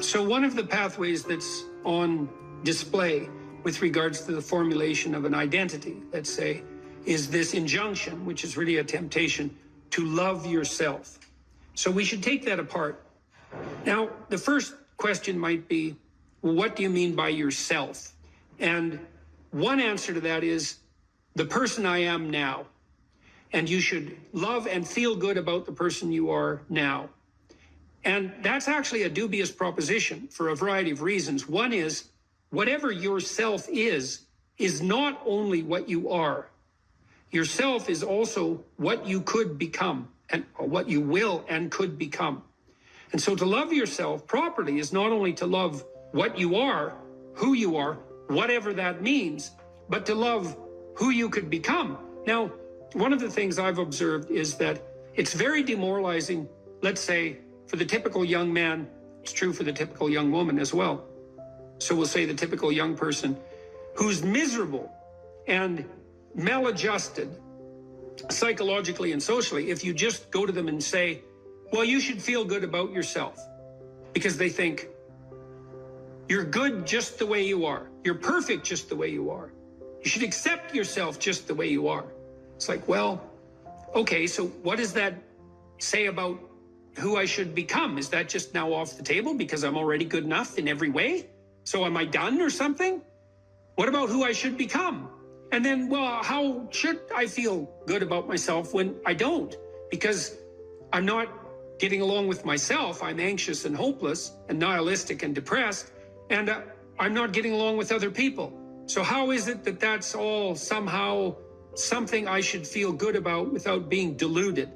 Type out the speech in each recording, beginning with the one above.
So one of the pathways that's on display with regards to the formulation of an identity, let's say, is this injunction, which is really a temptation to love yourself. So we should take that apart. Now, the first question might be, well, what do you mean by yourself? And one answer to that is the person I am now. And you should love and feel good about the person you are now. And that's actually a dubious proposition for a variety of reasons. One is, whatever yourself is not only what you are. Yourself is also what you could become, and what you will and could become. And so to love yourself properly is not only to love what you are, who you are, whatever that means, but to love who you could become. Now, one of the things I've observed is that it's very demoralizing, let's say, for the typical young man. It's true for the typical young woman as well. So we'll say the typical young person who's miserable and maladjusted psychologically and socially, if you just go to them and say, well, you should feel good about yourself, because they think you're good just the way you are. You're perfect just the way you are. You should accept yourself just the way you are. It's like, well, okay, so what does that say about who I should become? Is that just now off the table because I'm already good enough in every way? So am I done or something? What about who I should become? And then, well, how should I feel good about myself when I don't? Because I'm not getting along with myself. I'm anxious and hopeless and nihilistic and depressed, and I'm not getting along with other people. So how is it that that's all somehow something I should feel good about without being deluded?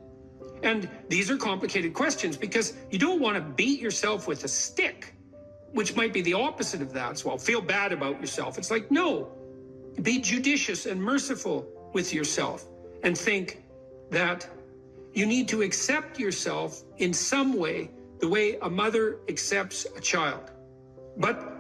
And these are complicated questions, because you don't want to beat yourself with a stick, which might be the opposite of that. So, well, feel bad about yourself. It's like, no, be judicious and merciful with yourself and think that you need to accept yourself in some way, the way a mother accepts a child. But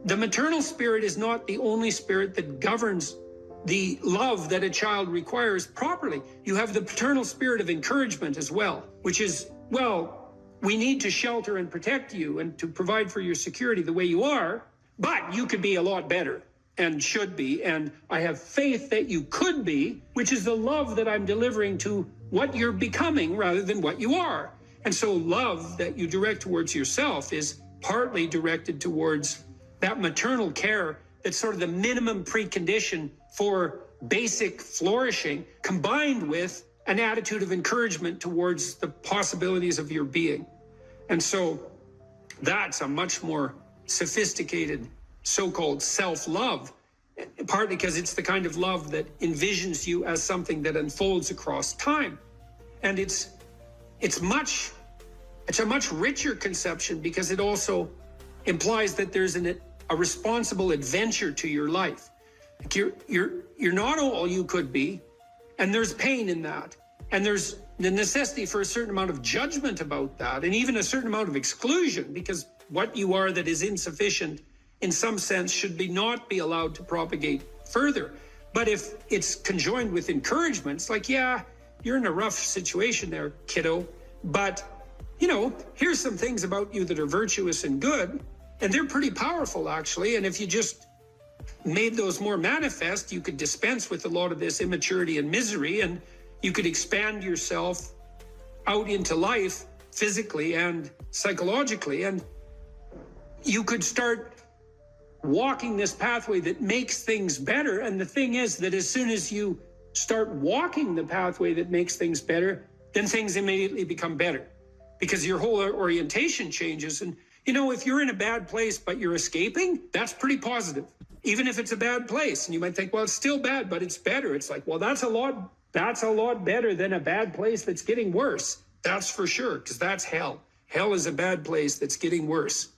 the maternal spirit is not the only spirit that governs the love that a child requires properly. You have the paternal spirit of encouragement as well, which is, well, we need to shelter and protect you and to provide for your security the way you are, but you could be a lot better and should be, and I have faith that you could be, which is the love that I'm delivering to what you're becoming rather than what you are. And so love that you direct towards yourself is partly directed towards that maternal care that's sort of the minimum precondition for basic flourishing, combined with an attitude of encouragement towards the possibilities of your being. And so that's a much more sophisticated so-called self-love, partly because it's the kind of love that envisions you as something that unfolds across time. And it's a much richer conception, because it also implies that there's a responsible adventure to your life. Like you're not all you could be, and there's pain in that, and there's the necessity for a certain amount of judgment about that, and even a certain amount of exclusion, because what you are that is insufficient in some sense should not be allowed to propagate further. But if it's conjoined with encouragement, it's like, yeah, you're in a rough situation there, kiddo, but here's some things about you that are virtuous and good, and they're pretty powerful, actually. And if you just made those more manifest, you could dispense with a lot of this immaturity and misery, and you could expand yourself out into life physically and psychologically, and you could start walking this pathway that makes things better. And the thing is that as soon as you start walking the pathway that makes things better, then things immediately become better, because your whole orientation changes. And if you're in a bad place but you're escaping, that's pretty positive, even if it's a bad place. And you might think, well, it's still bad, but it's better. It's like, well, that's a lot better than a bad place that's getting worse. That's for sure, because that's hell. Hell is a bad place that's getting worse.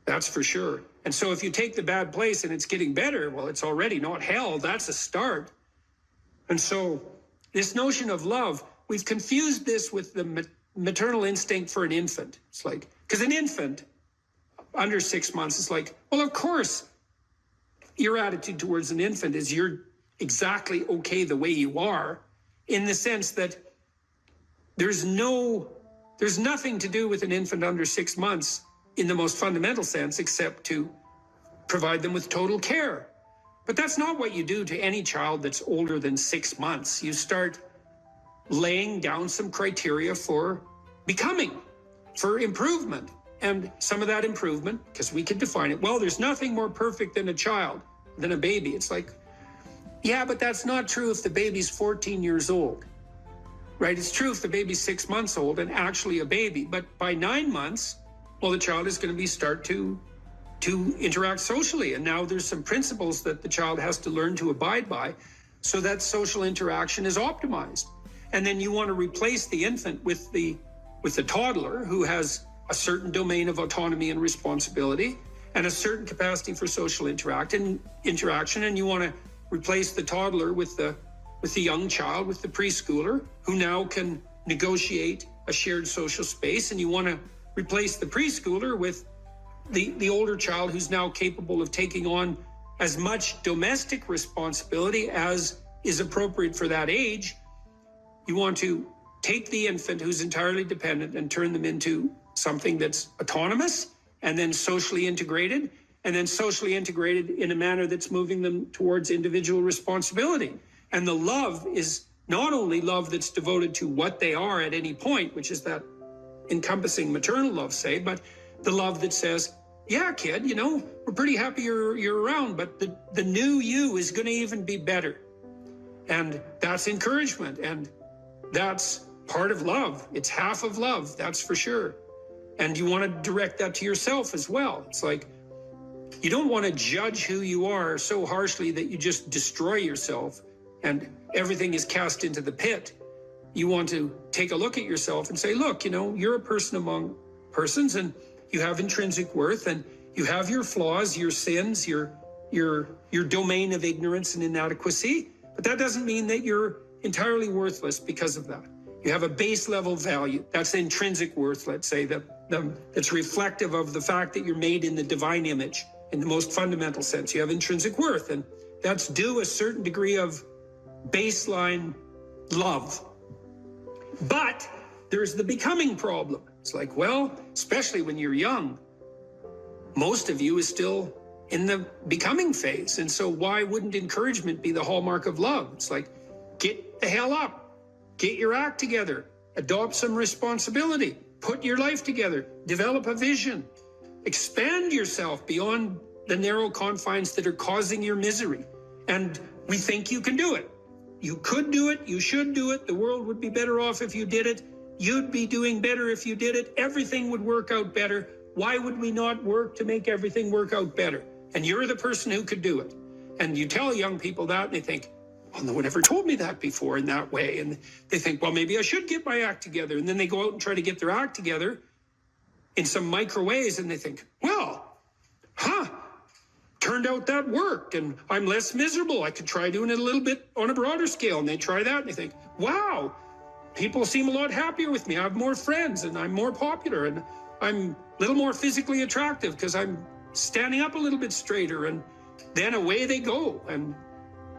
That's for sure. And so if you take the bad place and it's getting better, well, it's already not hell. That's a start. And so this notion of love, we've confused this with the maternal instinct for an infant. It's like, because an infant under 6 months is like, well, of course, your attitude towards an infant is you're exactly okay the way you are, in the sense that there's nothing to do with an infant under 6 months in the most fundamental sense, except to provide them with total care. But that's not what you do to any child that's older than 6 months. You start laying down some criteria for becoming, for improvement. And some of that improvement, because we can define it, well, there's nothing more perfect than a child, than a baby. It's like, yeah, but that's not true if the baby's 14 years old, right? It's true if the baby's 6 months old and actually a baby. But by 9 months, well, the child is going to start to interact socially. And now there's some principles that the child has to learn to abide by so that social interaction is optimized. And then you want to replace the infant with the toddler who has a certain domain of autonomy and responsibility and a certain capacity for social interaction. And you want to replace the toddler with the young child, with the preschooler, who now can negotiate a shared social space. And you want to replace the preschooler with the older child who's now capable of taking on as much domestic responsibility as is appropriate for that age. You want to take the infant who's entirely dependent and turn them into something that's autonomous and then socially integrated in a manner that's moving them towards individual responsibility. And the love is not only love that's devoted to what they are at any point, which is that encompassing maternal love, say, but the love that says, yeah, kid, you know, we're pretty happy you're around, but the new you is going to even be better. And that's encouragement. And that's part of love. It's half of love, that's for sure. And you want to direct that to yourself as well. It's like, you don't want to judge who you are so harshly that you just destroy yourself and everything is cast into the pit. You want to take a look at yourself and say, look, you know, you're a person among persons and you have intrinsic worth and you have your flaws, your sins, your domain of ignorance and inadequacy. But that doesn't mean that you're entirely worthless because of that. You have a base level value. That's intrinsic worth, let's say, that's reflective of the fact that you're made in the divine image in the most fundamental sense. You have intrinsic worth, and that's due a certain degree of baseline love. But there's the becoming problem. It's like, well, especially when you're young, most of you is still in the becoming phase. And so why wouldn't encouragement be the hallmark of love? It's like, get the hell up, get your act together, adopt some responsibility, put your life together, develop a vision, expand yourself beyond the narrow confines that are causing your misery. And we think you can do it. You could do it. You should do it. The world would be better off if you did it. You'd be doing better if you did it. Everything would work out better. Why would we not work to make everything work out better? And you're the person who could do it. And you tell young people that and they think, well, no one ever told me that before in that way. And they think, well, maybe I should get my act together. And then they go out and try to get their act together in some micro ways. And they think, well, turned out that worked. And I'm less miserable. I could try doing it a little bit on a broader scale. And they try that and they think, wow, people seem a lot happier with me. I have more friends and I'm more popular and I'm a little more physically attractive because I'm standing up a little bit straighter. And then away they go. And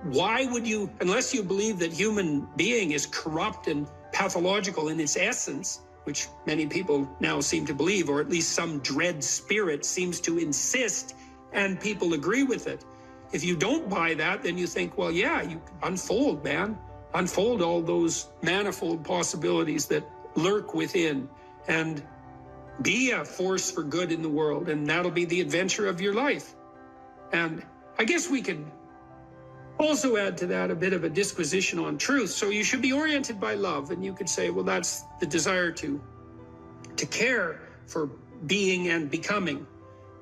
why would you, unless you believe that human being is corrupt and pathological in its essence, which many people now seem to believe, or at least some dread spirit seems to insist, and people agree with it. If you don't buy that, then you think, well, yeah, you unfold, man. Unfold all those manifold possibilities that lurk within and be a force for good in the world. And that'll be the adventure of your life. And I guess we could also add to that a bit of a disquisition on truth. So you should be oriented by love. And you could say, well, that's the desire to care for being and becoming,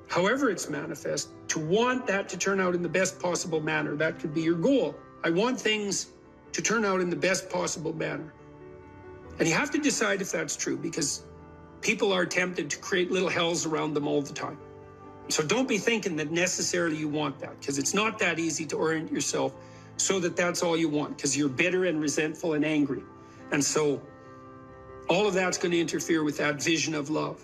however it's manifest, to want that to turn out in the best possible manner. That could be your goal. I want things to turn out in the best possible manner. And you have to decide if that's true, because people are tempted to create little hells around them all the time. So don't be thinking that necessarily you want that, because it's not that easy to orient yourself so that that's all you want, because you're bitter and resentful and angry. And so all of that's going to interfere with that vision of love.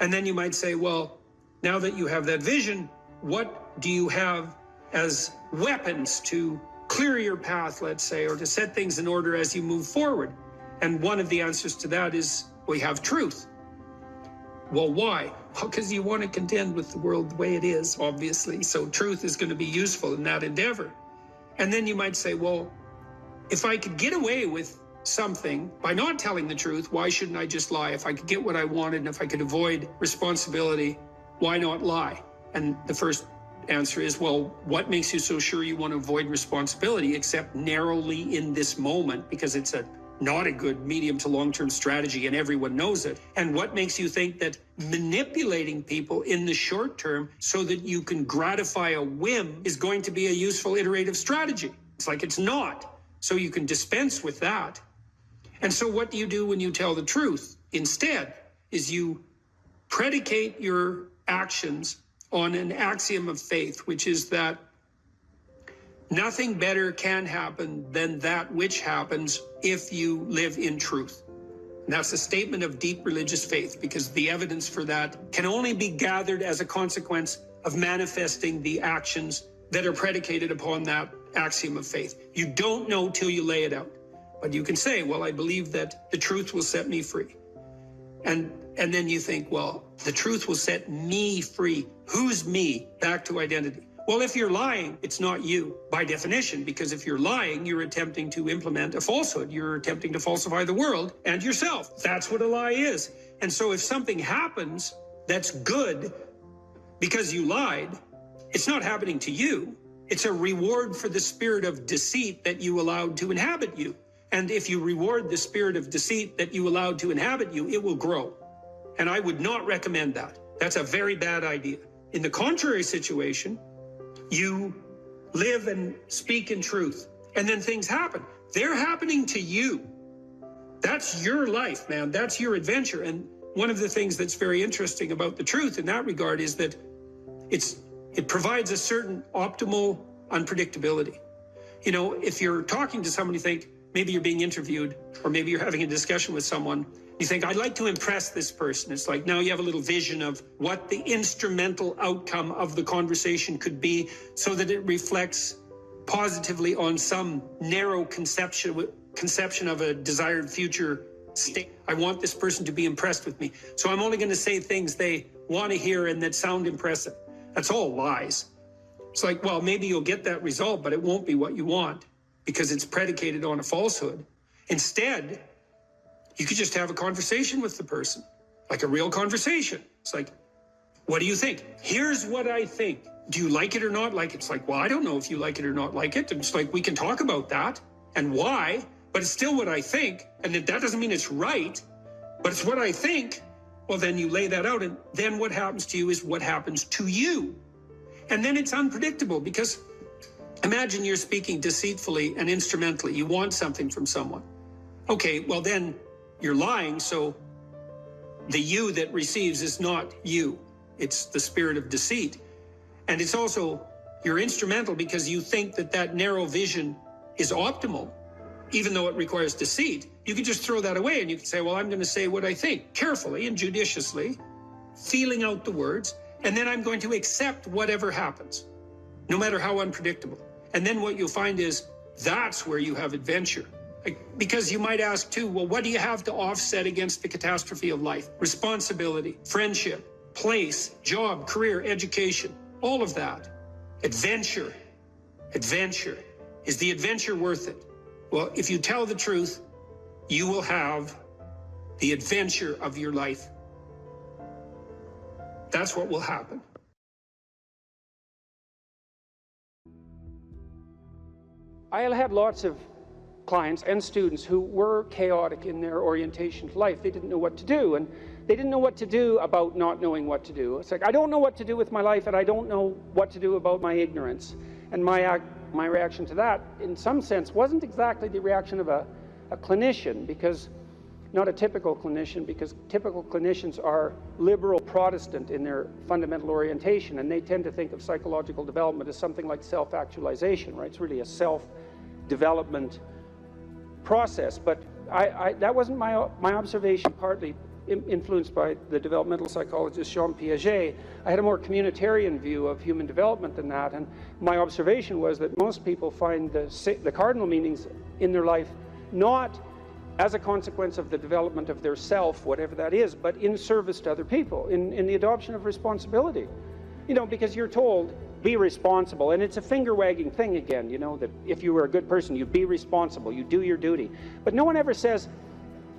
And then you might say, well, now that you have that vision, what do you have as weapons to clear your path, let's say, or to set things in order as you move forward? And one of the answers to that is, we have truth. Well, why? Well, because you want to contend with the world the way it is, obviously. So truth is going to be useful in that endeavor. And then you might say, well, if I could get away with something by not telling the truth, why shouldn't I just lie? If I could get what I wanted and if I could avoid responsibility, why not lie? And the first answer is, well, what makes you so sure you want to avoid responsibility except narrowly in this moment, because it's not a good medium to long-term strategy and everyone knows it. And what makes you think that manipulating people in the short term so that you can gratify a whim is going to be a useful iterative strategy? It's like it's not. So you can dispense with that. And so what do you do when you tell the truth? Instead, is you predicate your actions on an axiom of faith, which is that nothing better can happen than that which happens if you live in truth. And that's a statement of deep religious faith, because the evidence for that can only be gathered as a consequence of manifesting the actions that are predicated upon that axiom of faith. You don't know till you lay it out. But you can say, well, I believe that the truth will set me free. And then you think, well, the truth will set me free. Who's me? Back to identity. Well, if you're lying, it's not you by definition, because if you're lying, you're attempting to implement a falsehood. You're attempting to falsify the world and yourself. That's what a lie is. And so if something happens that's good because you lied, it's not happening to you. It's a reward for the spirit of deceit that you allowed to inhabit you. And if you reward the spirit of deceit that you allowed to inhabit you, it will grow. And I would not recommend that. That's a very bad idea. In the contrary situation, you live and speak in truth, and then things happen. They're happening to you. That's your life, man. That's your adventure. And one of the things that's very interesting about the truth in that regard is that it provides a certain optimal unpredictability. You know, if you're talking to someone, you think maybe you're being interviewed, or maybe you're having a discussion with someone, you think, I'd like to impress this person. It's like now you have a little vision of what the instrumental outcome of the conversation could be so that it reflects positively on some narrow conception of a desired future state. I want this person to be impressed with me. So I'm only going to say things they want to hear and that sound impressive. That's all lies. It's like, well, maybe you'll get that result, but it won't be what you want because it's predicated on a falsehood. Instead, you could just have a conversation with the person, like a real conversation. It's like, what do you think? Here's what I think. Do you like it or not like it? It's like, well, I don't know if you like it or not like it. It's like, we can talk about that and why, but it's still what I think. And that doesn't mean it's right, but it's what I think. Well, then you lay that out, and then what happens to you is what happens to you. And then it's unpredictable, because imagine you're speaking deceitfully and instrumentally. You want something from someone. Okay, well then you're lying, so the you that receives is not you. It's the spirit of deceit. And it's also, you're instrumental because you think that that narrow vision is optimal, even though it requires deceit. You can just throw that away and you can say, well, I'm going to say what I think, carefully and judiciously, feeling out the words, and then I'm going to accept whatever happens, no matter how unpredictable. And then what you'll find is that's where you have adventure. Because you might ask too, well, what do you have to offset against the catastrophe of life? Responsibility, friendship, place, job, career, education, all of that. Adventure. Adventure. Is the adventure worth it? Well, if you tell the truth, you will have the adventure of your life. That's what will happen. I had lots of clients and students who were chaotic in their orientation to life. They didn't know what to do, and they didn't know what to do about not knowing what to do. It's like, I don't know what to do with my life, and I don't know what to do about my ignorance. And my reaction to that, in some sense, wasn't exactly the reaction of a clinician, because not a typical clinician, because typical clinicians are liberal Protestant in their fundamental orientation, and they tend to think of psychological development as something like self-actualization, right? It's really a self-development process. But that wasn't my observation, partly influenced by the developmental psychologist Jean Piaget. I had a more communitarian view of human development than that, and my observation was that most people find the cardinal meanings in their life not as a consequence of the development of their self, whatever that is, but in service to other people, in the adoption of responsibility. You know, because you're told, be responsible, and it's a finger-wagging thing again, you know, that if you were a good person, you be responsible, you do your duty. But no one ever says,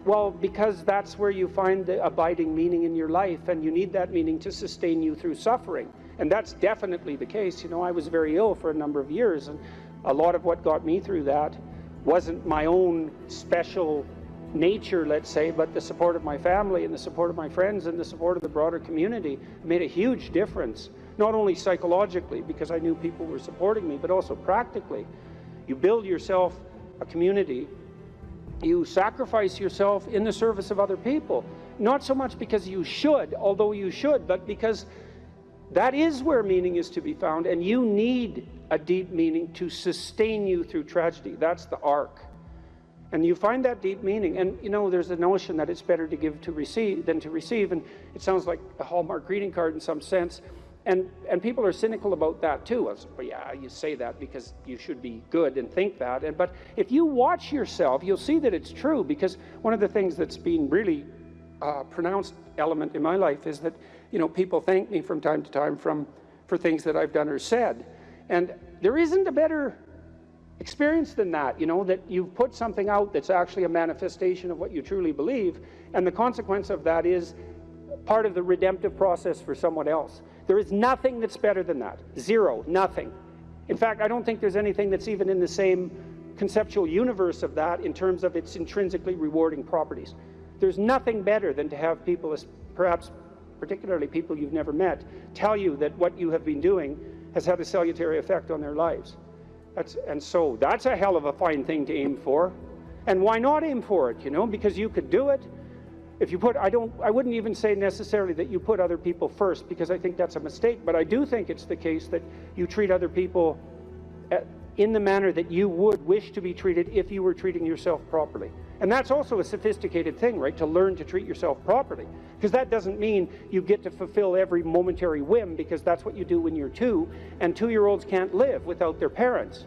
well, because that's where you find the abiding meaning in your life, and you need that meaning to sustain you through suffering. And that's definitely the case. You know, I was very ill for a number of years, and a lot of what got me through that wasn't my own special nature, let's say, but the support of my family and the support of my friends and the support of the broader community made a huge difference, not only psychologically, because I knew people were supporting me, but also practically. You build yourself a community, you sacrifice yourself in the service of other people, not so much because you should, although you should, but because that is where meaning is to be found, and you need a deep meaning to sustain you through tragedy. That's the arc. And you find that deep meaning, and you know, there's a notion that it's better to give to receive than to receive, and it sounds like a Hallmark greeting card in some sense, and people are cynical about that too. Well, yeah, you say that because you should be good and think that, but if you watch yourself, you'll see that it's true, because one of the things that's been really pronounced element in my life is that, you know, people thank me from time to time for things that I've done or said, and there isn't a better experience than that, you know, that you've put something out that's actually a manifestation of what you truly believe, and the consequence of that is part of the redemptive process for someone else. There is nothing that's better than that. Zero, nothing. In fact, I don't think there's anything that's even in the same conceptual universe of that in terms of its intrinsically rewarding properties. There's nothing better than to have people, perhaps particularly people you've never met, tell you that what you have been doing has had a salutary effect on their lives. And so that's a hell of a fine thing to aim for. And why not aim for it, you know? Because you could do it. If you put, I wouldn't even say necessarily that you put other people first, because I think that's a mistake, but I do think it's the case that you treat other people in the manner that you would wish to be treated if you were treating yourself properly. And that's also a sophisticated thing, right? To learn to treat yourself properly. Because that doesn't mean you get to fulfill every momentary whim, because that's what you do when you're 2, and 2-year-olds can't live without their parents.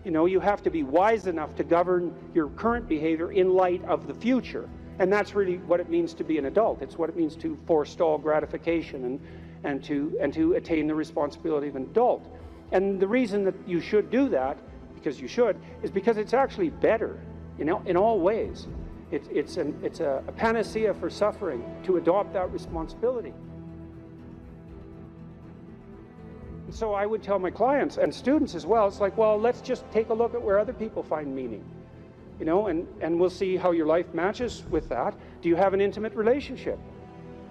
You know, you have to be wise enough to govern your current behavior in light of the future. And that's really what it means to be an adult. It's what it means to forestall gratification and to attain the responsibility of an adult. And the reason that you should do that, because you should, is because it's actually better, you know, in all ways. It's a panacea for suffering to adopt that responsibility. So I would tell my clients and students as well, it's like, well, let's just take a look at where other people find meaning, you know, and we'll see how your life matches with that. Do you have an intimate relationship?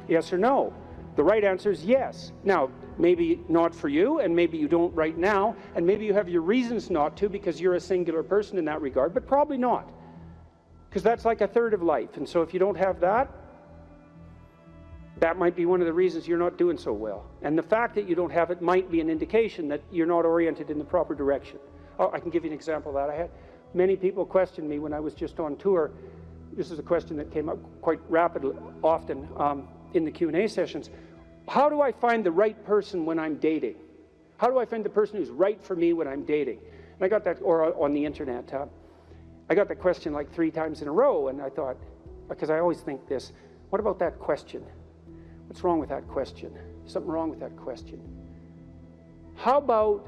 Yes or no? The right answer is yes. Now, maybe not for you, and maybe you don't right now, and maybe you have your reasons not to because you're a singular person in that regard, but probably not. Because that's like a third of life. And so if you don't have that, that might be one of the reasons you're not doing so well. And the fact that you don't have it might be an indication that you're not oriented in the proper direction. Oh, I can give you an example of that. I had many people question me when I was just on tour. This is a question that came up quite rapidly, often in the Q&A sessions. How do I find the right person when I'm dating? How do I find the person who's right for me when I'm dating? And I got that, or on the internet, I got that question like 3 times in a row, and I thought, because I always think this, what about that question? What's wrong with that question? Something wrong with that question. How about,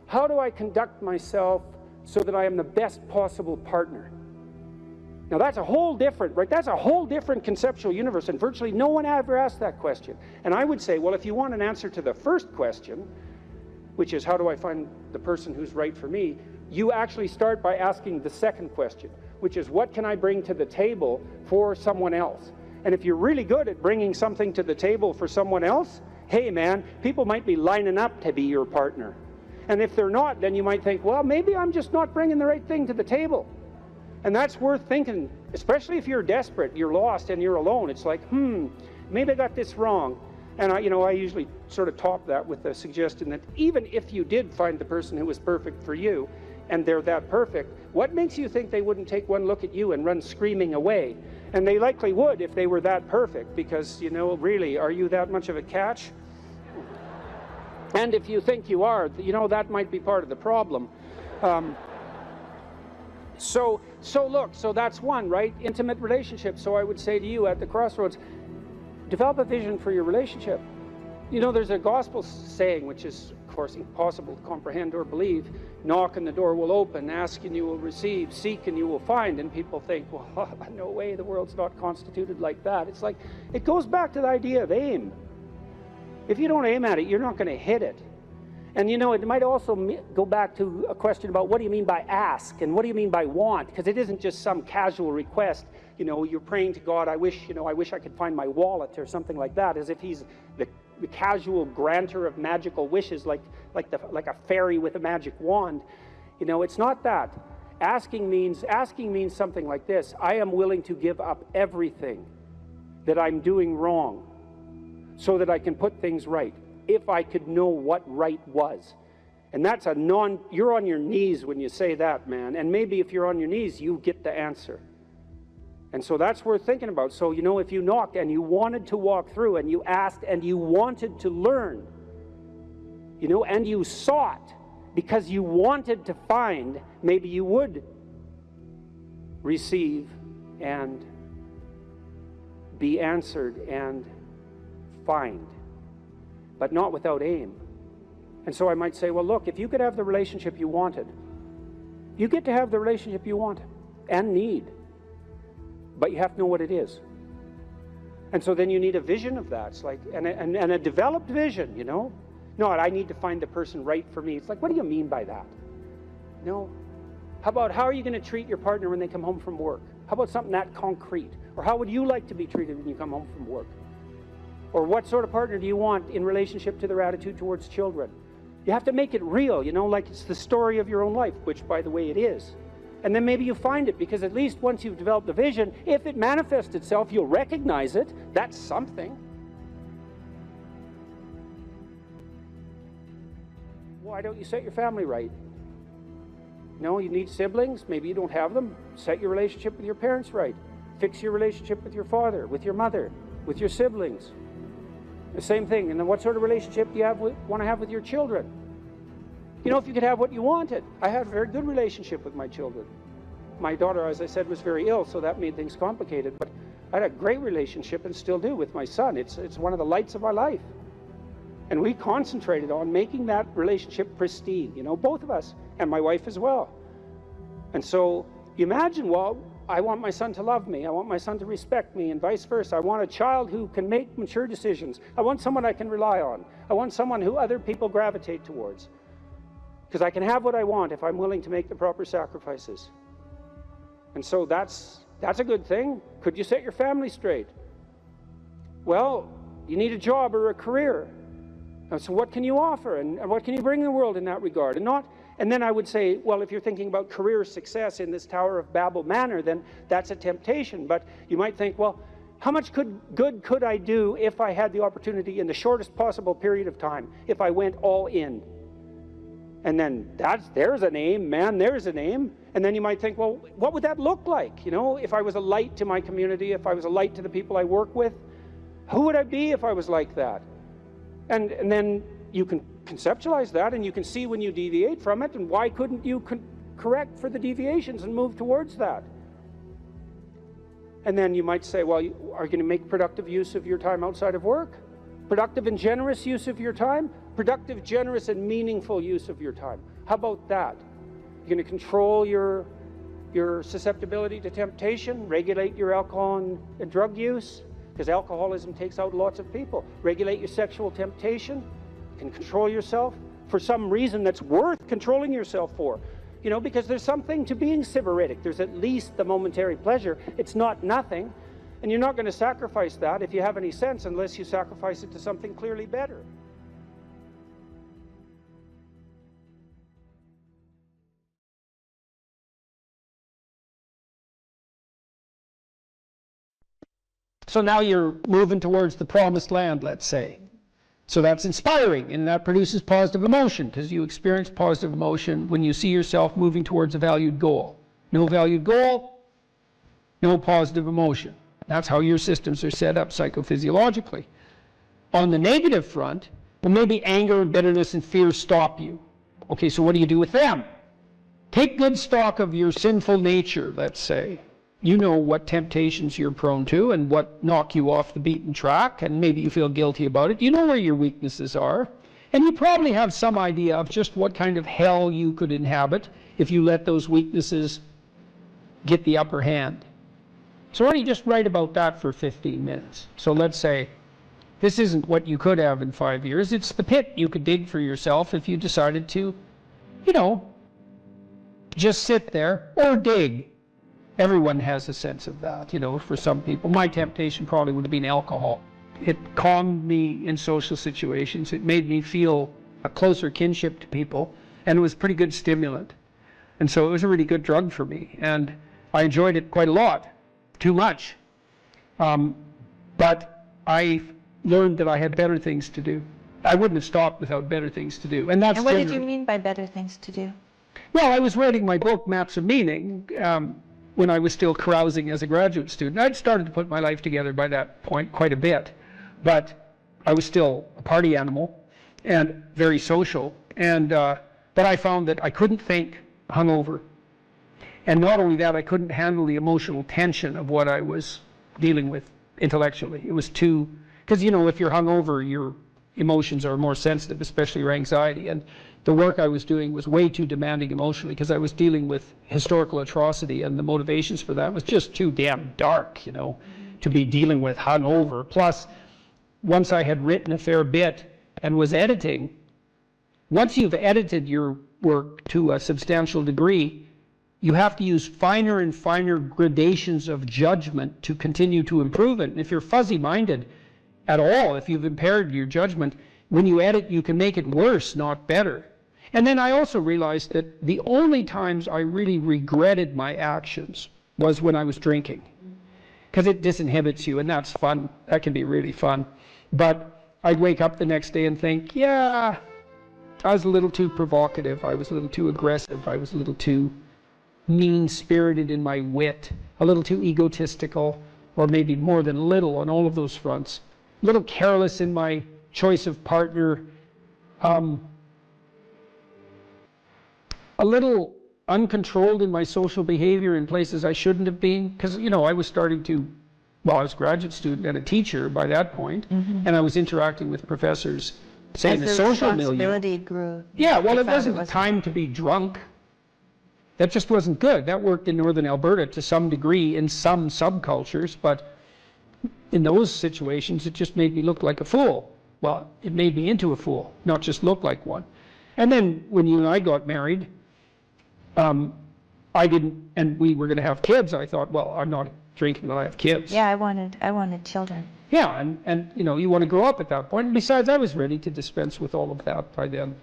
how do I conduct myself so that I am the best possible partner? Now that's a whole different, right? That's a whole different conceptual universe, and virtually no one ever asked that question. And I would say, well, if you want an answer to the first question, which is how do I find the person who's right for me, you actually start by asking the second question, which is what can I bring to the table for someone else? And if you're really good at bringing something to the table for someone else, hey man, people might be lining up to be your partner. And if they're not, then you might think, well, maybe I'm just not bringing the right thing to the table. And that's worth thinking, especially if you're desperate, you're lost, and you're alone. It's like, maybe I got this wrong. And I usually sort of top that with the suggestion that even if you did find the person who was perfect for you, and they're that perfect, what makes you think they wouldn't take one look at you and run screaming away? And they likely would if they were that perfect, because, really, are you that much of a catch? And if you think you are, that might be part of the problem. So look, so that's one, right? Intimate relationship. So I would say to you at the crossroads, develop a vision for your relationship. You know, there's a gospel saying, which is, of course, impossible to comprehend or believe. Knock and the door will open, ask and you will receive, seek and you will find. And people think, well, no way, the world's not constituted like that. It's like, it goes back to the idea of aim. If you don't aim at it, you're not going to hit it. And you know, it might also go back to a question about what do you mean by ask and what do you mean by want? Because it isn't just some casual request. You know, you're praying to God, I wish I could find my wallet or something like that, as if he's the casual granter of magical wishes, like a fairy with a magic wand. You know, it's not that. Asking means something like this: I am willing to give up everything that I'm doing wrong so that I can put things right, if I could know what right was. And that's you're on your knees when you say that, man. And maybe if you're on your knees, you get the answer. And so that's worth thinking about. So, you know, if you knocked and you wanted to walk through and you asked and you wanted to learn, you know, and you sought because you wanted to find, maybe you would receive and be answered and find, but not without aim. And so I might say, well, look, if you could have the relationship you wanted, you get to have the relationship you want and need. But you have to know what it is. And so then you need a vision of that. It's like, and a developed vision, you know? Not, I need to find the person right for me. It's like, what do you mean by that? No. How about, how are you going to treat your partner when they come home from work? How about something that concrete? Or how would you like to be treated when you come home from work? Or what sort of partner do you want in relationship to their attitude towards children? You have to make it real, you know, like it's the story of your own life, which, by the way, it is. And then maybe you find it, because at least once you've developed the vision, if it manifests itself, you'll recognize it. That's something. Why don't you set your family right? No, you need siblings. Maybe you don't have them. Set your relationship with your parents right. Fix your relationship with your father, with your mother, with your siblings. The same thing. And then what sort of relationship do you want to have with your children? You know, if you could have what you wanted. I had a very good relationship with my children. My daughter, as I said, was very ill, so that made things complicated. But I had a great relationship, and still do, with my son. It's one of the lights of our life. And we concentrated on making that relationship pristine, you know, both of us, and my wife as well. And so you imagine, well, I want my son to love me. I want my son to respect me, and vice versa. I want a child who can make mature decisions. I want someone I can rely on. I want someone who other people gravitate towards. Because I can have what I want if I'm willing to make the proper sacrifices. And so that's a good thing. Could you set your family straight? Well, you need a job or a career. And so what can you offer, and what can you bring the world in that regard? And then I would say, well, if you're thinking about career success in this Tower of Babel manner, then that's a temptation. But you might think, well, how much good could I do if I had the opportunity in the shortest possible period of time, if I went all in? And then there's an aim, man, there's an aim. And then you might think, well, what would that look like? You know, if I was a light to my community, if I was a light to the people I work with, who would I be if I was like that? And then you can conceptualize that, and you can see when you deviate from it, and why couldn't you correct for the deviations and move towards that? And then you might say, well, are you going to make productive use of your time outside of work? Productive and generous use of your time? Productive, generous, and meaningful use of your time. How about that? You're going to control your susceptibility to temptation, regulate your alcohol and drug use, because alcoholism takes out lots of people. Regulate your sexual temptation. You can control yourself for some reason that's worth controlling yourself for. You know, because there's something to being sybaritic. There's at least the momentary pleasure. It's not nothing. And you're not going to sacrifice that, if you have any sense, unless you sacrifice it to something clearly better. So now you're moving towards the promised land, let's say. So that's inspiring, and that produces positive emotion, because you experience positive emotion when you see yourself moving towards a valued goal. No valued goal, no positive emotion. That's how your systems are set up psychophysiologically. On the negative front, well, maybe anger and bitterness and fear stop you. Okay, so what do you do with them? take good stock of your sinful nature, let's say. You know what temptations you're prone to and what knock you off the beaten track, and maybe you feel guilty about it. You know where your weaknesses are, and you probably have some idea of just what kind of hell you could inhabit if you let those weaknesses get the upper hand. So why don't you just write about that for 15 minutes? So let's say this isn't what you could have in 5 years. It's the pit you could dig for yourself if you decided to, you know, just sit there or dig. Everyone has a sense of that, you know, for some people. My temptation probably would have been alcohol. It calmed me in social situations. It made me feel a closer kinship to people, and it was a pretty good stimulant. And so it was a really good drug for me, and I enjoyed it quite a lot, too much. But I learned that I had better things to do. I wouldn't have stopped without better things to do. And that's And what did you mean by better things to do? Well, I was writing my book, Maps of Meaning, when I was still carousing as a graduate student. I'd started to put my life together by that point quite a bit, but I was still a party animal and very social. And but I found that I couldn't think hungover. And not only that, I couldn't handle the emotional tension of what I was dealing with intellectually. It was too, because you know, if you're hungover, your emotions are more sensitive, especially your anxiety. And the work I was doing was way too demanding emotionally because I was dealing with historical atrocity, and the motivations for that was just too damn dark, you know, to be dealing with hungover. Plus, once I had written a fair bit and was editing, once you've edited your work to a substantial degree, you have to use finer and finer gradations of judgment to continue to improve it. And if you're fuzzy-minded at all, if you've impaired your judgment, when you edit, you can make it worse, not better. And then I also realized that the only times I really regretted my actions was when I was drinking, because it disinhibits you, and that's fun. That can be really fun. But I'd wake up the next day and think, yeah, I was a little too provocative. I was a little too aggressive. I was a little too mean-spirited in my wit, a little too egotistical, or maybe more than a little on all of those fronts. A little careless in my choice of partner, a little uncontrolled in my social behavior in places I shouldn't have been, because, you know, I was starting to, well, I was a graduate student and a teacher by that point, and I was interacting with professors, say, in the social milieu. Responsibility grew. Yeah, well, it wasn't the time to be drunk. That just wasn't good. That worked in northern Alberta to some degree in some subcultures, but in those situations, it just made me look like a fool. Well, it made me into a fool, not just look like one. And then when you and I got married, I didn't, and we were going to have kids. I thought, well, I'm not drinking until I have kids. Yeah, I wanted children. Yeah, and you know, you want to grow up at that point. And besides, I was ready to dispense with all of that by then.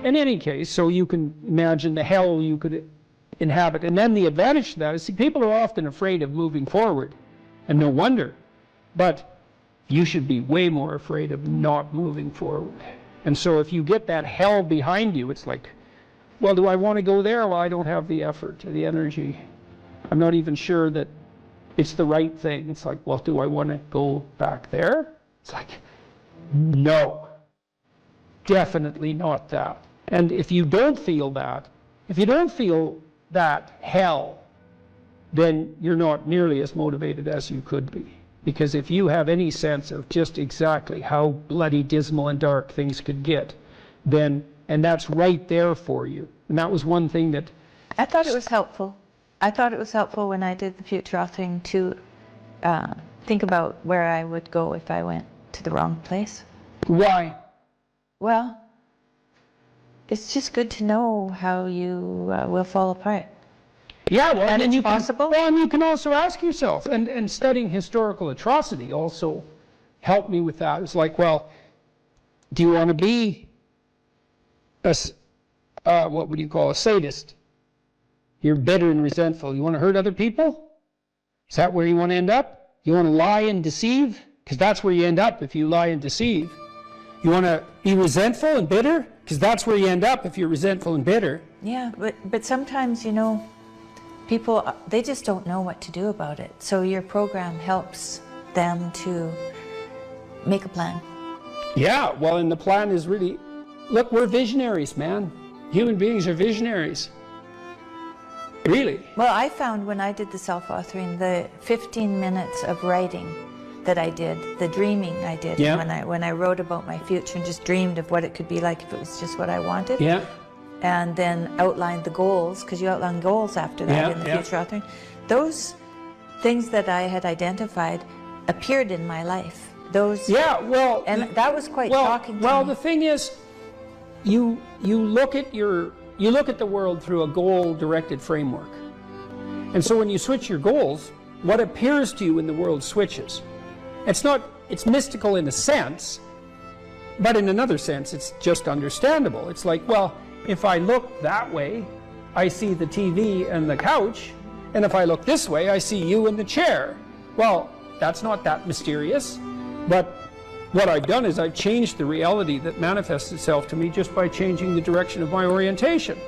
In any case, so you can imagine the hell you could inhabit. And then the advantage to that is, see, people are often afraid of moving forward, and no wonder. But you should be way more afraid of not moving forward. And so if you get that hell behind you, it's like, well, do I want to go there? Well, I don't have the effort or the energy. I'm not even sure that it's the right thing. It's like, well, do I want to go back there? It's like, no, definitely not that. And if you don't feel that, if you don't feel that hell, then you're not nearly as motivated as you could be. Because if you have any sense of just exactly how bloody dismal and dark things could get, then, and that's right there for you. And that was one thing that... I thought it was helpful. I thought it was helpful when I did the future authoring to think about where I would go if I went to the wrong place. Why? Well, it's just good to know how you will fall apart. Yeah, well, and then it's you possible. Well, and you can also ask yourself, and studying historical atrocity also helped me with that. It's like, well, do you want to be a, what would you call a sadist? You're bitter and resentful. You want to hurt other people? Is that where you want to end up? You want to lie and deceive? Because that's where you end up if you lie and deceive. You want to be resentful and bitter? Because that's where you end up if you're resentful and bitter. Yeah, but sometimes, you know, people, they just don't know what to do about it. So your program helps them to make a plan. Yeah, well, and the plan is really look, we're visionaries, man. Human beings are visionaries. Really. Well, I found when I did the self-authoring, the 15 minutes of writing that I did, the dreaming I did, Yeah. when I wrote about my future and just dreamed of what it could be like if it was just what I wanted. Yeah. And then outlined the goals, because you outline goals after that Yeah, in the yeah. future authoring. Those things that I had identified appeared in my life. Those, Yeah, well, and that was quite shocking to well, me. the thing is, you look at the world through a goal-directed framework, and so when you switch your goals, what appears to you in the world switches. It's mystical in a sense, but in another sense, it's just understandable. It's like, well, if I look that way, I see the TV and the couch, and if I look this way, I see you in the chair. Well, that's not that mysterious, but what I've done is I've changed the reality that manifests itself to me just by changing the direction of my orientation.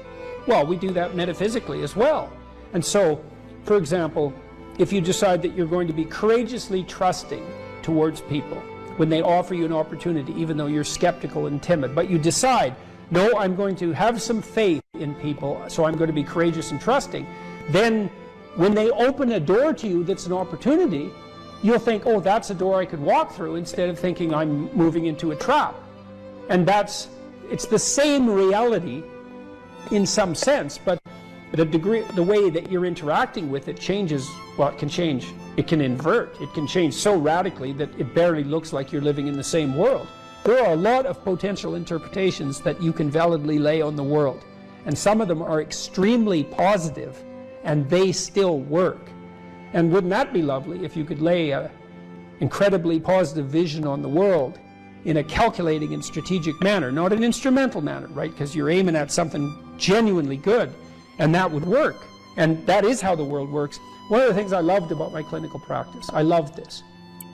Well, we do that metaphysically as well. And so, for example, if you decide that you're going to be courageously trusting towards people when they offer you an opportunity, even though you're skeptical and timid, but you decide, no, I'm going to have some faith in people, so I'm going to be courageous and trusting, then when they open a door to you that's an opportunity, you'll think, oh, that's a door I could walk through, instead of thinking I'm moving into a trap. And it's the same reality in some sense, but the way that you're interacting with it changes. Well, it can change. It can invert. It can change so radically that it barely looks like you're living in the same world. There are a lot of potential interpretations that you can validly lay on the world, and some of them are extremely positive, and they still work. And wouldn't that be lovely if you could lay an incredibly positive vision on the world in a calculating and strategic manner, not an instrumental manner, right? Because you're aiming at something genuinely good, and that would work. And that is how the world works. One of the things I loved about my clinical practice, I loved this.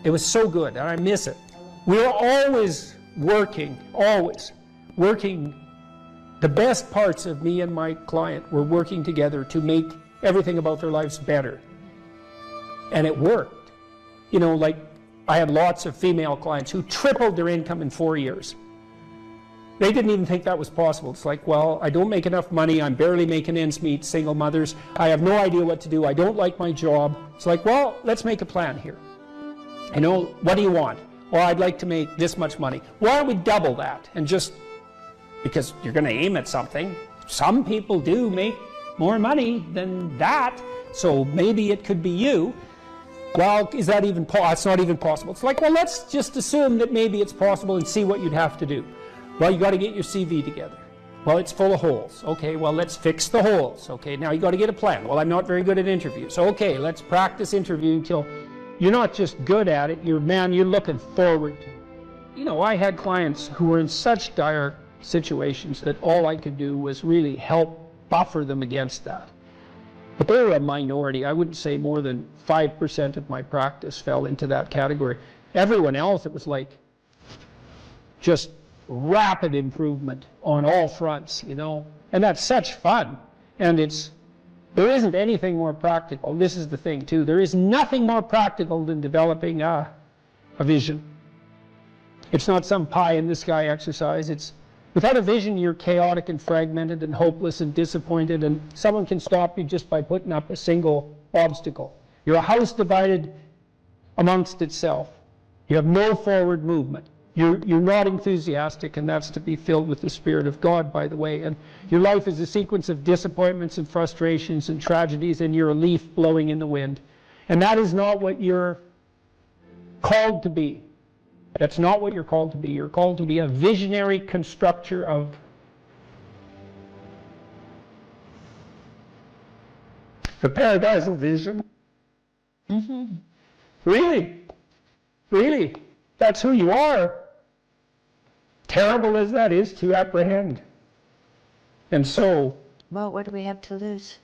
It was so good, and I miss it. We were always working. The best parts of me and my client were working together to make everything about their lives better. And it worked. You know, like I had lots of female clients who tripled their income in 4 years. They didn't even think that was possible. It's like, well, I don't make enough money, I'm barely making ends meet, single mothers, I have no idea what to do, I don't like my job. It's like, well, let's make a plan here. You know, what do you want? Well, I'd like to make this much money. Why don't we double that? And just, because you're going to aim at something. Some people do make more money than that, so maybe it could be you. Well, is that even possible? It's not even possible. It's like, well, let's just assume that maybe it's possible and see what you'd have to do. Well, you got to get your CV together. Well, it's full of holes. Okay, well, let's fix the holes. Okay, now you got to get a plan. Well, I'm not very good at interviews. Okay, let's practice interviewing till you're not just good at it, you're looking forward to it. You know, I had clients who were in such dire situations that all I could do was really help buffer them against that. But they were a minority. I wouldn't say more than 5% of my practice fell into that category. Everyone else, it was like just rapid improvement on all fronts, you know. And that's such fun. And there isn't anything more practical. This is the thing, too. There is nothing more practical than developing a vision. It's not some pie-in-the-sky exercise. Without a vision, you're chaotic and fragmented and hopeless and disappointed, and someone can stop you just by putting up a single obstacle. You're a house divided amongst itself. You have no forward movement. You're not enthusiastic, and that's to be filled with the Spirit of God, by the way. And your life is a sequence of disappointments and frustrations and tragedies, and you're a leaf blowing in the wind. And that is not what you're called to be. That's not what you're called to be. You're called to be a visionary constructor of the paradise of vision. Mm-hmm. Really, that's who you are. Terrible as that is to apprehend. And so, Well, what do we have to lose?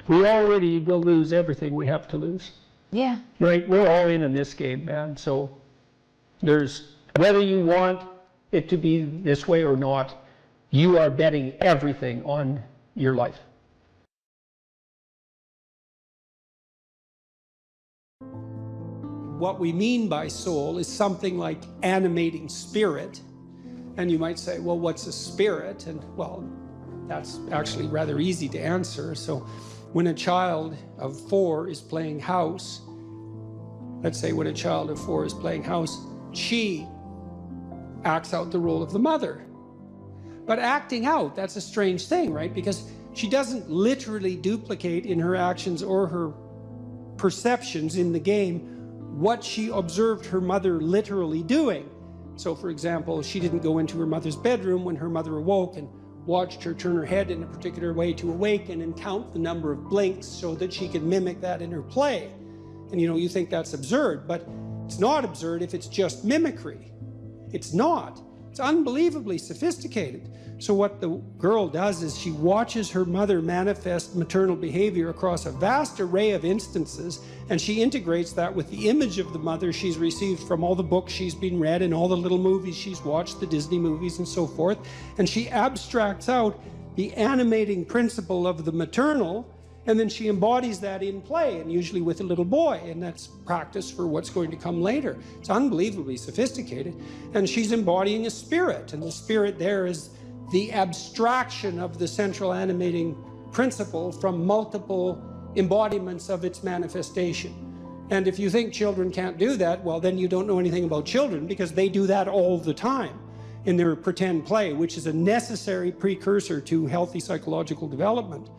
we already will lose everything we have to lose. Yeah. Right? We're all in this game, man. So there's, whether you want it to be this way or not, you are betting everything on your life. What we mean by soul is something like animating spirit. And you might say, well, what's a spirit? And well, that's actually rather easy to answer. So when a child of 4 is playing house, let's say when a child of 4 is playing house, she acts out the role of the mother. But acting out, that's a strange thing, right? Because she doesn't literally duplicate in her actions or her perceptions in the game what she observed her mother literally doing. So for example, she didn't go into her mother's bedroom when her mother awoke and watched her turn her head in a particular way to awaken and count the number of blinks so that she could mimic that in her play. And you think that's absurd, but it's not absurd if it's just mimicry. It's not. It's unbelievably sophisticated. So what the girl does is she watches her mother manifest maternal behavior across a vast array of instances, and she integrates that with the image of the mother she's received from all the books she's been read and all the little movies she's watched, the Disney movies and so forth, and she abstracts out the animating principle of the maternal, and then she embodies that in play, and usually with a little boy, and that's practice for what's going to come later. It's unbelievably sophisticated, and she's embodying a spirit, and the spirit there is the abstraction of the central animating principle from multiple embodiments of its manifestation. And if you think children can't do that, well, then you don't know anything about children, because they do that all the time in their pretend play, which is a necessary precursor to healthy psychological development.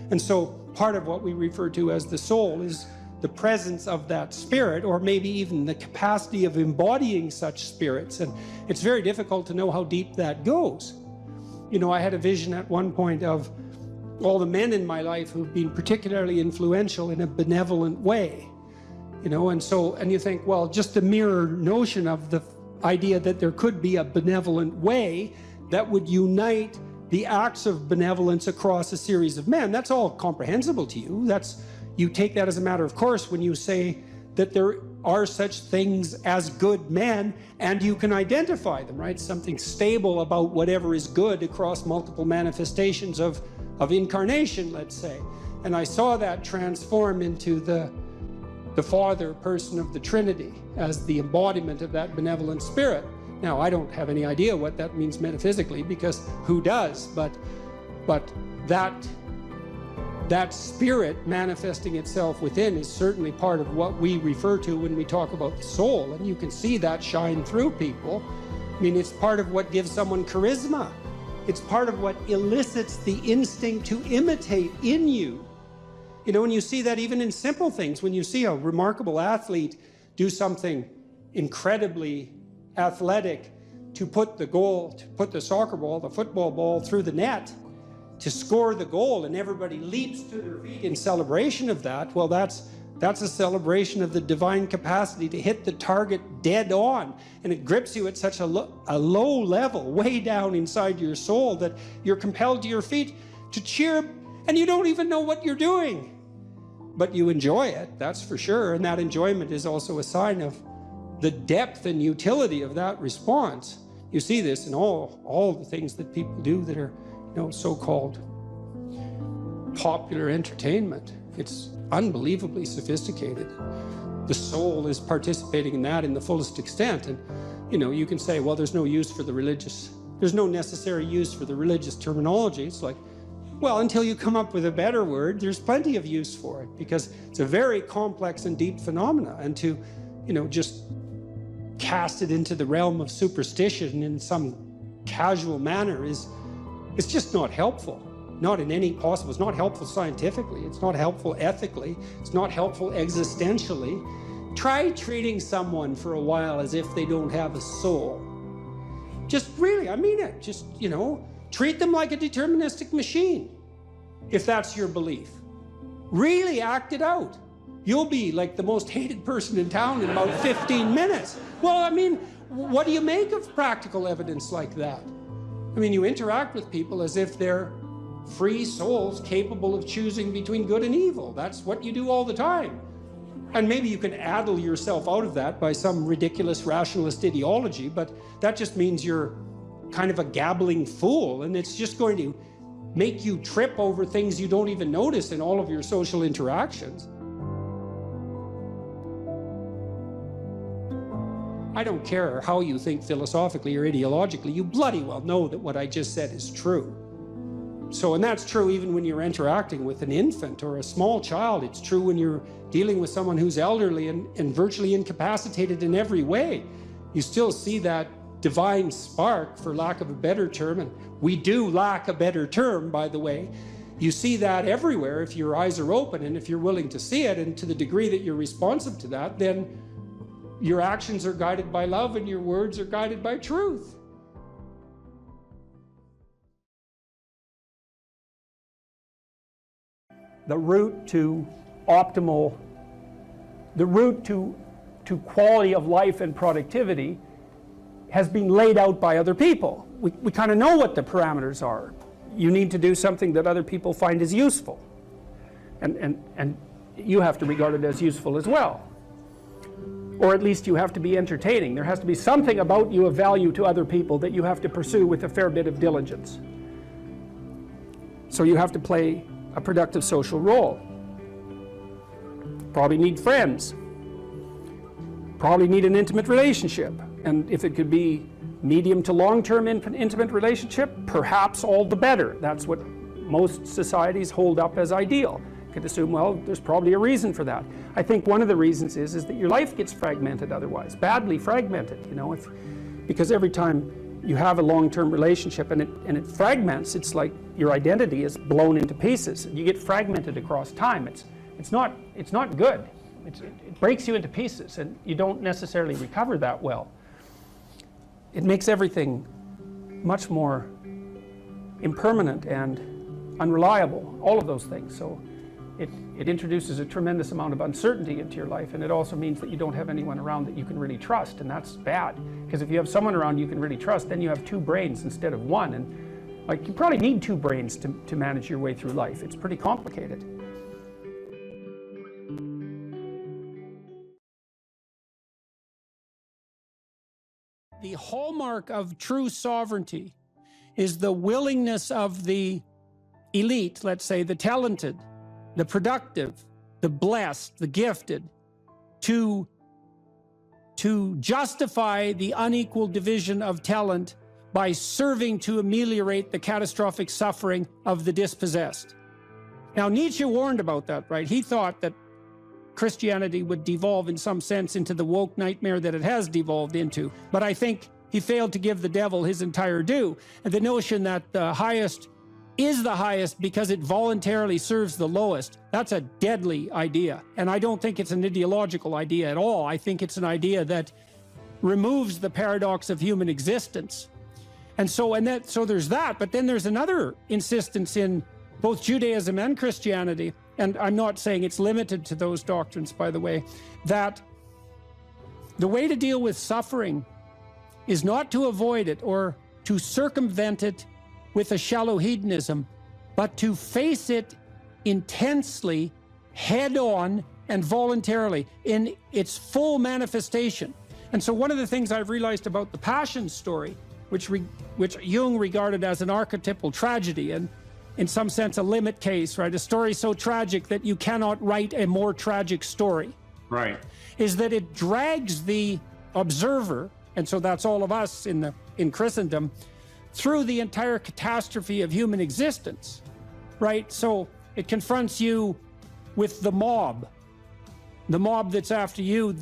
And so part of what we refer to as the soul is the presence of that spirit, or maybe even the capacity of embodying such spirits. And it's very difficult to know how deep that goes. I had a vision at one point of all the men in my life who've been particularly influential in a benevolent way. And you think, well, just the mere notion of the idea that there could be a benevolent way that would unite the acts of benevolence across a series of men, that's all comprehensible to you. You take that as a matter of course when you say that there are such things as good men, and you can identify them, right? Something stable about whatever is good across multiple manifestations of incarnation, let's say. And I saw that transform into the Father person of the Trinity as the embodiment of that benevolent spirit. Now, I don't have any idea what that means metaphysically, because who does? But that spirit manifesting itself within is certainly part of what we refer to when we talk about the soul. And you can see that shine through people. I mean, it's part of what gives someone charisma. It's part of what elicits the instinct to imitate in you. And you see that even in simple things. When you see a remarkable athlete do something incredibly athletic to put the soccer ball, the football ball through the net, to score the goal, and everybody leaps to their feet in celebration of that, well, that's a celebration of the divine capacity to hit the target dead on. And it grips you at such a low level, way down inside your soul, that you're compelled to your feet to cheer, and you don't even know what you're doing. But you enjoy it, that's for sure. And that enjoyment is also a sign of the depth and utility of that response. You see this in all the things that people do that are so-called popular entertainment. It's unbelievably sophisticated. The soul is participating in that in the fullest extent. And, you can say, well, there's no necessary use for the religious terminology. It's like, well, until you come up with a better word, there's plenty of use for it, because it's a very complex and deep phenomena. And to, just cast it into the realm of superstition in some casual manner it's just not helpful. Not in any possible. It's not helpful scientifically. It's not helpful ethically. It's not helpful existentially. Try treating someone for a while as if they don't have a soul. Just really, I mean it. Just, treat them like a deterministic machine, if that's your belief. Really act it out. You'll be like the most hated person in town in about 15 minutes. Well, I mean, what do you make of practical evidence like that? I mean, you interact with people as if they're free souls capable of choosing between good and evil. That's what you do all the time. And maybe you can addle yourself out of that by some ridiculous rationalist ideology, but that just means you're kind of a gabbling fool, and it's just going to make you trip over things you don't even notice in all of your social interactions. I don't care how you think philosophically or ideologically, you bloody well know that what I just said is true. So, and that's true even when you're interacting with an infant or a small child. It's true when you're dealing with someone who's elderly and virtually incapacitated in every way. You still see that divine spark, for lack of a better term, and we do lack a better term, by the way. You see that everywhere if your eyes are open and if you're willing to see it, and to the degree that you're responsive to that, then your actions are guided by love and your words are guided by truth. The route to optimal, the route to quality of life and productivity has been laid out by other people. We kind of know what the parameters are. You need to do something that other people find is useful. And you have to regard it as useful as well. Or at least you have to be entertaining. There has to be something about you of value to other people that you have to pursue with a fair bit of diligence. So you have to play a productive social role. Probably need friends. Probably need an intimate relationship. And if it could be medium to long-term intimate relationship, perhaps all the better. That's what most societies hold up as ideal. You could assume, well, there's probably a reason for that. I think one of the reasons is that your life gets fragmented otherwise, badly fragmented, you know, because every time you have a long-term relationship and it fragments, it's like your identity is blown into pieces. You get fragmented across time. It's not good. It breaks you into pieces, and you don't necessarily recover that well. It makes everything much more impermanent and unreliable, all of those things. So it introduces a tremendous amount of uncertainty into your life, and it also means that you don't have anyone around that you can really trust, and that's bad. Because if you have someone around you can really trust, then you have two brains instead of one, and like you probably need two brains to manage your way through life. It's pretty complicated. The hallmark of true sovereignty is the willingness of the elite, let's say the talented, the productive, the blessed, the gifted, to justify the unequal division of talent by serving to ameliorate the catastrophic suffering of the dispossessed. Now, Nietzsche warned about that, right? He thought that Christianity would devolve in some sense into the woke nightmare that it has devolved into. But I think he failed to give the devil his entire due. And the notion that the highest is the highest because it voluntarily serves the lowest, that's a deadly idea. And I don't think it's an ideological idea at all. I think it's an idea that removes the paradox of human existence. And so there's that, but then there's another insistence in both Judaism and Christianity, and I'm not saying it's limited to those doctrines, by the way, that the way to deal with suffering is not to avoid it or to circumvent it with a shallow hedonism, but to face it intensely, head-on, and voluntarily in its full manifestation. And so one of the things I've realized about the Passion story, which Jung regarded as an archetypal tragedy, and in some sense a limit case, right? A story so tragic that you cannot write a more tragic story. Right. Is that it drags the observer, and so that's all of us in Christendom, through the entire catastrophe of human existence, right? So it confronts you with the mob that's after you,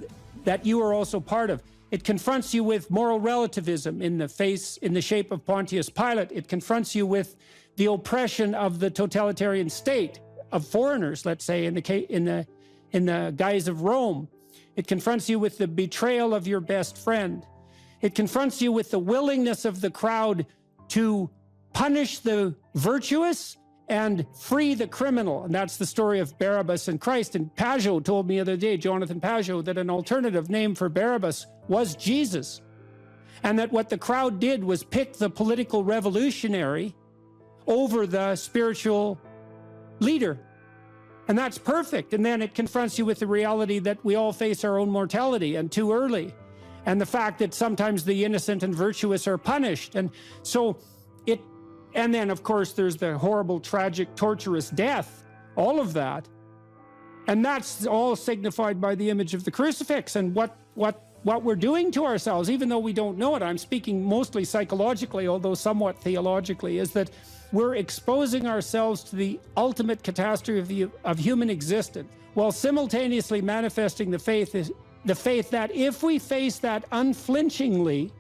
that you are also part of. It confronts you with moral relativism in the shape of Pontius Pilate. It confronts you with the oppression of the totalitarian state of foreigners, let's say, in the guise of Rome. It confronts you with the betrayal of your best friend. It confronts you with the willingness of the crowd to punish the virtuous and free the criminal. And that's the story of Barabbas and Christ. And Pajot told me the other day, Jonathan Pajot, that an alternative name for Barabbas was Jesus. And that what the crowd did was pick the political revolutionary over the spiritual leader. And that's perfect. And then it confronts you with the reality that we all face our own mortality, and too early. And the fact that sometimes the innocent and virtuous are punished. And so and then of course there's the horrible, tragic, torturous death, all of that. And that's all signified by the image of the crucifix. And what what we're doing to ourselves, even though we don't know it, I'm speaking mostly psychologically, although somewhat theologically, is that we're exposing ourselves to the ultimate catastrophe of human existence, while simultaneously manifesting the faith that if we face that unflinchingly,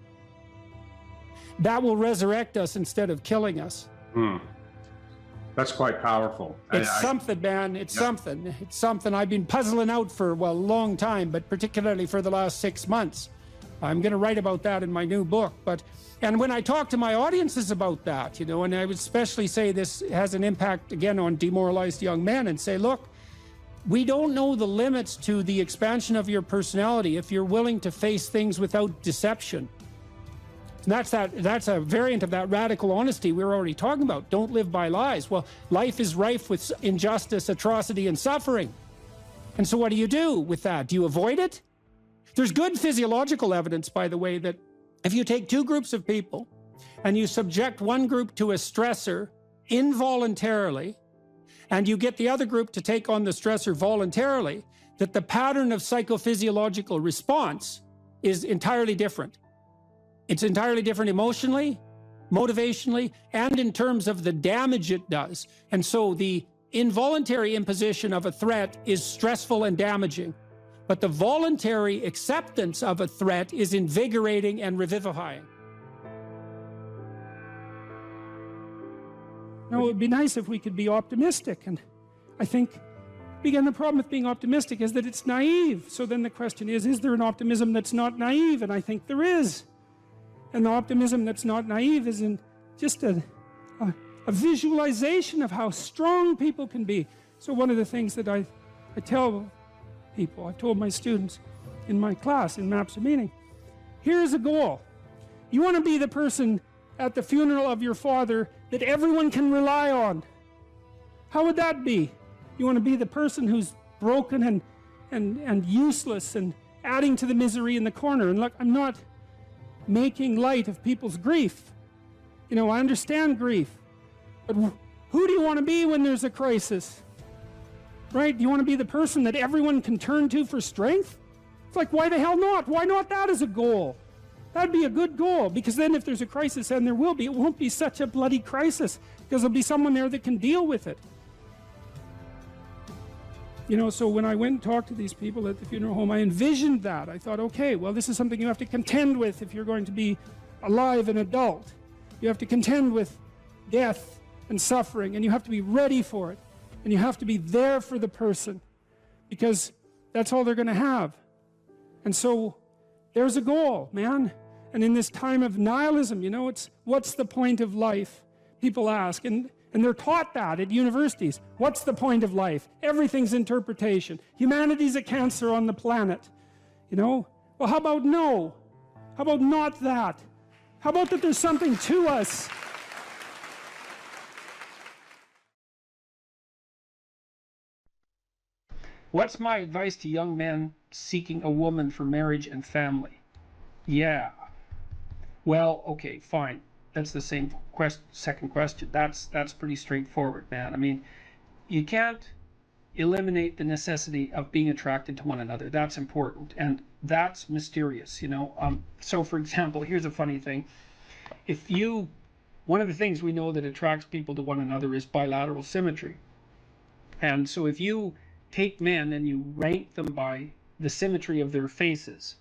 that will resurrect us instead of killing us. That's quite powerful. It's something, man. It's something. It's something I've been puzzling out for, well, a long time, but particularly for the last 6 months. I'm going to write about that in my new book. And when I talk to my audiences about that, you know, and I would especially say this has an impact, again, on demoralized young men, and say, look, we don't know the limits to the expansion of your personality if you're willing to face things without deception. And that's a variant of that radical honesty we were already talking about. Don't live by lies. Well, life is rife with injustice, atrocity, and suffering. And so what do you do with that? Do you avoid it? There's good physiological evidence, by the way, that if you take two groups of people and you subject one group to a stressor involuntarily, and you get the other group to take on the stressor voluntarily, that the pattern of psychophysiological response is entirely different. It's entirely different emotionally, motivationally, and in terms of the damage it does. And so the involuntary imposition of a threat is stressful and damaging, but the voluntary acceptance of a threat is invigorating and revivifying. Now, it would be nice if we could be optimistic, and I think, again, the problem with being optimistic is that it's naive. So then the question is there an optimism that's not naive? And I think there is. And the optimism that's not naive is in just a visualization of how strong people can be. So one of the things that I tell people, I've told my students in my class, in Maps of Meaning, here's a goal. You want to be the person at the funeral of your father that everyone can rely on. How would that be? You want to be the person who's broken and useless and adding to the misery in the corner. And look, I'm not making light of people's grief. You know, I understand grief. But who do you want to be when there's a crisis? Right? Do you want to be the person that everyone can turn to for strength? It's like, why the hell not? Why not that as a goal? That'd be a good goal, because then if there's a crisis, and there will be, it won't be such a bloody crisis, because there'll be someone there that can deal with it. You know, so when I went and talked to these people at the funeral home, I envisioned that. I thought, okay, well, this is something you have to contend with if you're going to be alive and adult. You have to contend with death and suffering, and you have to be ready for it. And you have to be there for the person, because that's all they're going to have. And so there's a goal, man. And in this time of nihilism, you know, it's what's the point of life? People ask, and they're taught that at universities. What's the point of life? Everything's interpretation. Humanity's a cancer on the planet. You know? Well, how about no? How about not that? How about that there's something to us? What's my advice to young men seeking a woman for marriage and family? Yeah. Well, okay, fine. That's the same second question. That's pretty straightforward, man. I mean, you can't eliminate the necessity of being attracted to one another. That's important, and that's mysterious, you know. So, for example, here's a funny thing. One of the things we know that attracts people to one another is bilateral symmetry. And so if you take men and you rank them by the symmetry of their faces,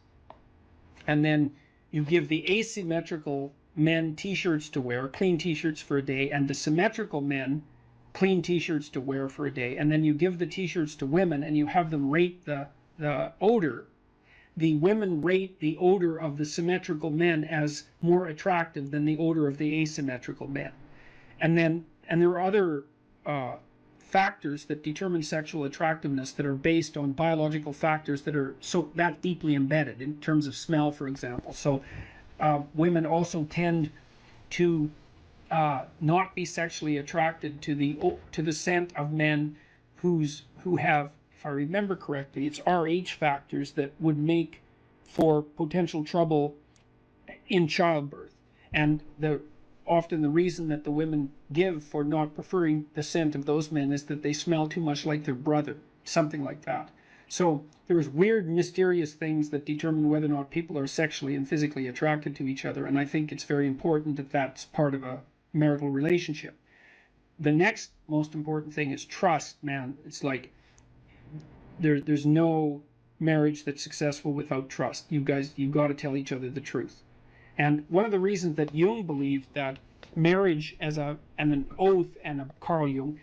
and then you give the asymmetrical men t-shirts to wear, clean t-shirts for a day, and the symmetrical men clean t-shirts to wear for a day, and then you give the t-shirts to women and you have them rate the odor. The women rate the odor of the symmetrical men as more attractive than the odor of the asymmetrical men. And there are other factors that determine sexual attractiveness that are based on biological factors that are that deeply embedded, in terms of smell, for example. So women also tend to not be sexually attracted to the scent of men who have, if I remember correctly, it's RH factors that would make for potential trouble in childbirth. And often the reason that the women give for not preferring the scent of those men is that they smell too much like their brother, something like that. So there's weird, mysterious things that determine whether or not people are sexually and physically attracted to each other. And I think it's very important that that's part of a marital relationship. The next most important thing is trust, man. It's like there's no marriage that's successful without trust. You've got to tell each other the truth. And one of the reasons that Jung believed that marriage and an oath and Carl Jung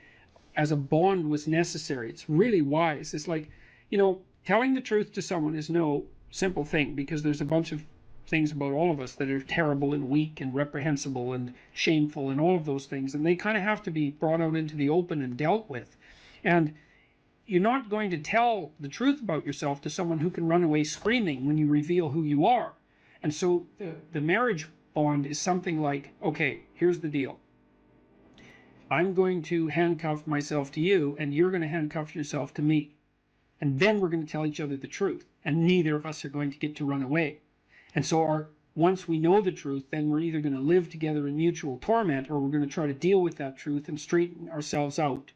as a bond was necessary. It's really wise. It's like, telling the truth to someone is no simple thing, because there's a bunch of things about all of us that are terrible and weak and reprehensible and shameful and all of those things, and they kind of have to be brought out into the open and dealt with. And you're not going to tell the truth about yourself to someone who can run away screaming when you reveal who you are. And so the marriage bond is something like, okay, here's the deal. I'm going to handcuff myself to you, and you're going to handcuff yourself to me. And then we're going to tell each other the truth, and neither of us are going to get to run away. And so once we know the truth, then we're either going to live together in mutual torment, or we're going to try to deal with that truth and straighten ourselves out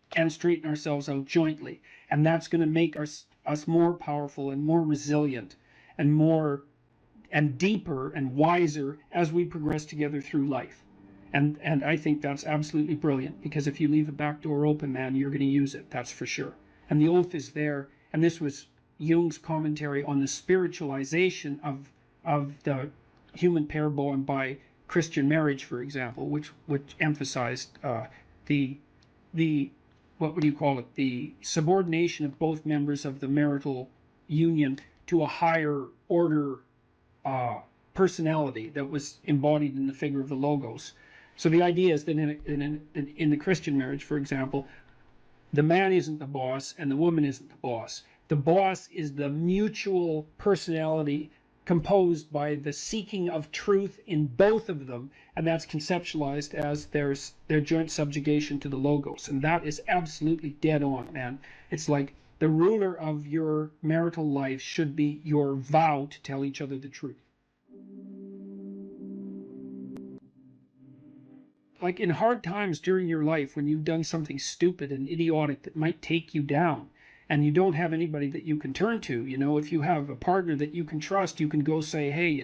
jointly. And that's going to make us more powerful and more resilient and deeper and wiser as we progress together through life. And I think that's absolutely brilliant, because if you leave a back door open, man, you're going to use it, that's for sure. And the oath is there. And this was Jung's commentary on the spiritualization of the human pair bond by Christian marriage, for example, which emphasized the what would you call it, the subordination of both members of the marital union to a higher order personality that was embodied in the figure of the Logos. So the idea is that in the Christian marriage, for example, the man isn't the boss and the woman isn't the boss. The boss is the mutual personality composed by the seeking of truth in both of them, and that's conceptualized as their joint subjugation to the Logos. And that is absolutely dead on, man. It's like the ruler of your marital life should be your vow to tell each other the truth. Like in hard times during your life, when you've done something stupid and idiotic that might take you down, and you don't have anybody that you can turn to, if you have a partner that you can trust, you can go say, hey,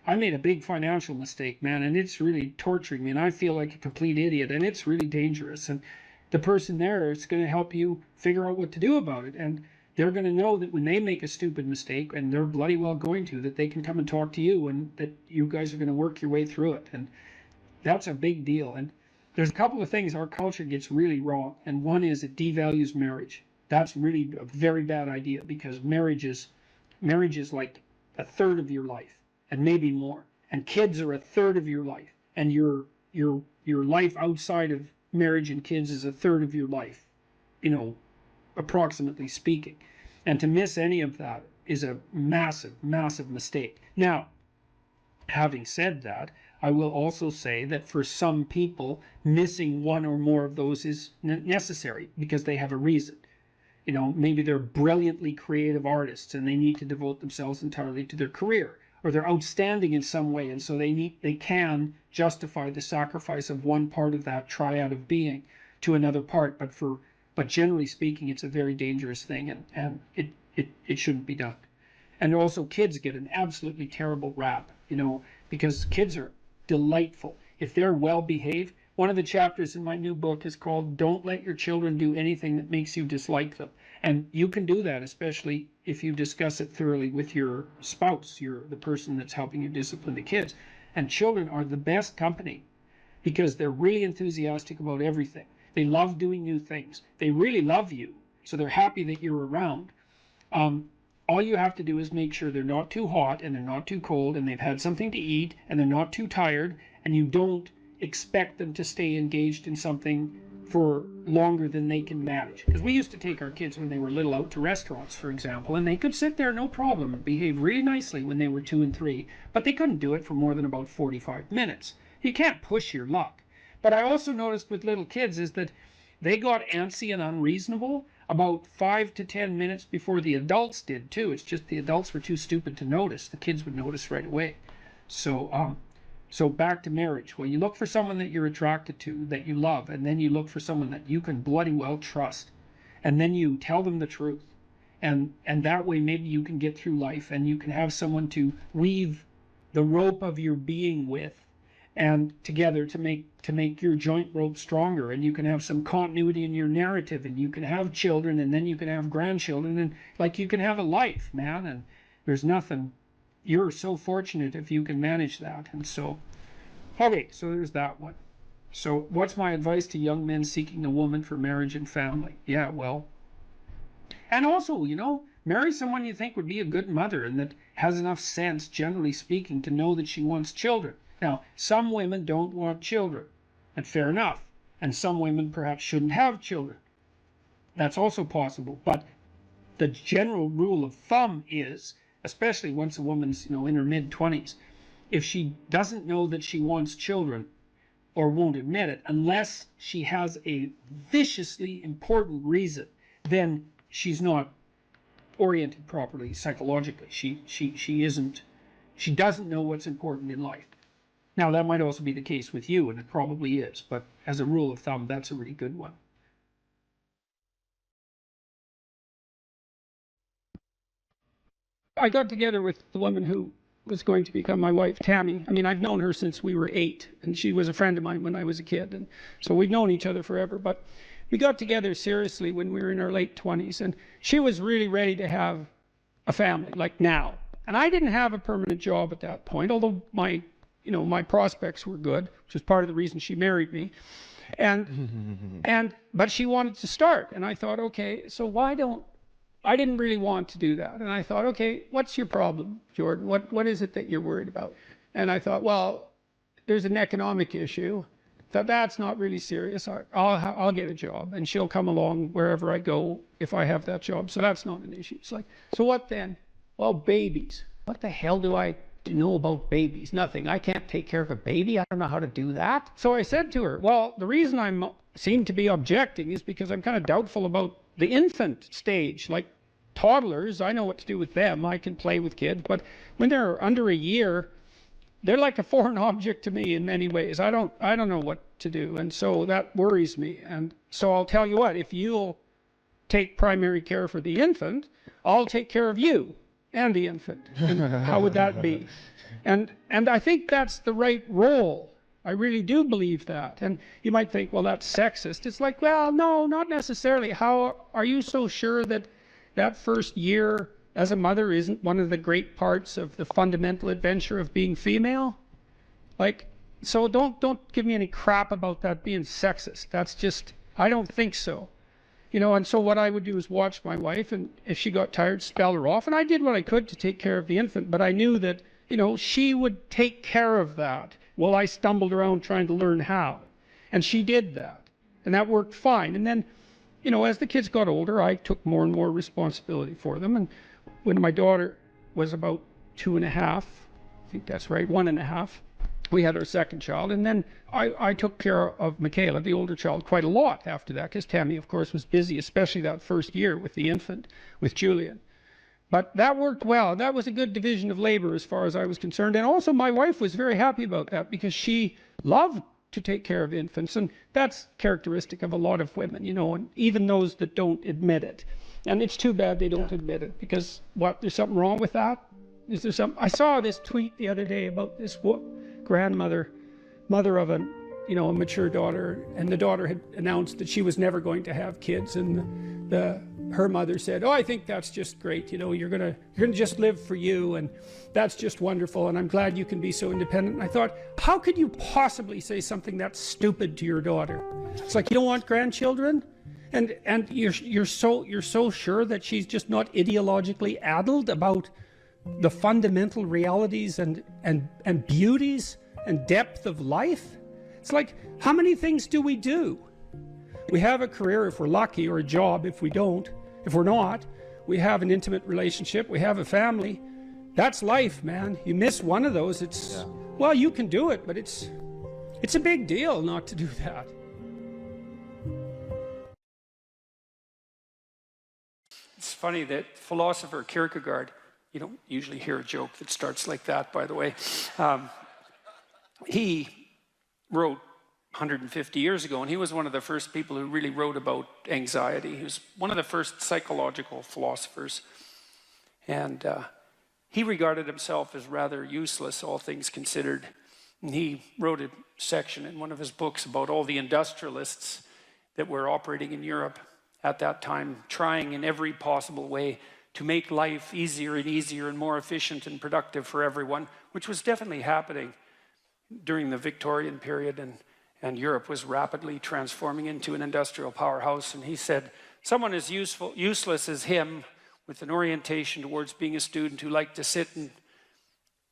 I made a big financial mistake, man, and it's really torturing me, and I feel like a complete idiot, and it's really dangerous. And the person there is going to help you figure out what to do about it. And they're going to know that when they make a stupid mistake, and they're bloody well going to, that they can come and talk to you, and that you guys are going to work your way through it. And that's a big deal. And there's a couple of things our culture gets really wrong. And one is it devalues marriage. That's really a very bad idea, because marriage is like a third of your life, and maybe more. And kids are a third of your life. And your life outside of marriage and kids is a third of your life, approximately speaking. And to miss any of that is a massive, massive mistake. Now, having said that, I will also say that for some people, missing one or more of those is necessary because they have a reason. Maybe they're brilliantly creative artists and they need to devote themselves entirely to their career, or they're outstanding in some way, and so they can justify the sacrifice of one part of that triad of being to another part. But generally speaking, it's a very dangerous thing, and it shouldn't be done. And also, kids get an absolutely terrible rap, because kids are delightful if they're well behaved. One of the chapters in my new book is called "Don't Let Your Children Do Anything That Makes You Dislike Them." And you can do that, especially if you discuss it thoroughly with your spouse, the person that's helping you discipline the kids. And children are the best company, because they're really enthusiastic about everything. They love doing new things. They really love you, so they're happy that you're around. All you have to do is make sure they're not too hot and they're not too cold, and they've had something to eat and they're not too tired, and you don't expect them to stay engaged in something for longer than they can manage. Because we used to take our kids when they were little out to restaurants, for example, and they could sit there no problem and behave really nicely when they were 2 and 3, but they couldn't do it for more than about 45 minutes. You can't push your luck. But I also noticed with little kids is that they got antsy and unreasonable about 5 to 10 minutes before the adults did too. It's just the adults were too stupid to notice. The kids would notice right away. So back to marriage. Well, you look for someone that you're attracted to, that you love, and then you look for someone that you can bloody well trust. And then you tell them the truth. And that way maybe you can get through life and you can have someone to weave the rope of your being with and together to make your joint rope stronger, and you can have some continuity in your narrative, and you can have children, and then you can have grandchildren, and like you can have a life, man. And there's nothing, you're so fortunate if you can manage that. And so, okay, so there's that one. So what's my advice to young men seeking a woman for marriage and family? Yeah, well, and also, you know, marry someone you think would be a good mother and that has enough sense, generally speaking, to know that she wants children. Now, some women don't want children, and fair enough. And some women perhaps shouldn't have children. That's also possible. But the general rule of thumb is, especially once a woman's, you know, in her mid-20s, if she doesn't know that she wants children or won't admit it, unless she has a viciously important reason, then she's not oriented properly psychologically. She isn't, she doesn't know what's important in life. Now, that might also be the case with you, and it probably is, but as a rule of thumb, that's a really good one. I got together with the woman who was going to become my wife, Tammy. I mean, I've known her since we were 8, and she was a friend of mine when I was a kid, and so we've known each other forever, but we got together seriously when we were in our late 20s, and she was really ready to have a family, like now. And I didn't have a permanent job at that point, although my prospects were good, which was part of the reason she married me. But she wanted to start. And I thought, okay, so I didn't really want to do that. And I thought, okay, what's your problem, Jordan? What is it that you're worried about? And I thought, well, there's an economic issue. That's not really serious. I'll get a job and she'll come along wherever I go if I have that job. So that's not an issue. It's like, so what then? Well, babies. What the hell do I know about babies? Nothing. I can't take care of a baby. I don't know how to do that. So I said to her, well, the reason I seem to be objecting is because I'm kind of doubtful about the infant stage. Like toddlers, I know what to do with them. I can play with kids. But when they're under a year, they're like a foreign object to me in many ways. I don't know what to do. And so that worries me. And so I'll tell you what, if you'll take primary care for the infant, I'll take care of you and the infant. And how would that be? And I think that's the right role. I really do believe that. And you might think, well, that's sexist. It's like, well, no, not necessarily. How are you so sure that that first year as a mother isn't one of the great parts of the fundamental adventure of being female? Like, so don't give me any crap about that being sexist. That's just, I don't think so. You know, and so what I would do is watch my wife, and if she got tired, spell her off. And I did what I could to take care of the infant, but I knew that, you know, she would take care of that while I stumbled around trying to learn how. And she did that. And that worked fine. And then, you know, as the kids got older, I took more and more responsibility for them. And when my daughter was about 2.5, I think that's right, 1.5, we had our second child. And then I took care of Michaela, the older child, quite a lot after that, because Tammy, of course, was busy, especially that first year with the infant, with Julian. But that worked well. That was a good division of labor as far as I was concerned. And also my wife was very happy about that because she loved to take care of infants. And that's characteristic of a lot of women, you know, and even those that don't admit it. And it's too bad they don't admit it because what, there's something wrong with that? Is there something? I saw this tweet the other day about this grandmother, mother of a mature daughter, and the daughter had announced that she was never going to have kids, and her mother said, "Oh, I think that's just great. You know, you're gonna just live for you, and that's just wonderful. And I'm glad you can be so independent." And I thought, how could you possibly say something that stupid to your daughter? It's like, you don't want grandchildren, and you're so sure that she's just not ideologically addled about the fundamental realities and beauties and depth of life. It's like, how many things do? We have a career if we're lucky, or a job if we don't. If we're not, we have an intimate relationship, we have a family. That's life, man. You miss one of those, well, you can do it, but it's a big deal not to do that. It's funny that philosopher Kierkegaard, you don't usually hear a joke that starts like that, by the way. He wrote 150 years ago, and he was one of the first people who really wrote about anxiety. He was one of the first psychological philosophers, and he regarded himself as rather useless, all things considered. And he wrote a section in one of his books about all the industrialists that were operating in Europe at that time, trying in every possible way to make life easier and more efficient and productive for everyone, which was definitely happening during the Victorian period, and Europe was rapidly transforming into an industrial powerhouse. And he said, someone as useless as him, with an orientation towards being a student who liked to sit and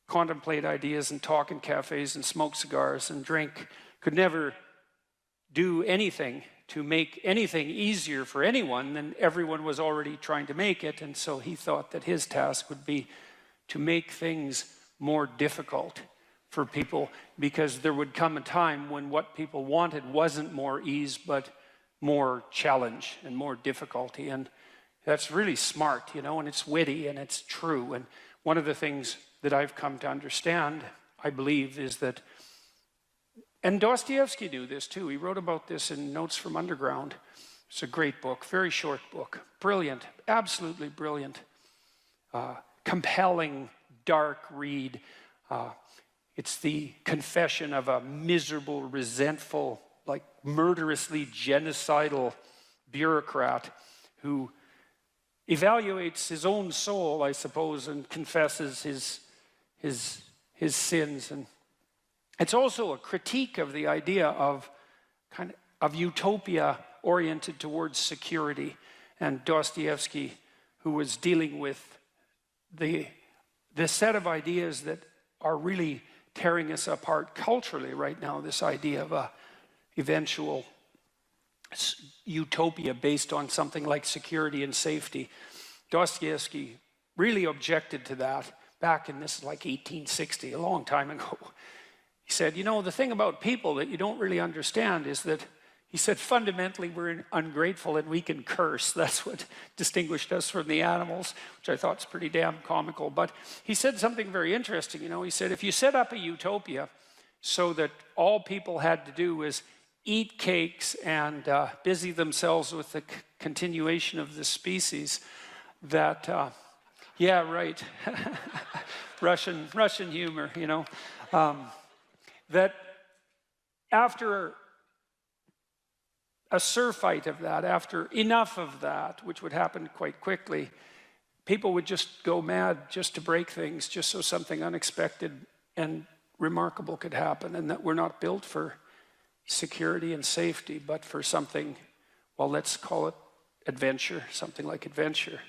contemplate ideas and talk in cafes and smoke cigars and drink, could never do anything to make anything easier for anyone than everyone was already trying to make it. And so he thought that his task would be to make things more difficult for people, because there would come a time when what people wanted wasn't more ease, but more challenge and more difficulty. And that's really smart, you know, and it's witty and it's true. And one of the things that I've come to understand, I believe, is that, and Dostoevsky knew this too. He wrote about this in Notes from Underground. It's a great book, very short book, brilliant, absolutely brilliant, compelling, dark read. It's the confession of a miserable, resentful, like murderously genocidal bureaucrat who evaluates his own soul, I suppose, and confesses his sins. And it's also a critique of the idea of utopia oriented towards security. And Dostoevsky, who was dealing with the set of ideas that are really tearing us apart culturally right now, this idea of a eventual utopia based on something like security and safety. Dostoevsky really objected to that back in, this is like 1860, a long time ago. He said, you know, the thing about people that you don't really understand is that, he said, fundamentally we're ungrateful and we can curse. That's what distinguished us from the animals, which I thought is pretty damn comical. But he said something very interesting, you know. He said, if you set up a utopia so that all people had to do was eat cakes and busy themselves with the continuation of the species, that, yeah, right, Russian humor, you know, that after a surfeit of that, after enough of that, which would happen quite quickly, people would just go mad just to break things, just so something unexpected and remarkable could happen, and that we're not built for security and safety, but for something, well, let's call it adventure, something like adventure.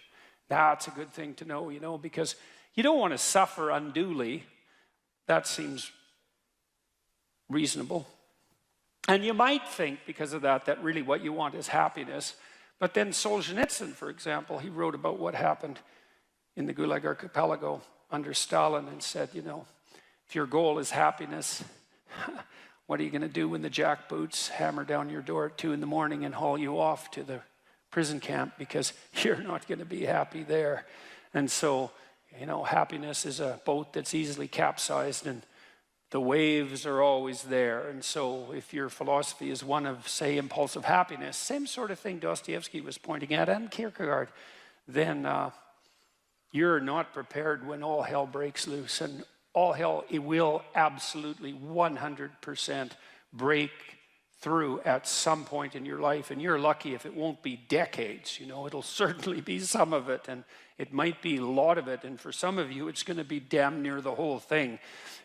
That's a good thing to know, you know, because you don't want to suffer unduly. That seems reasonable. And you might think, because of that, that really what you want is happiness. But then Solzhenitsyn, for example, he wrote about what happened in the Gulag Archipelago under Stalin and said, you know, if your goal is happiness, what are you going to do when the jackboots hammer down your door at 2 in the morning and haul you off to the prison camp, because you're not going to be happy there. And so, you know, happiness is a boat that's easily capsized and the waves are always there. And so if your philosophy is one of, say, impulsive happiness, same sort of thing Dostoevsky was pointing at, and Kierkegaard, then you're not prepared when all hell breaks loose. And all hell, it will absolutely 100% break through at some point in your life. And you're lucky if it won't be decades, you know, it'll certainly be some of it, and it might be a lot of it. And for some of you, it's going to be damn near the whole thing.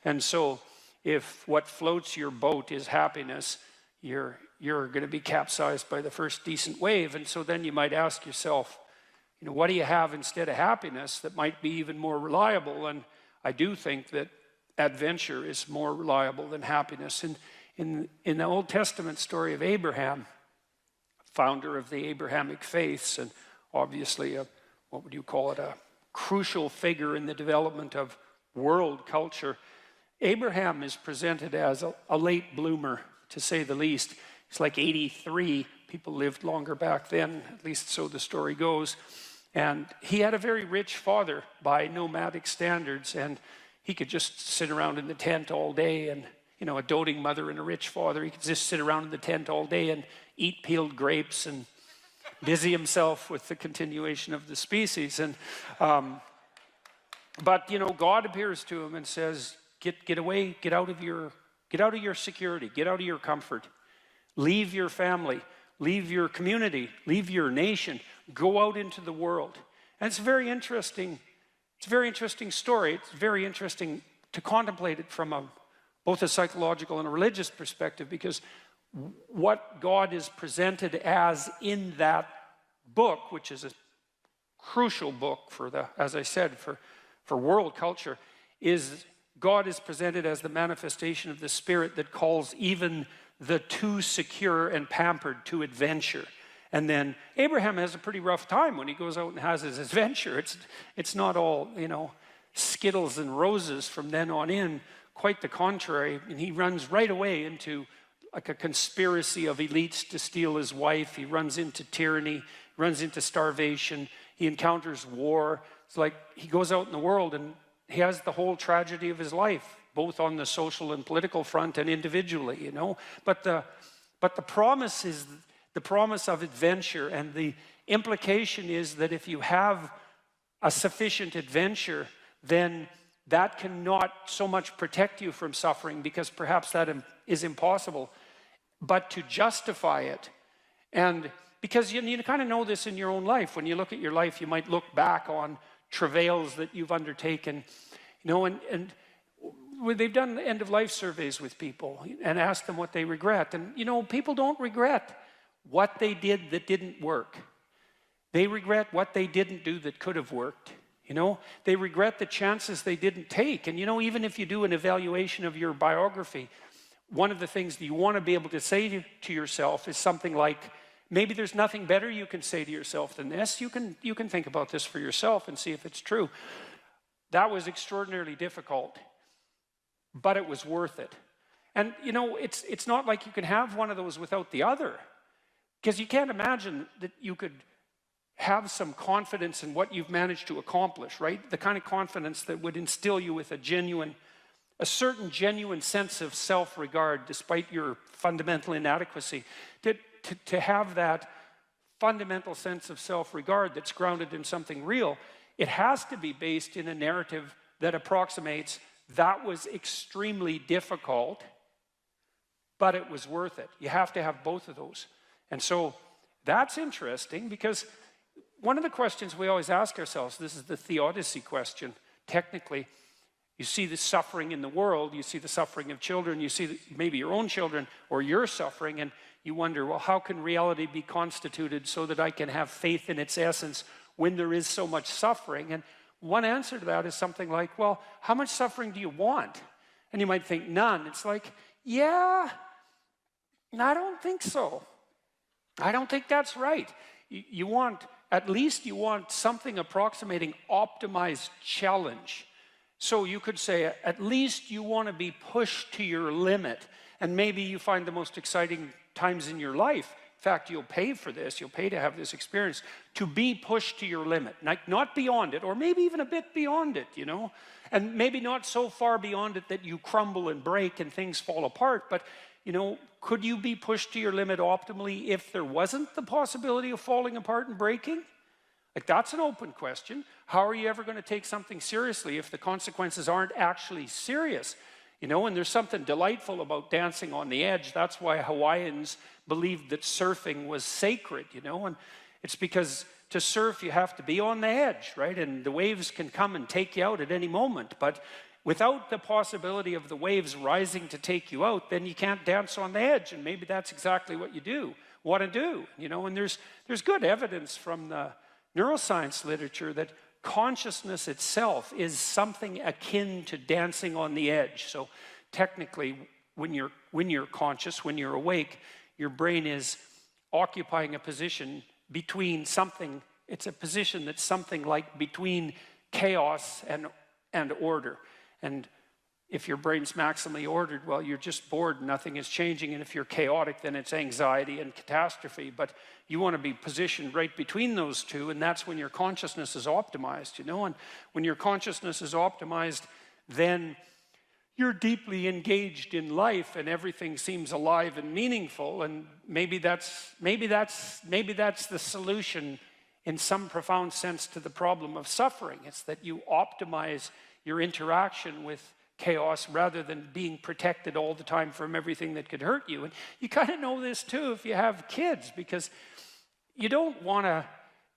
And so if what floats your boat is happiness, you're going to be capsized by the first decent wave. And so then you might ask yourself, you know, what do you have instead of happiness that might be even more reliable? And I do think that adventure is more reliable than happiness. And in the Old Testament story of Abraham, founder of the Abrahamic faiths, and obviously what would you call it, a crucial figure in the development of world culture, Abraham is presented as a late bloomer, to say the least. He's like 83. People lived longer back then, at least so the story goes. And he had a very rich father by nomadic standards, and he could just sit around in the tent all day and you know, a doting mother and a rich father. He could just sit around in the tent all day and eat peeled grapes and busy himself with the continuation of the species. And but you know, God appears to him and says, get away, get out of your security, get out of your comfort, leave your family, leave your community, leave your nation, go out into the world. And it's very interesting. It's a very interesting story. It's very interesting to contemplate it from both a psychological and a religious perspective, because what God is presented as in that book, which is a crucial book for as I said, for world culture, is God is presented as the manifestation of the Spirit that calls even the too secure and pampered to adventure. And then Abraham has a pretty rough time when he goes out and has his adventure. It's not all, you know, Skittles and roses from then on in. Quite the contrary. And he runs right away into like a conspiracy of elites to steal his wife. He runs into tyranny, runs into starvation. He encounters war. It's like he goes out in the world and he has the whole tragedy of his life, both on the social and political front and individually, you know. But the promise is the promise of adventure, and the implication is that if you have a sufficient adventure, then that cannot so much protect you from suffering, because perhaps that is impossible, but to justify it. And because you kind of know this in your own life. When you look at your life, you might look back on travails that you've undertaken, you know, and they've done end-of-life surveys with people and asked them what they regret. And, you know, people don't regret what they did that didn't work. They regret what they didn't do that could have worked. You know, they regret the chances they didn't take. And, you know, even if you do an evaluation of your biography, one of the things that you want to be able to say to yourself is something like, maybe there's nothing better you can say to yourself than this. You can think about this for yourself and see if it's true. That was extraordinarily difficult, but it was worth it. And, you know, it's not like you can have one of those without the other, because you can't imagine that you could have some confidence in what you've managed to accomplish, right? The kind of confidence that would instill you with a certain genuine sense of self-regard despite your fundamental inadequacy. To have that fundamental sense of self-regard that's grounded in something real, it has to be based in a narrative that approximates that was extremely difficult, but it was worth it. You have to have both of those. And so that's interesting, because one of the questions we always ask ourselves, this is the theodicy question, technically. You see the suffering in the world, you see the suffering of children, you see maybe your own children or your suffering, and you wonder, well, how can reality be constituted so that I can have faith in its essence when there is so much suffering? And one answer to that is something like, well, how much suffering do you want? And you might think, none. It's like, yeah, I don't think so. I don't think that's right. You want something approximating optimized challenge. So you could say, at least you want to be pushed to your limit. And maybe you find the most exciting times in your life. In fact, you'll pay for this. You'll pay to have this experience, to be pushed to your limit. Not beyond it, or maybe even a bit beyond it, you know. And maybe not so far beyond it that you crumble and break and things fall apart. But, you know, could you be pushed to your limit optimally if there wasn't the possibility of falling apart and breaking? Like, that's an open question. How are you ever going to take something seriously if the consequences aren't actually serious? You know, and there's something delightful about dancing on the edge. That's why Hawaiians believed that surfing was sacred, you know, and it's because to surf you have to be on the edge, right? And the waves can come and take you out at any moment, but without the possibility of the waves rising to take you out, then you can't dance on the edge, and maybe that's exactly what you want to do, you know. And there's good evidence from the neuroscience literature that consciousness itself is something akin to dancing on the edge. So technically, when you're conscious, when you're awake, your brain is occupying a position between something. It's a position that's something like between chaos and order. And if your brain's maximally ordered, well, you're just bored, nothing is changing. And if you're chaotic, then it's anxiety and catastrophe. But you want to be positioned right between those two, and that's when your consciousness is optimized, you know. And when your consciousness is optimized, then you're deeply engaged in life and everything seems alive and meaningful, and maybe that's the solution in some profound sense to the problem of suffering. It's that you optimize your interaction with chaos rather than being protected all the time from everything that could hurt you. And you kind of know this too if you have kids, because you don't want to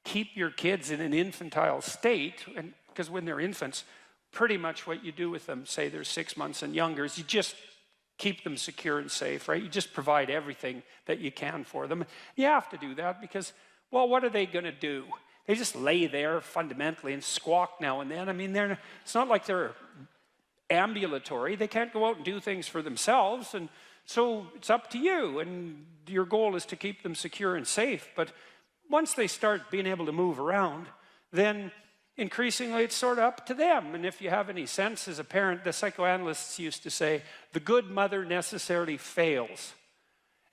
keep your kids in an infantile state, and because when they're infants, pretty much what you do with them, say they're 6 months and younger, is you just keep them secure and safe, right? You just provide everything that you can for them. You have to do that because, well, what are they going to do? They just lay there fundamentally and squawk now and then. I mean, it's not like they're ambulatory. They can't go out and do things for themselves, and so it's up to you, and your goal is to keep them secure and safe. But once they start being able to move around, then increasingly it's sort of up to them. And if you have any sense as a parent, the psychoanalysts used to say, the good mother necessarily fails.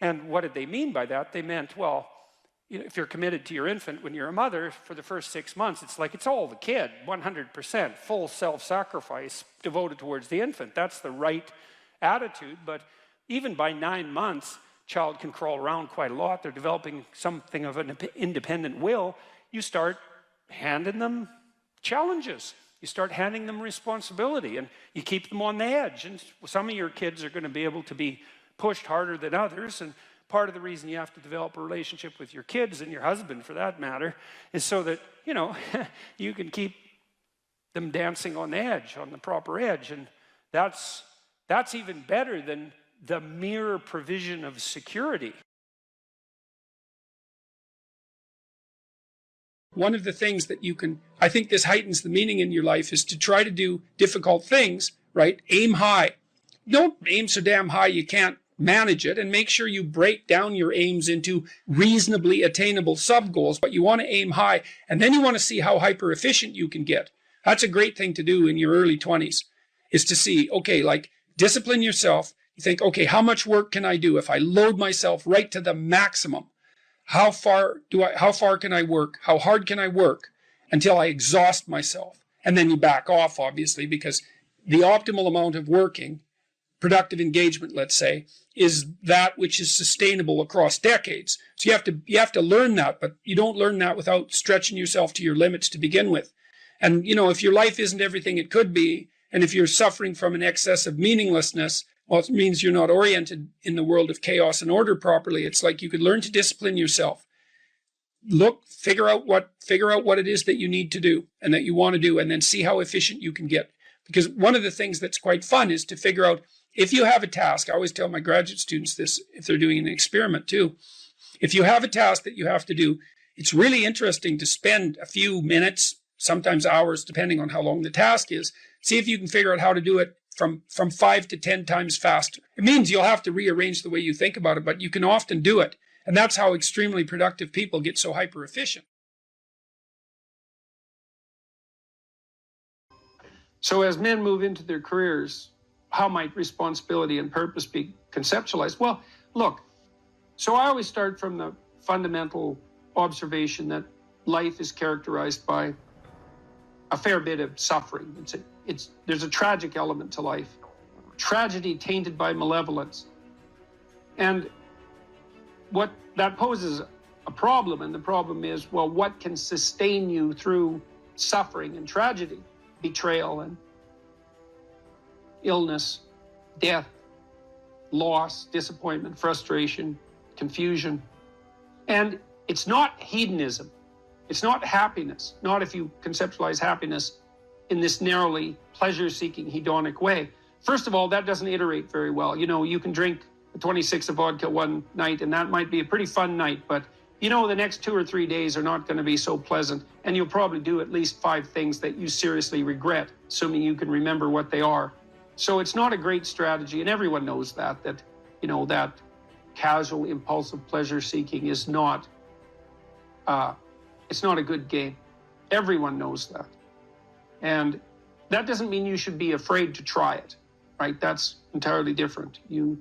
And what did they mean by that? They meant, well, you know, if you're committed to your infant when you're a mother, for the first 6 months, it's like it's all the kid, 100%, full self-sacrifice devoted towards the infant. That's the right attitude. But even by 9 months, child can crawl around quite a lot. They're developing something of an independent will. You start handing them challenges. You start handing them responsibility, and you keep them on the edge. And some of your kids are going to be able to be pushed harder than others, and part of the reason you have to develop a relationship with your kids, and your husband for that matter, is so that, you know, you can keep them dancing on the edge, on the proper edge. And that's even better than the mere provision of security. One of the things that you can, I think this heightens the meaning in your life, is to try to do difficult things, right? Aim high. Don't aim so damn high you can't manage it, and make sure you break down your aims into reasonably attainable sub-goals, but you want to aim high, and then you want to see how hyper-efficient you can get. That's a great thing to do in your early 20s, is to see, okay, like, discipline yourself. You think, okay, how much work can I do if I load myself right to the maximum? How far can I work? How hard can I work until I exhaust myself? And then you back off, obviously, because the optimal amount of working, productive engagement, let's say, is that which is sustainable across decades. So you have to learn that, but you don't learn that without stretching yourself to your limits to begin with. And, you know, if your life isn't everything it could be, and if you're suffering from an excess of meaninglessness, well, it means you're not oriented in the world of chaos and order properly. It's like you could learn to discipline yourself. Figure out what it is that you need to do and that you want to do, and then see how efficient you can get. Because one of the things that's quite fun is to figure out, if you have a task, I always tell my graduate students this if they're doing an experiment too. If you have a task that you have to do, it's really interesting to spend a few minutes, sometimes hours, depending on how long the task is. See if you can figure out how to do it from 5 to 10 times faster. It means you'll have to rearrange the way you think about it, but you can often do it. And that's how extremely productive people get so hyper efficient. So as men move into their careers, how might responsibility and purpose be conceptualized? Well, look, so I always start from the fundamental observation that life is characterized by a fair bit of suffering. There's a tragic element to life. Tragedy tainted by malevolence. And what that poses a problem, and the problem is, well, what can sustain you through suffering and tragedy, betrayal and illness, death, loss, disappointment, frustration, confusion. And it's not hedonism. It's not happiness, not if you conceptualize happiness in this narrowly pleasure-seeking hedonic way. First of all, that doesn't iterate very well. You know, you can drink 26 of vodka one night, and that might be a pretty fun night, but you know the next 2 or 3 days are not going to be so pleasant, and you'll probably do at least 5 things that you seriously regret, assuming you can remember what they are. So it's not a great strategy, and everyone knows that you know, that casual, impulsive pleasure-seeking is not, it's not a good game. Everyone knows that. And that doesn't mean you should be afraid to try it, right? That's entirely different. You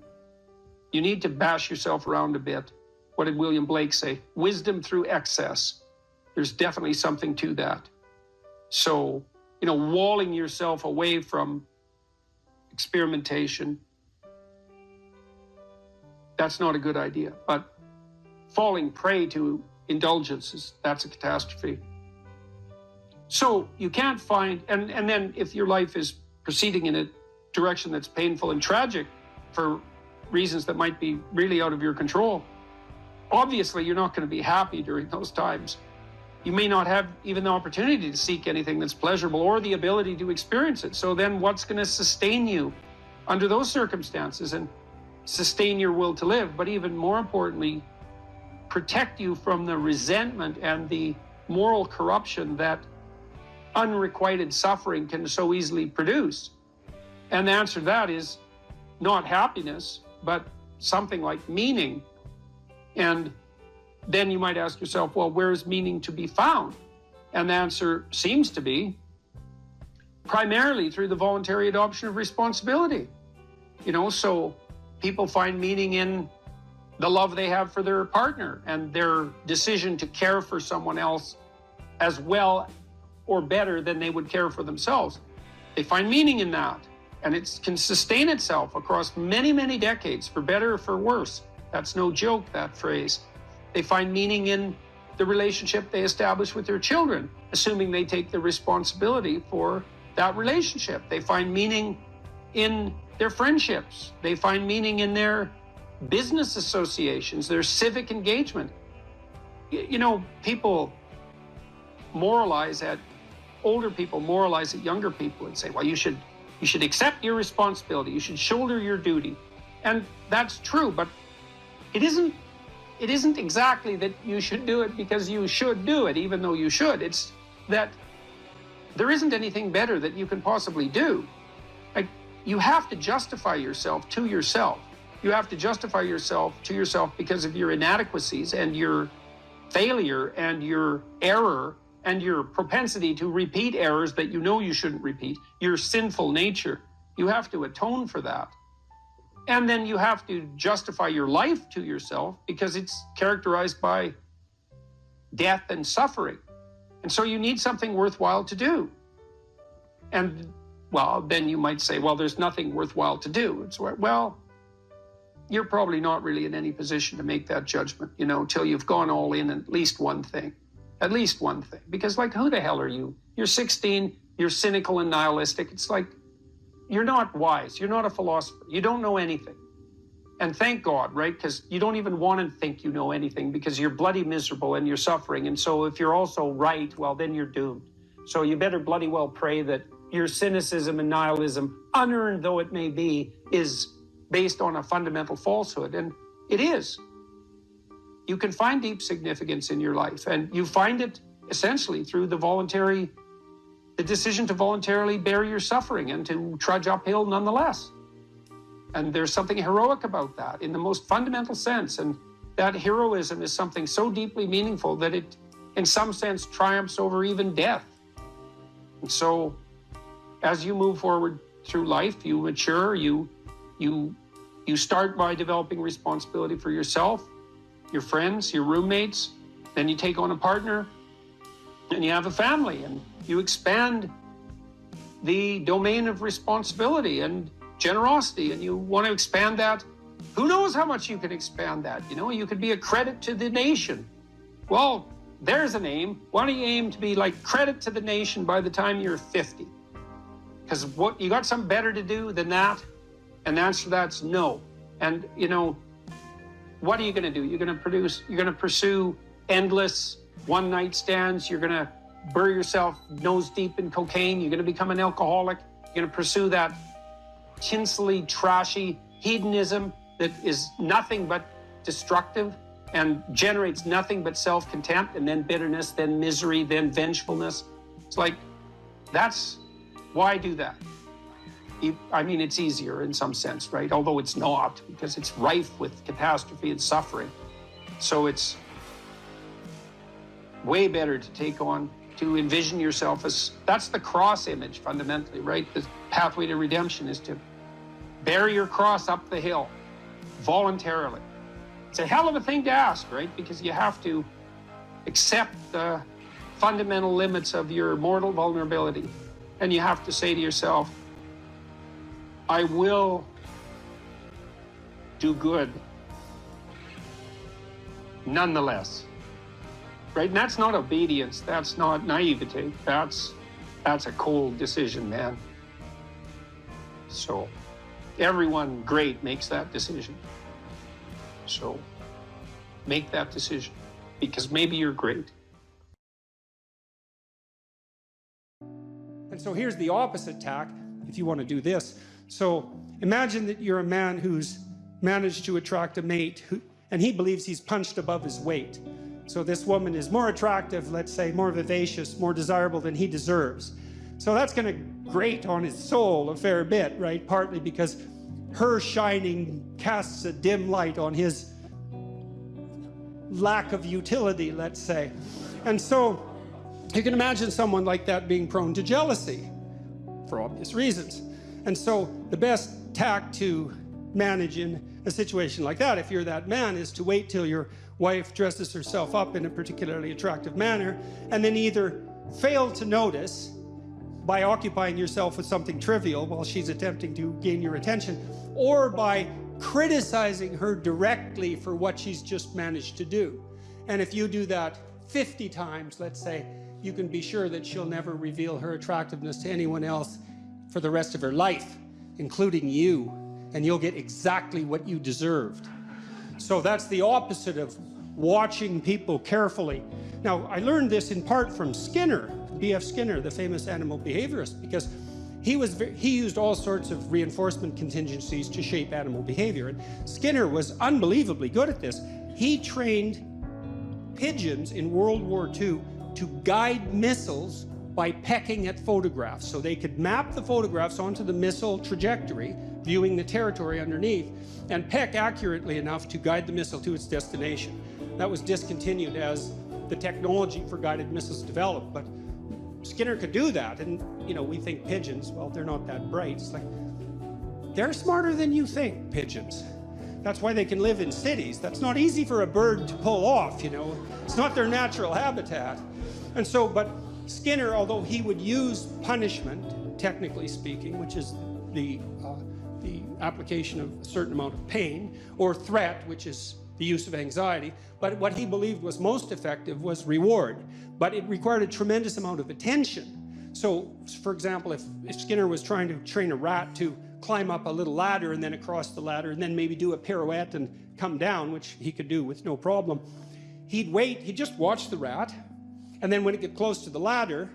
need to bash yourself around a bit. What did William Blake say? Wisdom through excess. There's definitely something to that. So, you know, walling yourself away from experimentation, that's not a good idea. But falling prey to indulgences, that's a catastrophe. So you can't find, and then if your life is proceeding in a direction that's painful and tragic for reasons that might be really out of your control, obviously you're not going to be happy during those times. You may not have even the opportunity to seek anything that's pleasurable or the ability to experience it. So then what's going to sustain you under those circumstances and sustain your will to live, but even more importantly, protect you from the resentment and the moral corruption that unrequited suffering can so easily produce? And the answer to that is not happiness, but something like meaning. And then you might ask yourself, well, where is meaning to be found? And the answer seems to be primarily through the voluntary adoption of responsibility. So people find meaning in the love they have for their partner and their decision to care for someone else as well or better than they would care for themselves. They find meaning in that, and it can sustain itself across many, many decades, for better or for worse. That's no joke, that phrase. They find meaning in the relationship they establish with their children, assuming they take the responsibility for that relationship. They find meaning in their friendships. They find meaning in their business associations, their civic engagement. People moralize at older people, moralize at younger people and say, well, you should accept your responsibility. You should shoulder your duty. And that's true, but it isn't exactly that you should do it because you should do it, even though you should. It's that there isn't anything better that you can possibly do. Like, you have to justify yourself to yourself. You have to justify yourself to yourself because of your inadequacies and your failure and your error and your propensity to repeat errors that you know you shouldn't repeat, your sinful nature. You have to atone for that. And then you have to justify your life to yourself because it's characterized by death and suffering. And so you need something worthwhile to do. And, well, then you might say, well, there's nothing worthwhile to do. It's, well, you're probably not really in any position to make that judgment, till you've gone all in at least one thing. At least one thing. Because, who the hell are you? You're 16, you're cynical and nihilistic. It's like, you're not wise. You're not a philosopher. You don't know anything. And thank God, right? Because you don't even want to think you know anything because you're bloody miserable and you're suffering. And so if you're also right, well, then you're doomed. So you better bloody well pray that your cynicism and nihilism, unearned though it may be, is based on a fundamental falsehood. And it is. You can find deep significance in your life, and you find it essentially through the decision to voluntarily bear your suffering and to trudge uphill nonetheless. And there's something heroic about that in the most fundamental sense. And that heroism is something so deeply meaningful that it, in some sense, triumphs over even death. And so as you move forward through life, you mature, you start by developing responsibility for yourself, your friends, your roommates, then you take on a partner, and you have a family, and you expand the domain of responsibility and generosity, and you want to expand that. Who knows how much you can expand that? You could be a credit to the nation. Well, there's an aim. Why don't you aim to be like credit to the nation by the time you're 50? Because what you got something better to do than that? And the answer to that's no. And what are you going to do? You're going to pursue endless one-night stands. You're going to bury yourself nose deep in cocaine. You're going to become an alcoholic. You're going to pursue that tinsely, trashy hedonism that is nothing but destructive and generates nothing but self-contempt, and then bitterness, then misery, then vengefulness. It's like, that's why do that? It's easier in some sense, right? Although it's not, because it's rife with catastrophe and suffering. So it's way better to envision yourself as, that's the cross image fundamentally, right? The pathway to redemption is to bear your cross up the hill voluntarily. It's a hell of a thing to ask, right? Because you have to accept the fundamental limits of your mortal vulnerability. And you have to say to yourself, I will do good nonetheless. Right? And that's not obedience. That's not naivete. That's a cold decision, man. So everyone great makes that decision. So make that decision, because maybe you're great. And so here's the opposite tack, if you want to do this. So imagine that you're a man who's managed to attract a mate, and he believes he's punched above his weight. So this woman is more attractive, let's say, more vivacious, more desirable than he deserves. So that's going to grate on his soul a fair bit, right? Partly because her shining casts a dim light on his lack of utility, let's say. And so you can imagine someone like that being prone to jealousy for obvious reasons. And so the best tack to manage in a situation like that, if you're that man, is to wait till your wife dresses herself up in a particularly attractive manner, and then either fail to notice by occupying yourself with something trivial while she's attempting to gain your attention, or by criticizing her directly for what she's just managed to do. And if you do that 50 times, let's say, you can be sure that she'll never reveal her attractiveness to anyone else for the rest of her life, including you, and you'll get exactly what you deserved. So that's the opposite of watching people carefully. Now, I learned this in part from Skinner, B.F. Skinner, the famous animal behaviorist, because he used all sorts of reinforcement contingencies to shape animal behavior. And Skinner was unbelievably good at this. He trained pigeons in World War II to guide missiles by pecking at photographs. So they could map the photographs onto the missile trajectory, viewing the territory underneath, and peck accurately enough to guide the missile to its destination. That was discontinued as the technology for guided missiles developed, but Skinner could do that. And, you know, we think pigeons, well, they're not that bright. It's like, they're smarter than you think, pigeons. That's why they can live in cities. That's not easy for a bird to pull off, you know. It's not their natural habitat. And so, but Skinner, although he would use punishment, technically speaking, which is the application of a certain amount of pain, or threat, which is the use of anxiety, but what he believed was most effective was reward. But it required a tremendous amount of attention. So, for example, if Skinner was trying to train a rat to climb up a little ladder and then across the ladder and then maybe do a pirouette and come down, which he could do with no problem, he'd wait, he'd just watch the rat, and then when it got close to the ladder,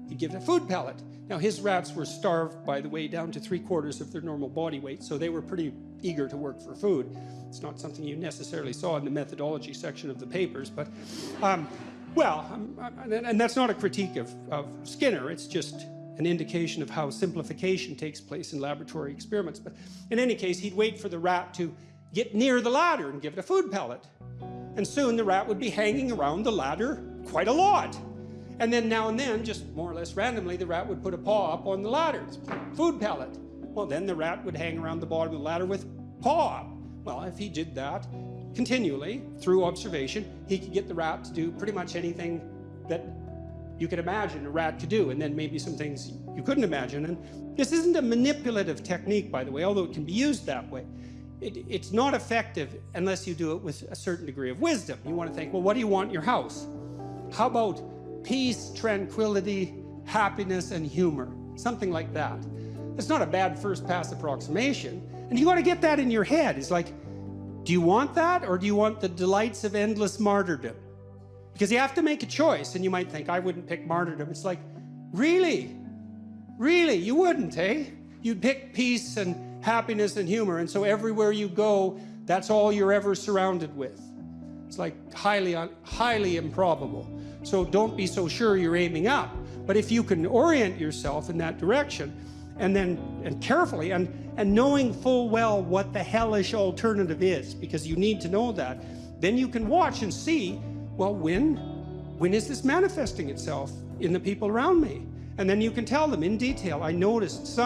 he'd give it a food pellet. Now, his rats were starved, by the way, down to 3/4 of their normal body weight, so they were pretty eager to work for food. It's not something you necessarily saw in the methodology section of the papers, but, and that's not a critique of Skinner, it's just an indication of how simplification takes place in laboratory experiments. But in any case, he'd wait for the rat to get near the ladder and give it a food pellet. And soon the rat would be hanging around the ladder quite a lot. And then now and then, just more or less randomly, the rat would put a paw up on the ladder. Food pellet. Well, then the rat would hang around the bottom of the ladder with paw up. Well, if he did that continually, through observation, he could get the rat to do pretty much anything that you could imagine a rat could do, and then maybe some things you couldn't imagine. And this isn't a manipulative technique, by the way, although it can be used that way. It's not effective unless you do it with a certain degree of wisdom. You want to think, well, what do you want in your house? How about peace, tranquility, happiness, and humor? Something like that. It's not a bad first pass approximation. And you got to get that in your head. It's like, do you want that, or do you want the delights of endless martyrdom? Because you have to make a choice, and you might think, I wouldn't pick martyrdom. It's like, really? Really? You wouldn't, eh? You'd pick peace and happiness and humor, and so everywhere you go, that's all you're ever surrounded with. It's like highly improbable. So don't be so sure you're aiming up. But if you can orient yourself in that direction, and carefully, and knowing full well what the hellish alternative is, because you need to know that, then you can watch and see, well, when is this manifesting itself in the people around me? And then you can tell them in detail, I noticed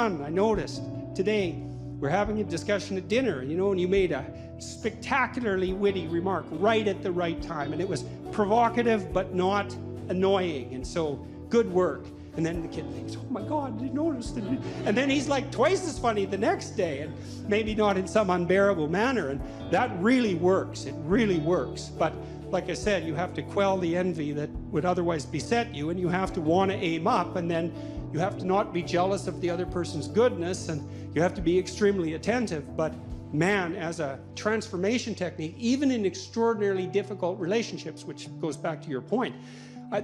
today we're having a discussion at dinner, you know, and you made a spectacularly witty remark right at the right time, and it was provocative but not annoying, and so good work. And then the kid thinks, oh my God, I noticed. And then he's like twice as funny the next day, and maybe not in some unbearable manner. And that really works. It really works. But like I said, you have to quell the envy that would otherwise beset you, and you have to want to aim up, and then you have to not be jealous of the other person's goodness, and you have to be extremely attentive. But man, as a transformation technique, even in extraordinarily difficult relationships, which goes back to your point,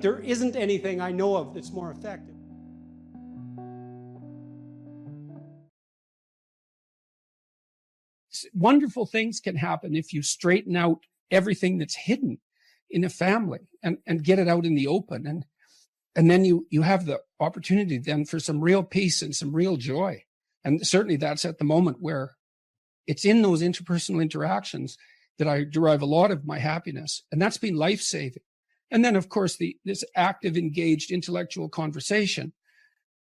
there isn't anything I know of that's more effective. Wonderful things can happen if you straighten out everything that's hidden in a family and get it out in the open. And then you have the opportunity then for some real peace and some real joy. And certainly that's at the moment where it's in those interpersonal interactions that I derive a lot of my happiness. And that's been life-saving. And then, of course, this active, engaged intellectual conversation,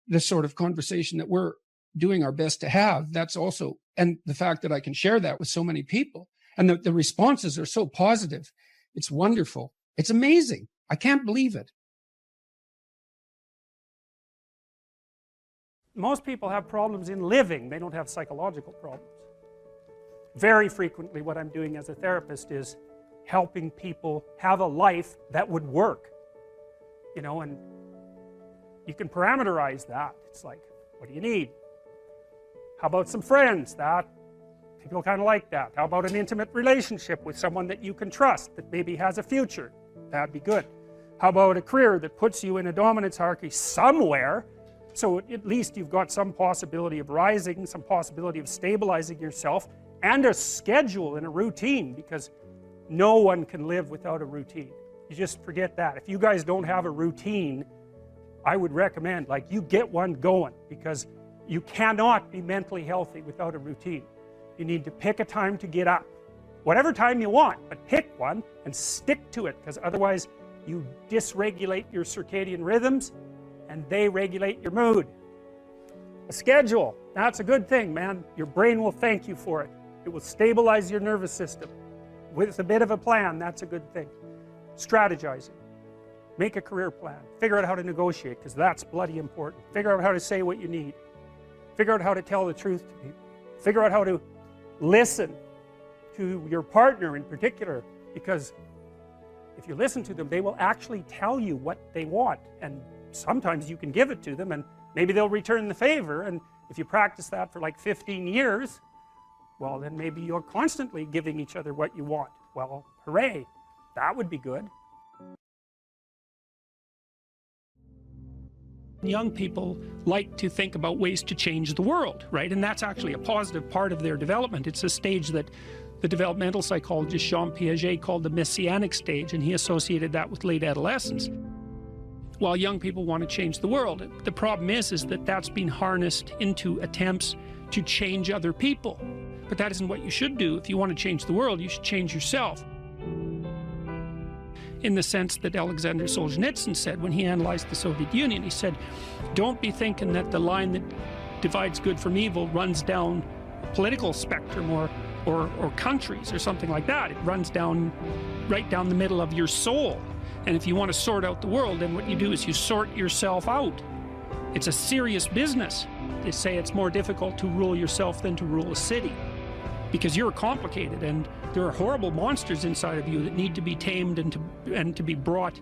the sort of conversation that we're doing our best to have, that's also, and the fact that I can share that with so many people, and the responses are so positive. It's wonderful. It's amazing. I can't believe it. Most people have problems in living. They don't have psychological problems. Very frequently what I'm doing as a therapist is helping people have a life that would work, you know, and you can parameterize that. It's like, what do you need? How about some friends? That people kind of like that. How about an intimate relationship with someone that you can trust, that maybe has a future? That'd be good. How about a career that puts you in a dominance hierarchy somewhere, so at least you've got some possibility of rising, some possibility of stabilizing yourself, and a schedule and a routine, because no one can live without a routine. You just forget that. If you guys don't have a routine, I would recommend, like, you get one going, because you cannot be mentally healthy without a routine. You need to pick a time to get up, whatever time you want, but pick one and stick to it, because otherwise you dysregulate your circadian rhythms and they regulate your mood. A schedule, that's a good thing, man. Your brain will thank you for it. It will stabilize your nervous system. With a bit of a plan, that's a good thing. Strategizing. Make a career plan. Figure out how to negotiate, because that's bloody important. Figure out how to say what you need. Figure out how to tell the truth to people. Figure out how to listen to your partner in particular, because if you listen to them, they will actually tell you what they want, and sometimes you can give it to them and maybe they'll return the favor. And if you practice that for like 15 years, well, then maybe you're constantly giving each other what you want. Well, hooray, that would be good. Young people like to think about ways to change the world, right? And that's actually a positive part of their development. It's a stage that the developmental psychologist Jean Piaget called the messianic stage, and he associated that with late adolescence. While young people want to change the world, the problem is that that's been harnessed into attempts to change other people. But that isn't what you should do. If you want to change the world, you should change yourself. In the sense that Alexander Solzhenitsyn said when he analyzed the Soviet Union, he said, don't be thinking that the line that divides good from evil runs down a political spectrum or countries or something like that. It runs down, right down the middle of your soul. And if you want to sort out the world, then what you do is you sort yourself out. It's a serious business. They say it's more difficult to rule yourself than to rule a city, because you're complicated and there are horrible monsters inside of you that need to be tamed and to be brought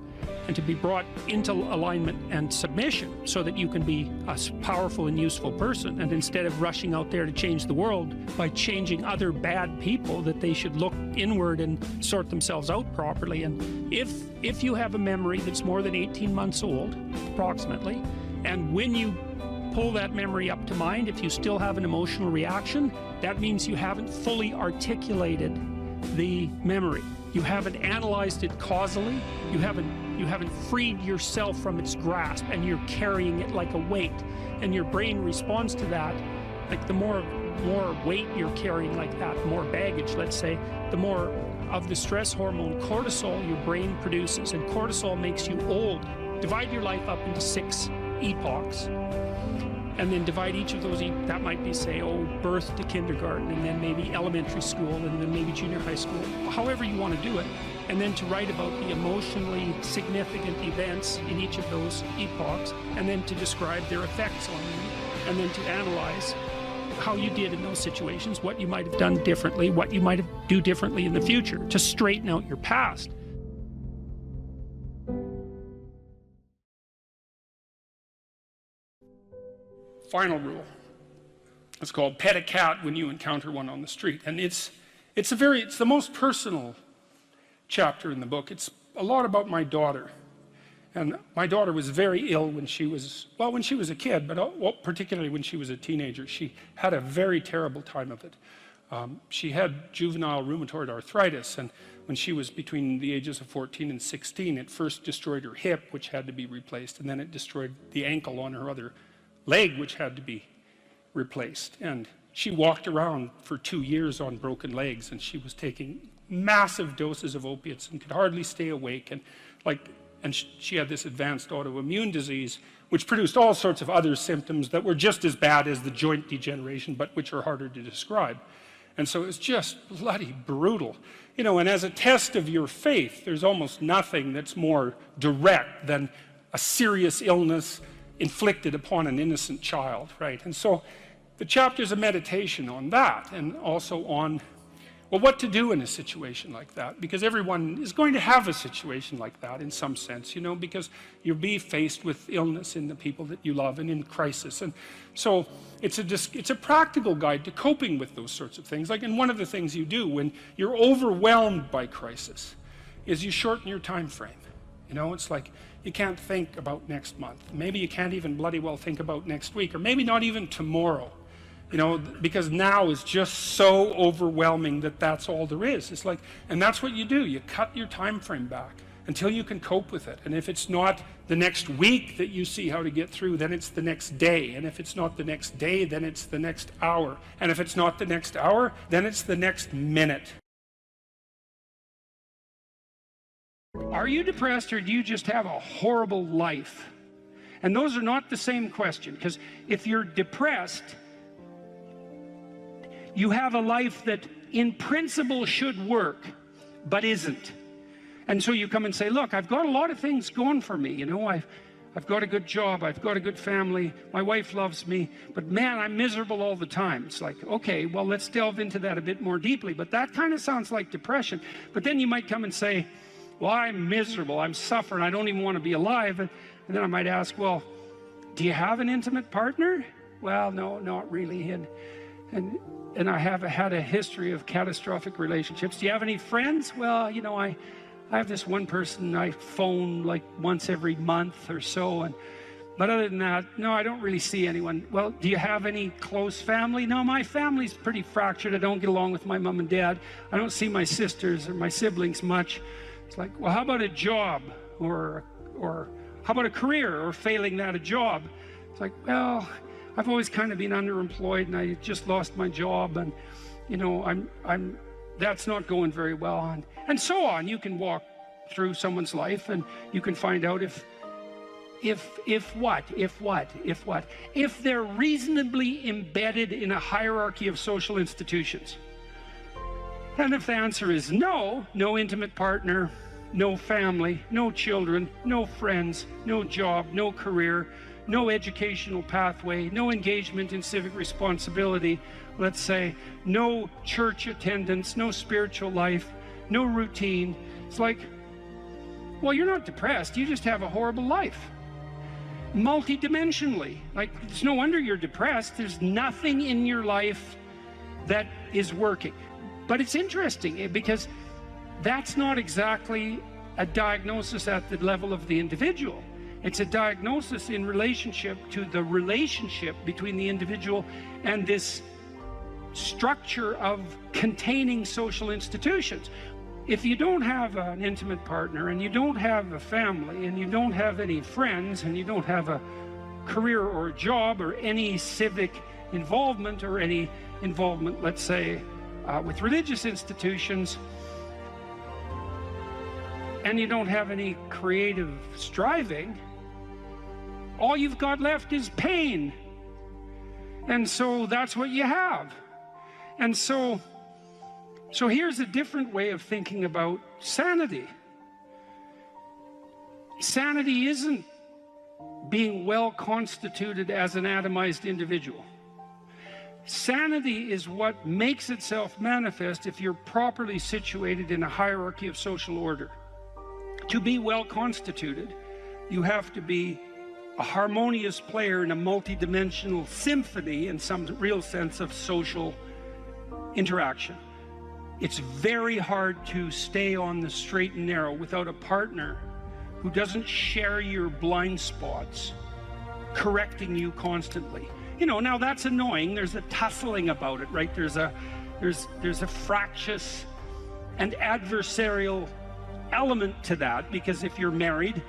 into alignment and submission, so that you can be a powerful and useful person. And instead of rushing out there to change the world by changing other bad people, that they should look inward and sort themselves out properly. And if you have a memory that's more than 18 months old, approximately, and when you pull that memory up to mind, if you still have an emotional reaction, that means you haven't fully articulated the memory. You haven't analyzed it causally. You haven't freed yourself from its grasp, and you're carrying it like a weight. And your brain responds to that. Like the more weight you're carrying like that, more baggage, let's say, the more of the stress hormone cortisol your brain produces. And cortisol makes you old. Divide your life up into 6 epochs. and then divide each of those, that might be, say, birth to kindergarten, and then maybe elementary school, and then maybe junior high school, however you want to do it, and then to write about the emotionally significant events in each of those epochs, and then to describe their effects on you, and then to analyze how you did in those situations, what you might have done differently, what you might do differently in the future, to straighten out your past. Final rule. It's called pet a cat when you encounter one on the street. And it's the most personal chapter in the book. It's a lot about my daughter. And my daughter was very ill when she was a kid, but particularly when she was a teenager. She had a very terrible time of it. She had juvenile rheumatoid arthritis, and when she was between the ages of 14 and 16, it first destroyed her hip, which had to be replaced, and then it destroyed the ankle on her other leg, which had to be replaced. And she walked around for 2 years on broken legs, and she was taking massive doses of opiates and could hardly stay awake. And she had this advanced autoimmune disease, which produced all sorts of other symptoms that were just as bad as the joint degeneration, but which are harder to describe. And so it's just bloody brutal. You know, and as a test of your faith, there's almost nothing that's more direct than a serious illness inflicted upon an innocent child, right? And so the chapter's a meditation on that, and also on, well, what to do in a situation like that, because everyone is going to have a situation like that in some sense, you know, because you'll be faced with illness in the people that you love and in crisis. And so it's a practical guide to coping with those sorts of things. Like, and one of the things you do when you're overwhelmed by crisis is you shorten your time frame. You know, it's like you can't think about next month. Maybe you can't even bloody well think about next week, or maybe not even tomorrow. You know, because now is just so overwhelming that that's all there is. It's like, and that's what you do. You cut your time frame back until you can cope with it. And if it's not the next week that you see how to get through, then it's the next day. And if it's not the next day, then it's the next hour. And if it's not the next hour, then it's the next minute. Are you depressed, or do you just have a horrible life? And those are not the same question, because if you're depressed, you have a life that in principle should work, but isn't. And so you come and say, look, I've got a lot of things going for me. You know, I've got a good job, I've got a good family, my wife loves me, but man, I'm miserable all the time. It's like, okay, well, let's delve into that a bit more deeply. But that kind of sounds like depression. But then you might come and say, well, I'm miserable, I'm suffering, I don't even want to be alive. And then I might ask, well, do you have an intimate partner? Well, no, not really. And I have had a history of catastrophic relationships. Do you have any friends? Well, you know, I have this one person I phone like once every month or so. But other than that, no, I don't really see anyone. Well, do you have any close family? No, my family's pretty fractured. I don't get along with my mom and dad. I don't see my sisters or my siblings much. It's like, well, how about a job? Or how about a career, or failing that, a job? It's like, well, I've always kind of been underemployed, and I just lost my job, and you know, that's not going very well, and so on. You can walk through someone's life, and you can find out if they're reasonably embedded in a hierarchy of social institutions. And if the answer is no intimate partner, no family, no children, no friends, no job, no career, no educational pathway, no engagement in civic responsibility, let's say, no church attendance, no spiritual life, no routine. It's like, well, you're not depressed, you just have a horrible life. Multidimensionally. Like, it's no wonder you're depressed. There's nothing in your life that is working. But it's interesting, because that's not exactly a diagnosis at the level of the individual. It's a diagnosis in relationship to the relationship between the individual and this structure of containing social institutions. If you don't have an intimate partner, and you don't have a family, and you don't have any friends, and you don't have a career or a job or any civic involvement, or any involvement, let's say, with religious institutions, and you don't have any creative striving, all you've got left is pain. And so that's what you have. And so here's a different way of thinking about sanity. Sanity isn't being well constituted as an atomized individual. Sanity is what makes itself manifest if you're properly situated in a hierarchy of social order. To be well constituted, you have to be a harmonious player in a multidimensional symphony in some real sense of social interaction. It's very hard to stay on the straight and narrow without a partner who doesn't share your blind spots, correcting you constantly. You know, now that's annoying. There's a tussling about it, right? There's a fractious and adversarial element to that, because if you're married,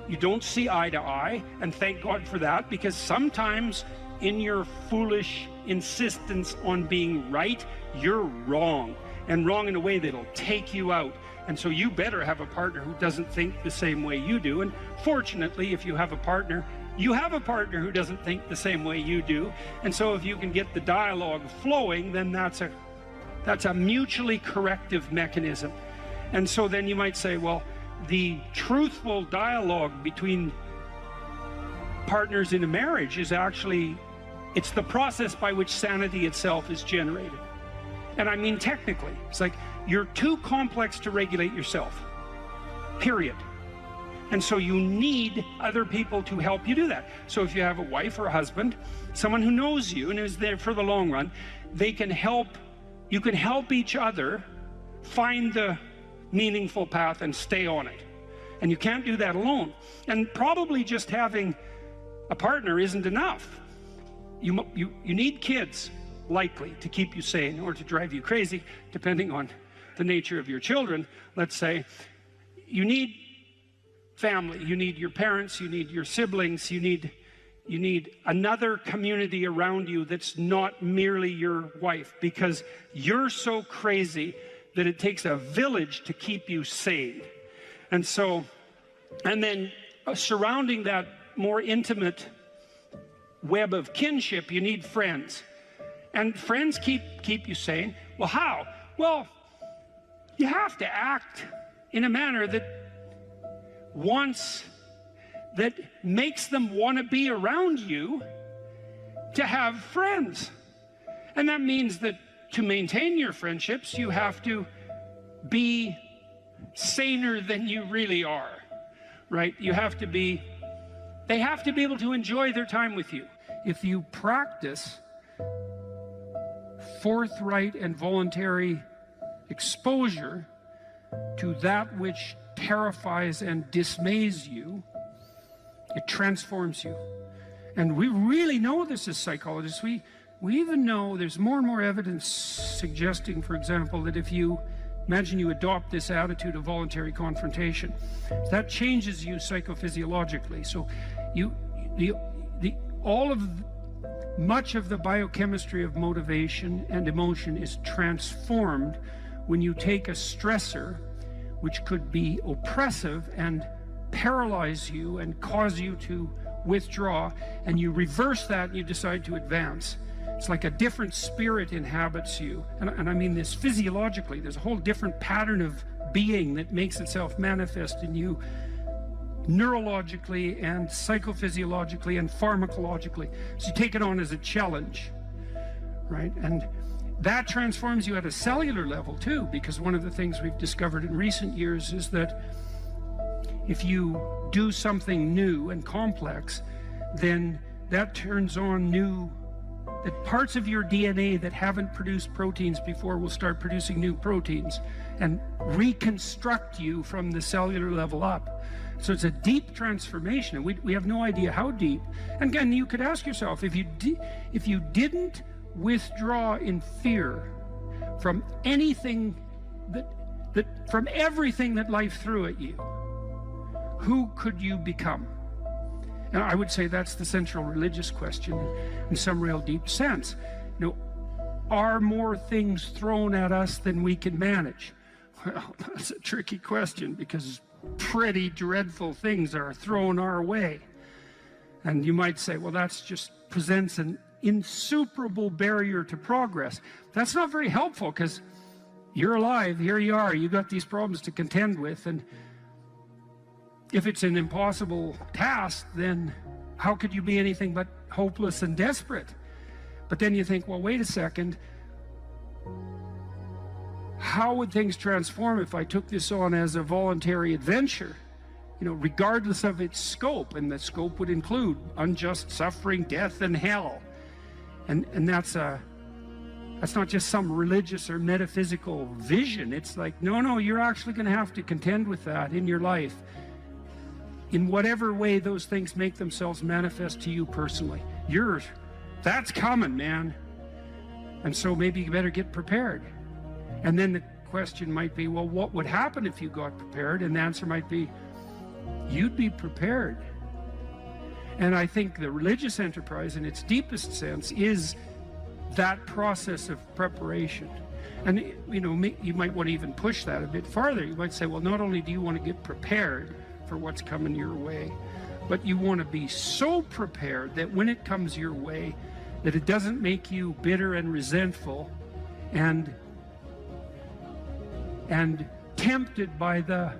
you don't see eye to eye, and thank God for that, because sometimes in your foolish insistence on being right, you're wrong, and wrong in a way that'll take you out. And so you better have a partner who doesn't think the same way you do. And fortunately, if you have a partner, you have a partner who doesn't think the same way you do. And so if you can get the dialogue flowing, then that's a mutually corrective mechanism. And so then you might say, well, the truthful dialogue between partners in a marriage is actually, it's the process by which sanity itself is generated. And I mean technically, it's like you're too complex to regulate yourself, period. And so you need other people to help you do that. So if you have a wife or a husband, someone who knows you and is there for the long run, they can help, you can help each other find the meaningful path and stay on it. And you can't do that alone. And probably just having a partner isn't enough. You need kids, likely, to keep you sane or to drive you crazy, depending on the nature of your children. Let's say you need family, you need your parents, you need your siblings, you need another community around you that's not merely your wife, because you're so crazy that it takes a village to keep you sane. And so, and then surrounding that more intimate web of kinship, you need friends. And friends keep you sane. Well, how? Well, you have to act in a manner that makes them want to be around you to have friends. And that means that to maintain your friendships, you have to be saner than you really are, right? You have to be, they have to be able to enjoy their time with you. If you practice forthright and voluntary exposure to that which terrifies and dismays you, it transforms you. And we really know this as psychologists. We even know there's more and more evidence suggesting, for example, that if you imagine you adopt this attitude of voluntary confrontation, that changes you psychophysiologically. So much of the biochemistry of motivation and emotion is transformed when you take a stressor which could be oppressive and paralyze you and cause you to withdraw, and you reverse that and you decide to advance. It's like a different spirit inhabits you. And I mean this physiologically. There's a whole different pattern of being that makes itself manifest in you neurologically and psychophysiologically and pharmacologically. So you take it on as a challenge, right? And that transforms you at a cellular level too, because one of the things we've discovered in recent years is that if you do something new and complex, then that turns on that parts of your DNA that haven't produced proteins before will start producing new proteins and reconstruct you from the cellular level up. So it's a deep transformation, and we have no idea how deep. And again, you could ask yourself, if you didn't withdraw in fear from anything from everything that life threw at you, who could you become? And I would say that's the central religious question in some real deep sense. You know, are more things thrown at us than we can manage? Well, that's a tricky question, because pretty dreadful things are thrown our way. And you might say, well, that's just presents an insuperable barrier to progress. That's not very helpful, because you're alive, here you are, you got these problems to contend with, and if it's an impossible task, then how could you be anything but hopeless and desperate? But then you think, well, wait a second, how would things transform if I took this on as a voluntary adventure? You know, regardless of its scope, and the scope would include unjust suffering, death, and hell. And that's not just some religious or metaphysical vision. It's like, no, you're actually going to have to contend with that in your life, in whatever way those things make themselves manifest to you personally. That's coming, man. And so maybe you better get prepared. And then the question might be, well, what would happen if you got prepared? And the answer might be, you'd be prepared. And I think the religious enterprise in its deepest sense is that process of preparation. And you know, you might want to even push that a bit farther. You might say, well, not only do you want to get prepared for what's coming your way, but you want to be so prepared that when it comes your way, that it doesn't make you bitter and resentful and tempted by the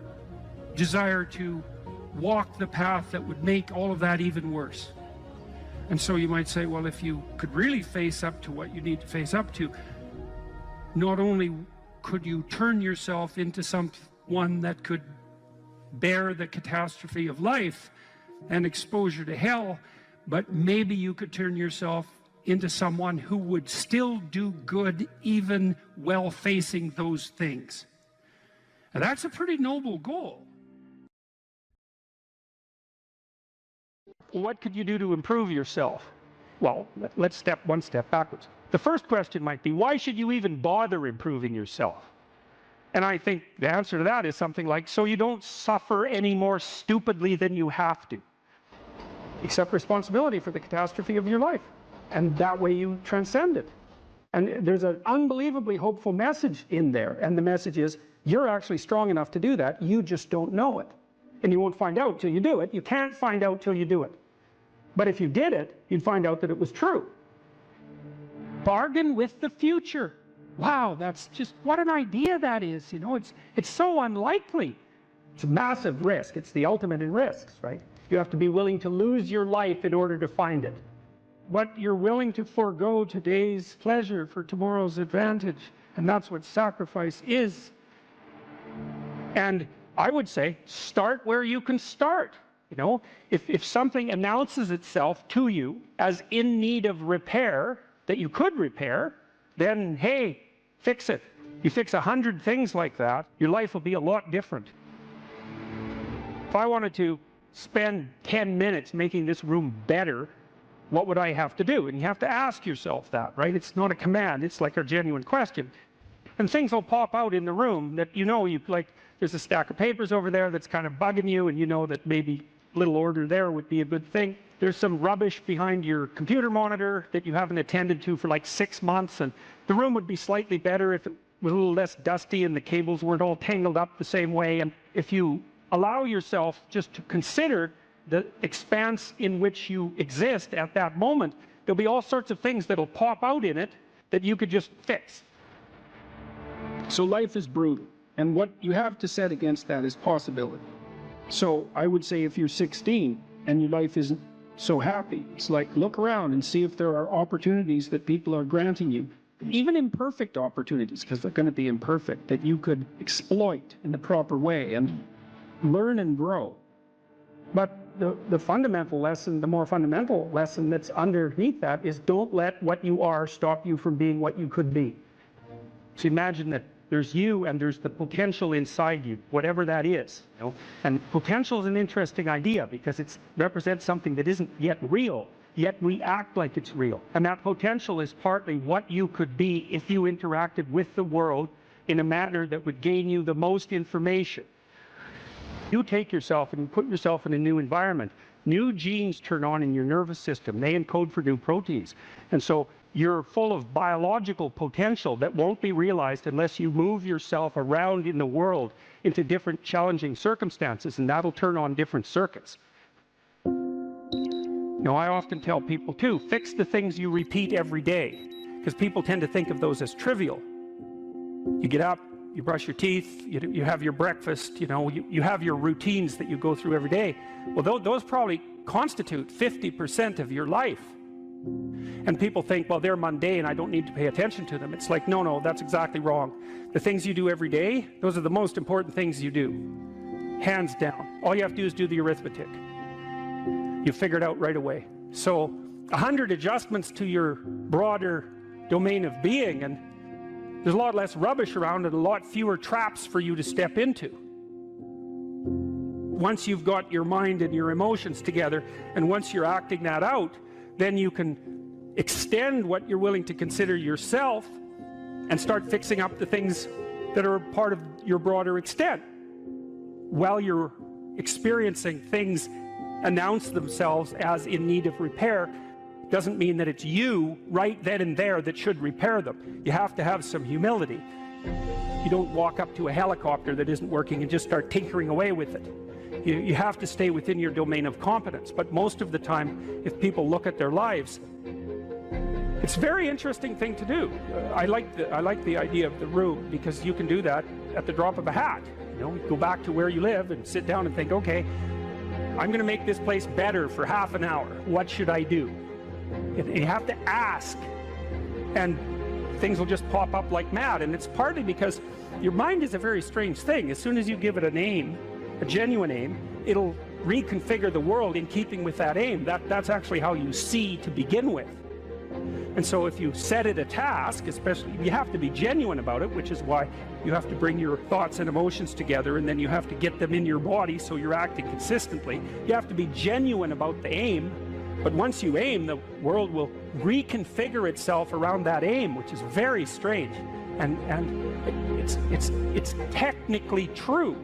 desire to walk the path that would make all of that even worse. And so you might say, well, if you could really face up to what you need to face up to, not only could you turn yourself into someone that could bear the catastrophe of life and exposure to hell, but maybe you could turn yourself into someone who would still do good even while facing those things. And that's a pretty noble goal. What could you do to improve yourself? Well, let's step one step backwards. The first question might be, why should you even bother improving yourself? And I think the answer to that is something like, so you don't suffer any more stupidly than you have to. Accept responsibility for the catastrophe of your life. And that way you transcend it. And there's an unbelievably hopeful message in there. And the message is, you're actually strong enough to do that. You just don't know it. And you won't find out till you do it. You can't find out till you do it. But if you did it, you'd find out that it was true. Bargain with the future. Wow, that's just, what an idea that is. You know, it's so unlikely. It's a massive risk. It's the ultimate in risks, right? You have to be willing to lose your life in order to find it. But you're willing to forego today's pleasure for tomorrow's advantage. And that's what sacrifice is. And I would say, start where you can start. You know, if something announces itself to you as in need of repair, that you could repair, then, hey, fix it. You fix 100 things like that, your life will be a lot different. If I wanted to spend 10 minutes making this room better, what would I have to do? And you have to ask yourself that, right? It's not a command, it's like a genuine question. And things will pop out in the room that you know, there's a stack of papers over there that's kind of bugging you, and you know that maybe a little order there would be a good thing. There's some rubbish behind your computer monitor that you haven't attended to for like 6 months, and the room would be slightly better if it was a little less dusty and the cables weren't all tangled up the same way. And if you allow yourself just to consider the expanse in which you exist at that moment, there'll be all sorts of things that'll pop out in it that you could just fix. So life is brutal, and what you have to set against that is possibility. So I would say if you're 16 and your life isn't so happy, it's like, look around and see if there are opportunities that people are granting you, even imperfect opportunities, because they're going to be imperfect, that you could exploit in the proper way and learn and grow. But the fundamental lesson, the more fundamental lesson that's underneath that is, don't let what you are stop you from being what you could be. So imagine that there's you and there's the potential inside you, whatever that is. You know? And potential is an interesting idea because it represents something that isn't yet real, yet we act like it's real. And that potential is partly what you could be if you interacted with the world in a manner that would gain you the most information. You take yourself and you put yourself in a new environment. New genes turn on in your nervous system. They encode for new proteins. And so you're full of biological potential that won't be realized unless you move yourself around in the world into different challenging circumstances, and that'll turn on different circuits. Now, You know, I often tell people too, fix the things you repeat every day, because people tend to think of those as trivial. You get up, you brush your teeth, you have your breakfast, you have your routines that you go through every day. Well, those probably constitute 50% of your life. And people think, well, they're mundane, I don't need to pay attention to them. It's like, no, that's exactly wrong. The things you do every day, those are the most important things you do. Hands down. All you have to do is do the arithmetic. You figure it out right away. So 100 adjustments to your broader domain of being, and there's a lot less rubbish around and a lot fewer traps for you to step into. Once you've got your mind and your emotions together, and once you're acting that out, then you can extend what you're willing to consider yourself and start fixing up the things that are part of your broader extent. While you're experiencing things announce themselves as in need of repair, doesn't mean that it's you right then and there that should repair them. You have to have some humility. You don't walk up to a helicopter that isn't working and just start tinkering away with it. You have to stay within your domain of competence. But most of the time, if people look at their lives, it's a very interesting thing to do. I like the idea of the room, because you can do that at the drop of a hat. Go back to where you live and sit down and think, okay, I'm going to make this place better for half an hour. What should I do? You have to ask, and things will just pop up like mad. And it's partly because your mind is a very strange thing. As soon as you give it a name, a genuine aim, it'll reconfigure the world in keeping with that aim. That's actually how you see to begin with. And so if you set it a task, especially, you have to be genuine about it, which is why you have to bring your thoughts and emotions together, and then you have to get them in your body so you're acting consistently. You have to be genuine about the aim, but once you aim, the world will reconfigure itself around that aim, which is very strange. And it's technically true.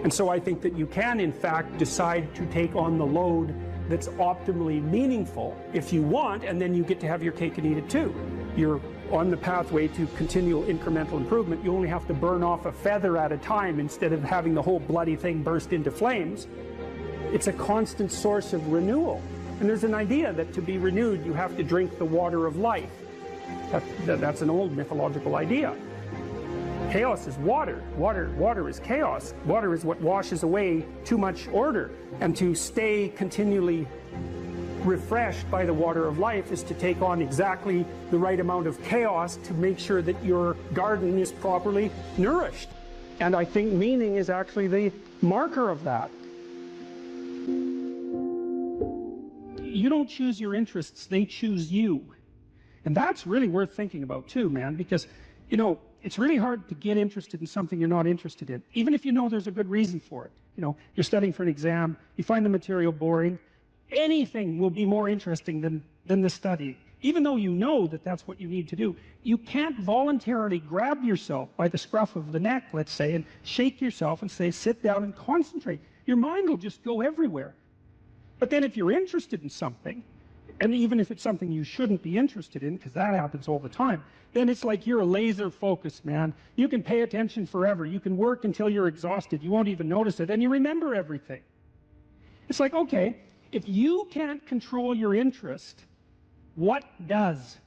And so I think that you can, in fact, decide to take on the load that's optimally meaningful if you want, and then you get to have your cake and eat it too. You're on the pathway to continual incremental improvement. You only have to burn off a feather at a time instead of having the whole bloody thing burst into flames. It's a constant source of renewal. And there's an idea that to be renewed, you have to drink the water of life. That's an old mythological idea. Chaos is water. Water is chaos. Water is what washes away too much order. And to stay continually refreshed by the water of life is to take on exactly the right amount of chaos to make sure that your garden is properly nourished. And I think meaning is actually the marker of that. You don't choose your interests, they choose you. And that's really worth thinking about too, man, because, it's really hard to get interested in something you're not interested in, even if you know there's a good reason for it. You're studying for an exam, you find the material boring, anything will be more interesting than the study. Even though you know that that's what you need to do, you can't voluntarily grab yourself by the scruff of the neck, let's say, and shake yourself and say, sit down and concentrate. Your mind will just go everywhere. But then if you're interested in something, and even if it's something you shouldn't be interested in, because that happens all the time, then it's like you're a laser focused, man. You can pay attention forever. You can work until you're exhausted. You won't even notice it, and you remember everything. It's like, okay, if you can't control your interest, what does?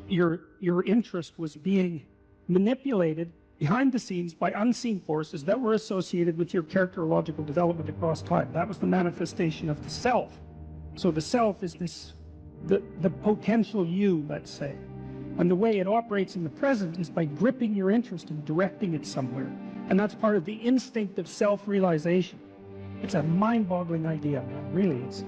Your interest was being manipulated behind the scenes by unseen forces that were associated with your characterological development across time. That was the manifestation of the self. So the self is the potential you, let's say. And the way it operates in the present is by gripping your interest and directing it somewhere. And that's part of the instinct of self-realization. It's a mind-boggling idea, really. It's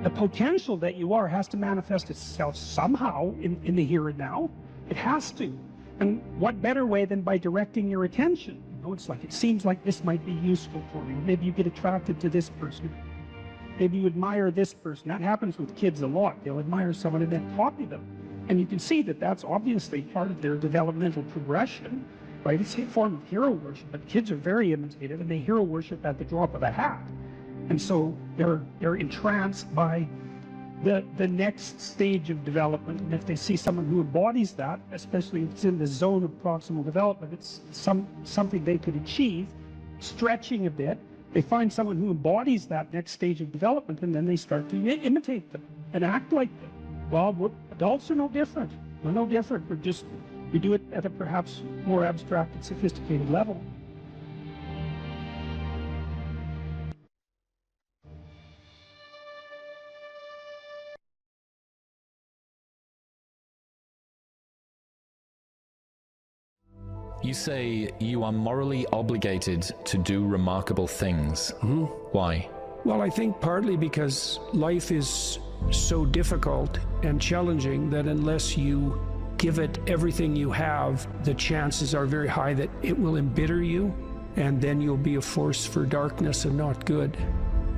the potential that you are has to manifest itself somehow in the here and now. It has to. And what better way than by directing your attention? It's like, it seems like this might be useful for you. Maybe you get attracted to this person. Maybe you admire this person. That happens with kids a lot. They'll admire someone and then copy them. And you can see that that's obviously part of their developmental progression, right? It's a form of hero worship, but kids are very imitative and they hero worship at the drop of a hat. And so they're entranced by the next stage of development. And if they see someone who embodies that, especially if it's in the zone of proximal development, it's something they could achieve, stretching a bit, They find someone who embodies that next stage of development, and then they start to imitate them and act like them. Well, adults are no different. We're no different. We do it at a perhaps more abstract and sophisticated level. You say you are morally obligated to do remarkable things. Why? Well, I think partly because life is so difficult and challenging that unless you give it everything you have, the chances are very high that it will embitter you, and then you'll be a force for darkness and not good.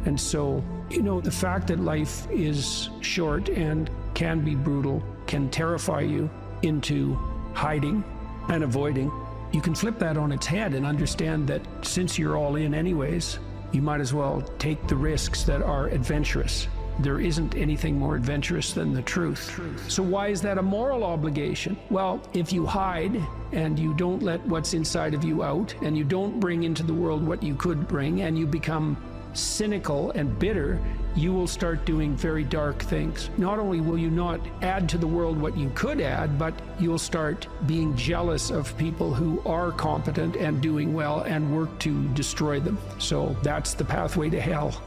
And so, the fact that life is short and can be brutal can terrify you into hiding and avoiding. You can flip that on its head and understand that since you're all in anyways, you might as well take the risks that are adventurous. There isn't anything more adventurous than the truth. So why is that a moral obligation? Well, if you hide and you don't let what's inside of you out, and you don't bring into the world what you could bring, and you become cynical and bitter, you will start doing very dark things. Not only will you not add to the world what you could add, but you'll start being jealous of people who are competent and doing well and work to destroy them. So that's the pathway to hell,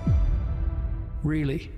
really.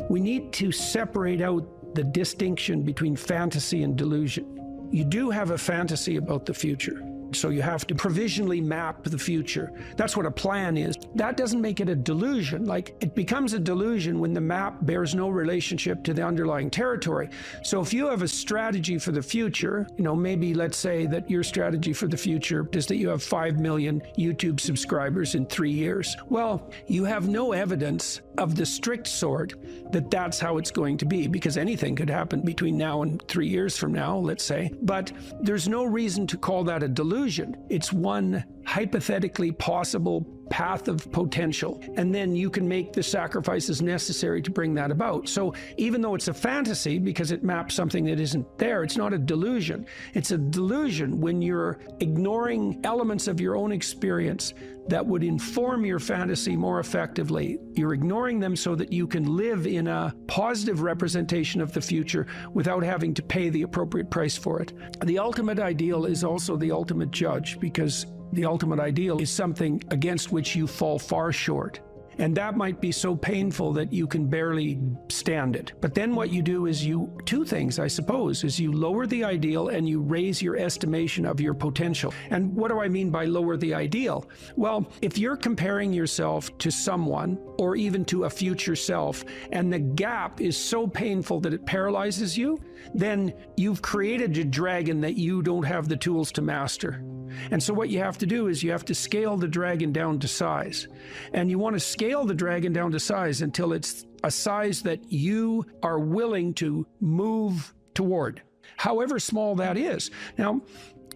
We need to separate out the distinction between fantasy and delusion. You do have a fantasy about the future. So you have to provisionally map the future. That's what a plan is. That doesn't make it a delusion. Like, it becomes a delusion when the map bears no relationship to the underlying territory. So if you have a strategy for the future, maybe let's say that your strategy for the future is that you have 5 million YouTube subscribers in 3 years. Well, you have no evidence of the strict sort that that's how it's going to be, because anything could happen between now and 3 years from now, let's say. But there's no reason to call that a delusion. It's one hypothetically possible path of potential, and then you can make the sacrifices necessary to bring that about. So even though it's a fantasy because it maps something that isn't there, it's not a delusion. It's a delusion when you're ignoring elements of your own experience that would inform your fantasy more effectively. You're ignoring them so that you can live in a positive representation of the future without having to pay the appropriate price for it. The ultimate ideal is also the ultimate judge, because the ultimate ideal is something against which you fall far short. And that might be so painful that you can barely stand it. But then what you do is two things, I suppose, is you lower the ideal and you raise your estimation of your potential. And what do I mean by lower the ideal? Well, if you're comparing yourself to someone or even to a future self, and the gap is so painful that it paralyzes you, then you've created a dragon that you don't have the tools to master. And so what you have to do is you have to scale the dragon down to size. And you want to scale the dragon down to size until it's a size that you are willing to move toward, however small that is. Now,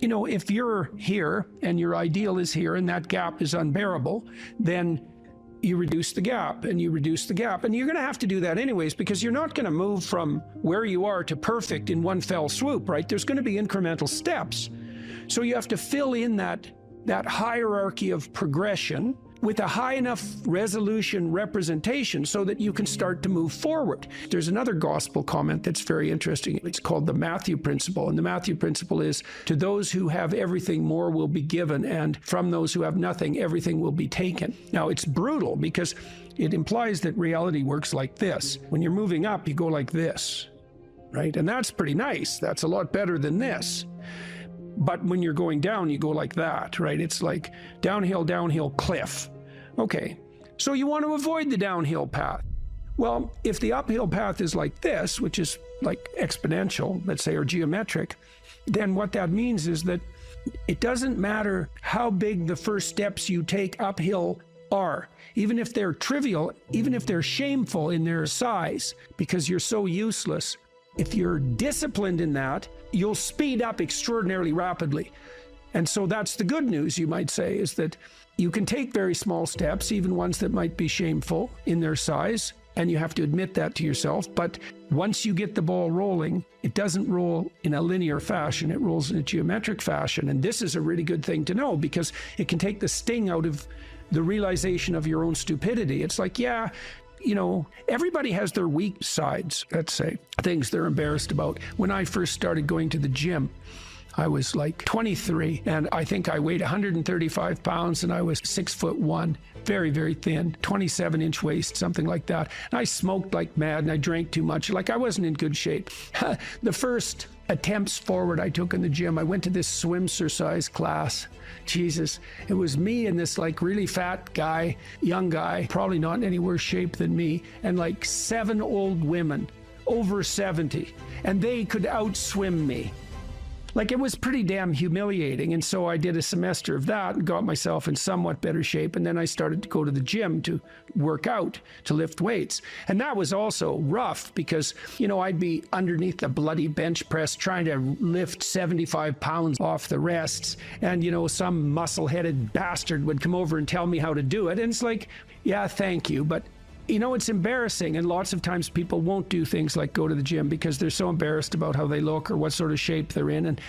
if you're here and your ideal is here and that gap is unbearable, then you reduce the gap and you reduce the gap. And you're going to have to do that anyways, because you're not going to move from where you are to perfect in one fell swoop, right? There's going to be incremental steps. So you have to fill in that hierarchy of progression with a high enough resolution representation so that you can start to move forward. There's another gospel comment that's very interesting. It's called the Matthew principle. And the Matthew principle is, to those who have everything, more will be given, and from those who have nothing, everything will be taken. Now, it's brutal because it implies that reality works like this. When you're moving up, you go like this, right? And that's pretty nice. That's a lot better than this. But when you're going down, you go like that, right? It's like downhill, cliff. Okay, so you want to avoid the downhill path. Well, if the uphill path is like this, which is like exponential, let's say, or geometric, then what that means is that it doesn't matter how big the first steps you take uphill are, even if they're trivial, even if they're shameful in their size, because you're so useless. If you're disciplined in that, you'll speed up extraordinarily rapidly. And so that's the good news, you might say, is that you can take very small steps, even ones that might be shameful in their size, and you have to admit that to yourself. But once you get the ball rolling, it doesn't roll in a linear fashion, it rolls in a geometric fashion. And this is a really good thing to know, because it can take the sting out of the realization of your own stupidity. It's like, yeah, you know, everybody has their weak sides, let's say, things they're embarrassed about. When I first started going to the gym, I was like 23, and I think I weighed 135 pounds, and I was 6'1", very, very thin, 27-inch waist, something like that. And I smoked like mad, and I drank too much. Like, I wasn't in good shape. The first attempts forward I took in the gym, I went to this swimsuit class. Jesus, it was me and this like really fat guy, young guy, probably not in any worse shape than me, and like 7 old women over 70, and they could outswim me. Like, it was pretty damn humiliating. And so I did a semester of that and got myself in somewhat better shape. And then I started to go to the gym to work out, to lift weights. And that was also rough because, you know, I'd be underneath the bloody bench press trying to lift 75 pounds off the rests. And, you know, some muscle-headed bastard would come over and tell me how to do it. And it's like, yeah, thank you. But you know, it's embarrassing, and lots of times people won't do things like go to the gym because they're so embarrassed about how they look or what sort of shape they're in. And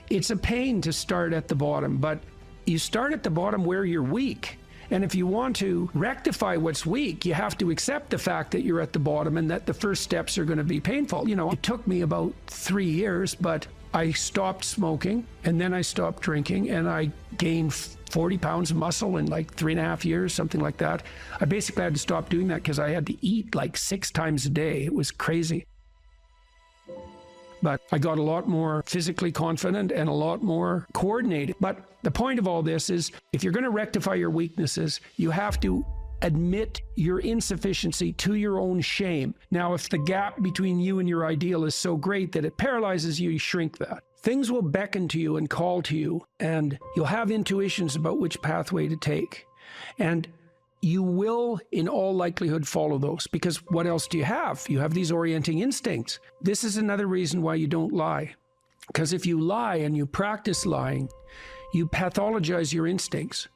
it's a pain to start at the bottom, but you start at the bottom where you're weak. And if you want to rectify what's weak, you have to accept the fact that you're at the bottom and that the first steps are going to be painful. You know, it took me about 3 years, but I stopped smoking, and then I stopped drinking, and I gained 40 pounds of muscle in like 3.5 years, something like that. I basically had to stop doing that because I had to eat like 6 times a day. It was crazy. But I got a lot more physically confident and a lot more coordinated. But the point of all this is, if you're going to rectify your weaknesses, you have to admit your insufficiency to your own shame. Now, if the gap between you and your ideal is so great that it paralyzes you, you shrink that. Things will beckon to you and call to you, and you'll have intuitions about which pathway to take. And you will, in all likelihood, follow those, because what else do you have? You have these orienting instincts. This is another reason why you don't lie. Because if you lie and you practice lying, you pathologize your instincts.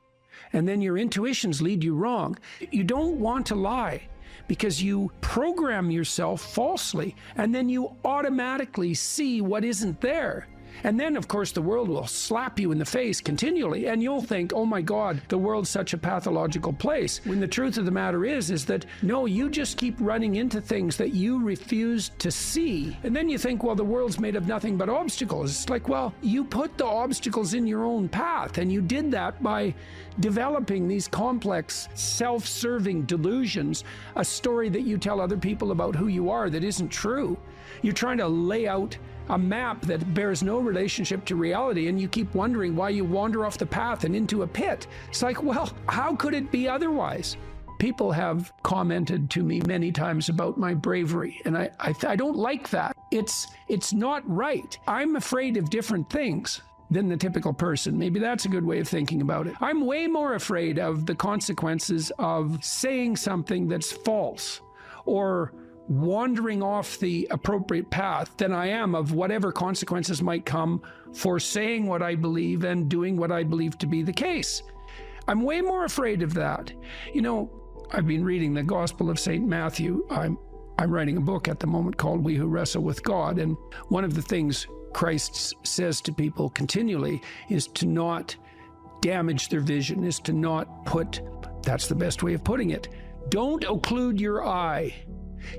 And then your intuitions lead you wrong. You don't want to lie because you program yourself falsely, and then you automatically see what isn't there. And then, of course, the world will slap you in the face continually, and you'll think, oh my God, the world's such a pathological place. When the truth of the matter is that, no, you just keep running into things that you refuse to see. And then you think, well, the world's made of nothing but obstacles. It's like, well, you put the obstacles in your own path, and you did that by developing these complex, self-serving delusions, a story that you tell other people about who you are that isn't true. You're trying to lay out a map that bears no relationship to reality, and you keep wondering why you wander off the path and into a pit. It's like, well, how could it be otherwise? People have commented to me many times about my bravery, and I don't like that. It's not right. I'm afraid of different things than the typical person. Maybe that's a good way of thinking about it. I'm way more afraid of the consequences of saying something that's false or wandering off the appropriate path than I am of whatever consequences might come for saying what I believe and doing what I believe to be the case. I'm way more afraid of that. You know, I've been reading the Gospel of St. Matthew. I'm writing a book at the moment called We Who Wrestle with God, and one of the things Christ says to people continually is to not damage their vision, is to not put, that's the best way of putting it, don't occlude your eye.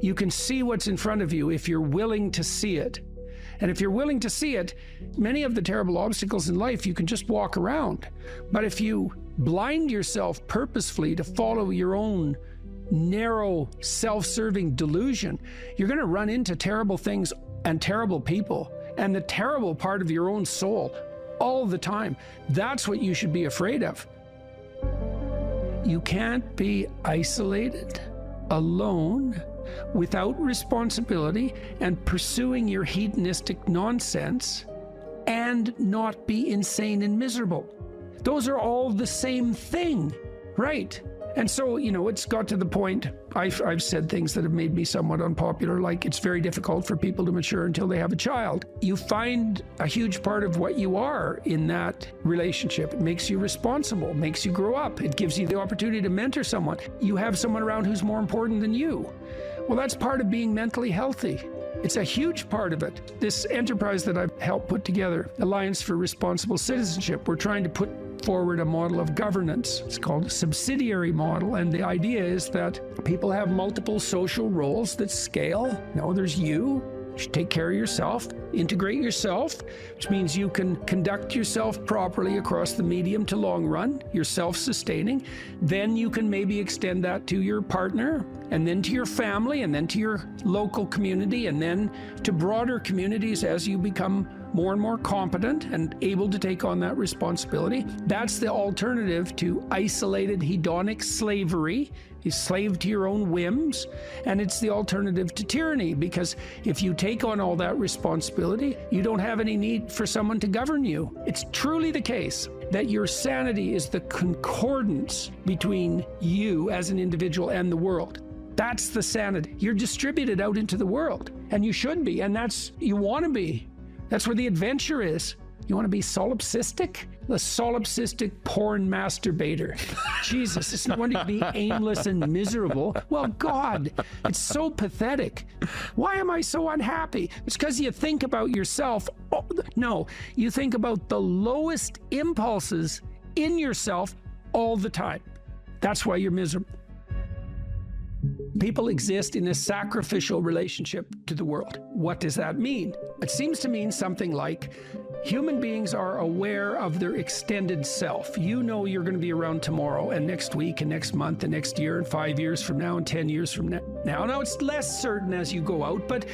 You can see what's in front of you if you're willing to see it. And if you're willing to see it, many of the terrible obstacles in life you can just walk around. But if you blind yourself purposefully to follow your own narrow, self-serving delusion, you're going to run into terrible things and terrible people and the terrible part of your own soul all the time. That's what you should be afraid of. You can't be isolated, alone, without responsibility, and pursuing your hedonistic nonsense and not be insane and miserable. Those are all the same thing, right? And so, you know, it's got to the point, I've said things that have made me somewhat unpopular, like it's very difficult for people to mature until they have a child. You find a huge part of what you are in that relationship. It makes you responsible, makes you grow up. It gives you the opportunity to mentor someone. You have someone around who's more important than you. Well, that's part of being mentally healthy. It's a huge part of it. This enterprise that I've helped put together, Alliance for Responsible Citizenship, we're trying to put forward a model of governance. It's called a subsidiary model, and the idea is that people have multiple social roles that scale. No, there's you should take care of yourself, integrate yourself, which means you can conduct yourself properly across the medium to long run. You're self-sustaining. Then you can maybe extend that to your partner, and then to your family, and then to your local community, and then to broader communities as you become more and more competent and able to take on that responsibility. That's the alternative to isolated hedonic slavery. You're slave to your own whims, and it's the alternative to tyranny, because if you take on all that responsibility, you don't have any need for someone to govern you. It's truly the case that your sanity is the concordance between you as an individual and the world. That's the sanity. You're distributed out into the world, and you should be, and that's, you want to be. That's where the adventure is. You want to be solipsistic? The solipsistic porn masturbator. Jesus, it's not one to be aimless and miserable. Well, God, it's so pathetic. Why am I so unhappy? It's because you think about yourself. Oh, no, you think about the lowest impulses in yourself all the time. That's why you're miserable. People exist in a sacrificial relationship to the world. What does that mean? It seems to mean something like human beings are aware of their extended self. You know you're going to be around tomorrow and next week and next month and next year and 5 years from now and 10 years from now. Now it's less certain as you go out, but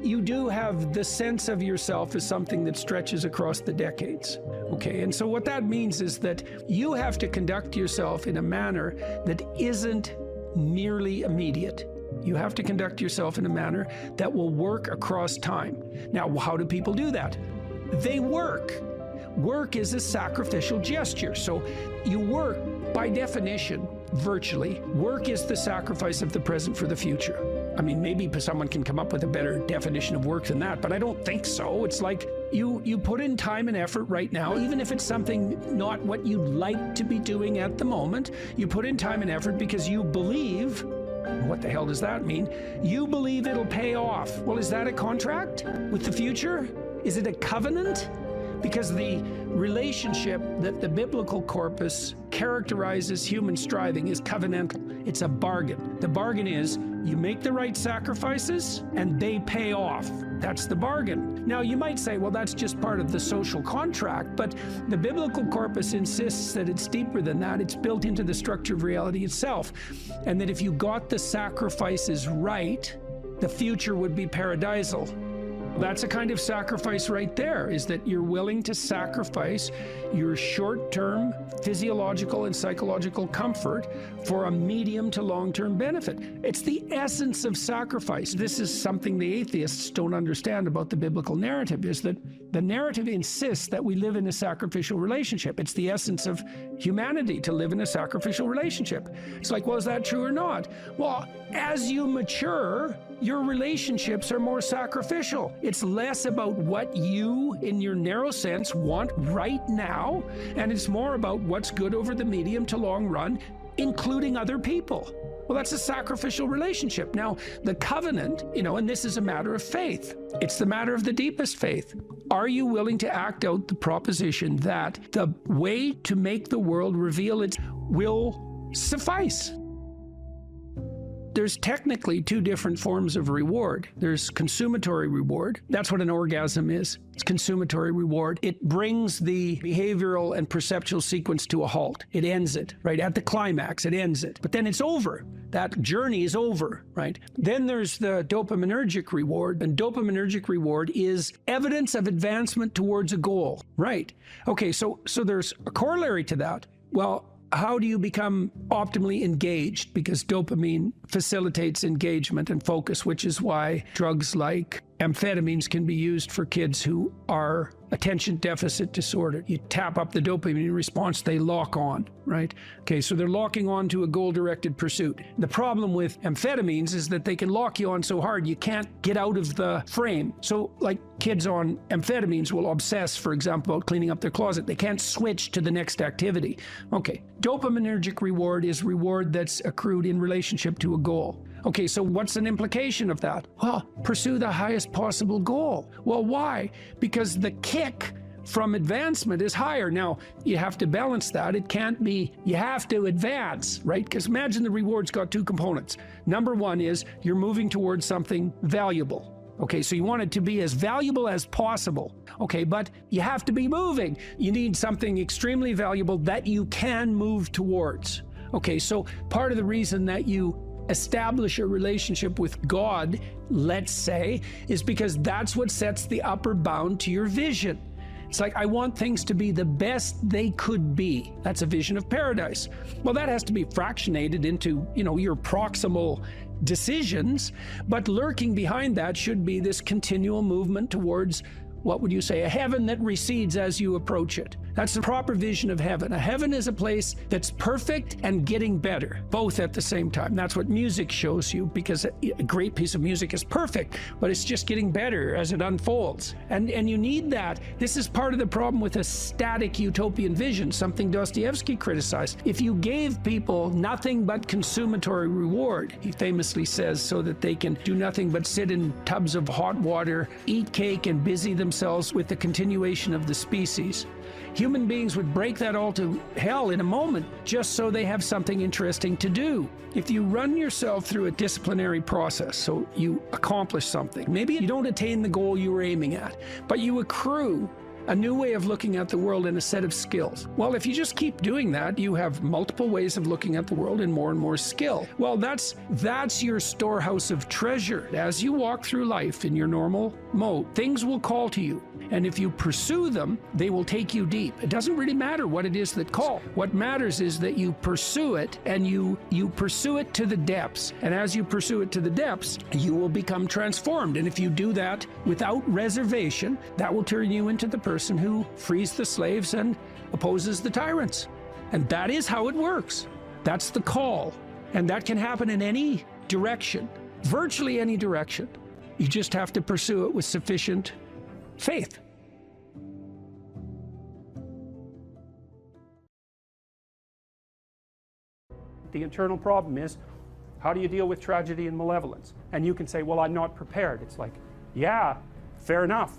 you do have the sense of yourself as something that stretches across the decades. Okay, and so what that means is that you have to conduct yourself in a manner that isn't merely immediate. You have to conduct yourself in a manner that will work across time. Now, how do people do that? They work. Work is a sacrificial gesture. So you work, by definition, virtually. Work is the sacrifice of the present for the future. I mean, maybe someone can come up with a better definition of work than that, but I don't think so. It's like you put in time and effort right now, even if it's something not what you'd like to be doing at the moment. You put in time and effort because you believe. What the hell does that mean? You believe it'll pay off. Well, is that a contract with the future? Is it a covenant? Because the relationship that the biblical corpus characterizes human striving is covenantal. It's a bargain. The bargain is you make the right sacrifices and they pay off. That's the bargain. Now, you might say, well, that's just part of the social contract, but the biblical corpus insists that it's deeper than that. It's built into the structure of reality itself. And that if you got the sacrifices right, the future would be paradisal. That's a kind of sacrifice right there, is that you're willing to sacrifice your short-term physiological and psychological comfort for a medium to long-term benefit. It's the essence of sacrifice. This is something the atheists don't understand about the biblical narrative, is that the narrative insists that we live in a sacrificial relationship. It's the essence of humanity to live in a sacrificial relationship. It's like, well, is that true or not? Well, as you mature, your relationships are more sacrificial. It's less about what you, in your narrow sense, want right now, and it's more about what's good over the medium to long run, including other people. Well, that's a sacrificial relationship. Now, the covenant, and this is a matter of faith. It's the matter of the deepest faith. Are you willing to act out the proposition that the way to make the world reveal it will suffice? There's technically two different forms of reward. There's consummatory reward. That's what an orgasm is. It's consummatory reward. It brings the behavioral and perceptual sequence to a halt. It ends it, right? At the climax, it ends it. But then it's over. That journey is over, right? Then there's the dopaminergic reward. And dopaminergic reward is evidence of advancement towards a goal, right? Okay, so there's a corollary to that. Well, how do you become optimally engaged? Because dopamine facilitates engagement and focus, which is why drugs like amphetamines can be used for kids who are attention deficit disorder. You tap up the dopamine response, they lock on, right? Okay, so they're locking on to a goal-directed pursuit. The problem with amphetamines is that they can lock you on so hard you can't get out of the frame. So like kids on amphetamines will obsess, for example, about cleaning up their closet. They can't switch to the next activity. Okay, dopaminergic reward is reward that's accrued in relationship to a goal. Okay, so what's an implication of that? Well, pursue the highest possible goal. Well, why? Because the kick from advancement is higher. Now, you have to balance that. It can't be, you have to advance, right? Because imagine the reward's got two components. Number one is you're moving towards something valuable. Okay, so you want it to be as valuable as possible. Okay, but you have to be moving. You need something extremely valuable that you can move towards. Okay, so part of the reason that you establish a relationship with God, let's say, is because that's what sets the upper bound to your vision. It's like, I want things to be the best they could be. That's a vision of paradise. Well, that has to be fractionated into, your proximal decisions, but lurking behind that should be this continual movement towards, what would you say, a heaven that recedes as you approach it. That's the proper vision of heaven. A heaven is a place that's perfect and getting better, both at the same time. That's what music shows you, because a great piece of music is perfect, but it's just getting better as it unfolds. And you need that. This is part of the problem with a static utopian vision, something Dostoevsky criticized. If you gave people nothing but consummatory reward, he famously says, so that they can do nothing but sit in tubs of hot water, eat cake, and busy themselves with the continuation of the species, human beings would break that all to hell in a moment just so they have something interesting to do. If you run yourself through a disciplinary process, so you accomplish something, maybe you don't attain the goal you were aiming at, but you accrue a new way of looking at the world and a set of skills. Well, if you just keep doing that, you have multiple ways of looking at the world and more skill. Well, that's your storehouse of treasure. As you walk through life in your normal mode, things will call to you. And if you pursue them, they will take you deep. It doesn't really matter what it is that call. What matters is that you pursue it, and you pursue it to the depths. And as you pursue it to the depths, you will become transformed. And if you do that without reservation, that will turn you into the person who frees the slaves and opposes the tyrants. And that is how it works. That's the call. And that can happen in any direction, virtually any direction. You just have to pursue it with sufficient faith. The internal problem is, how do you deal with tragedy and malevolence? And you can say, well, I'm not prepared. It's like, yeah, fair enough.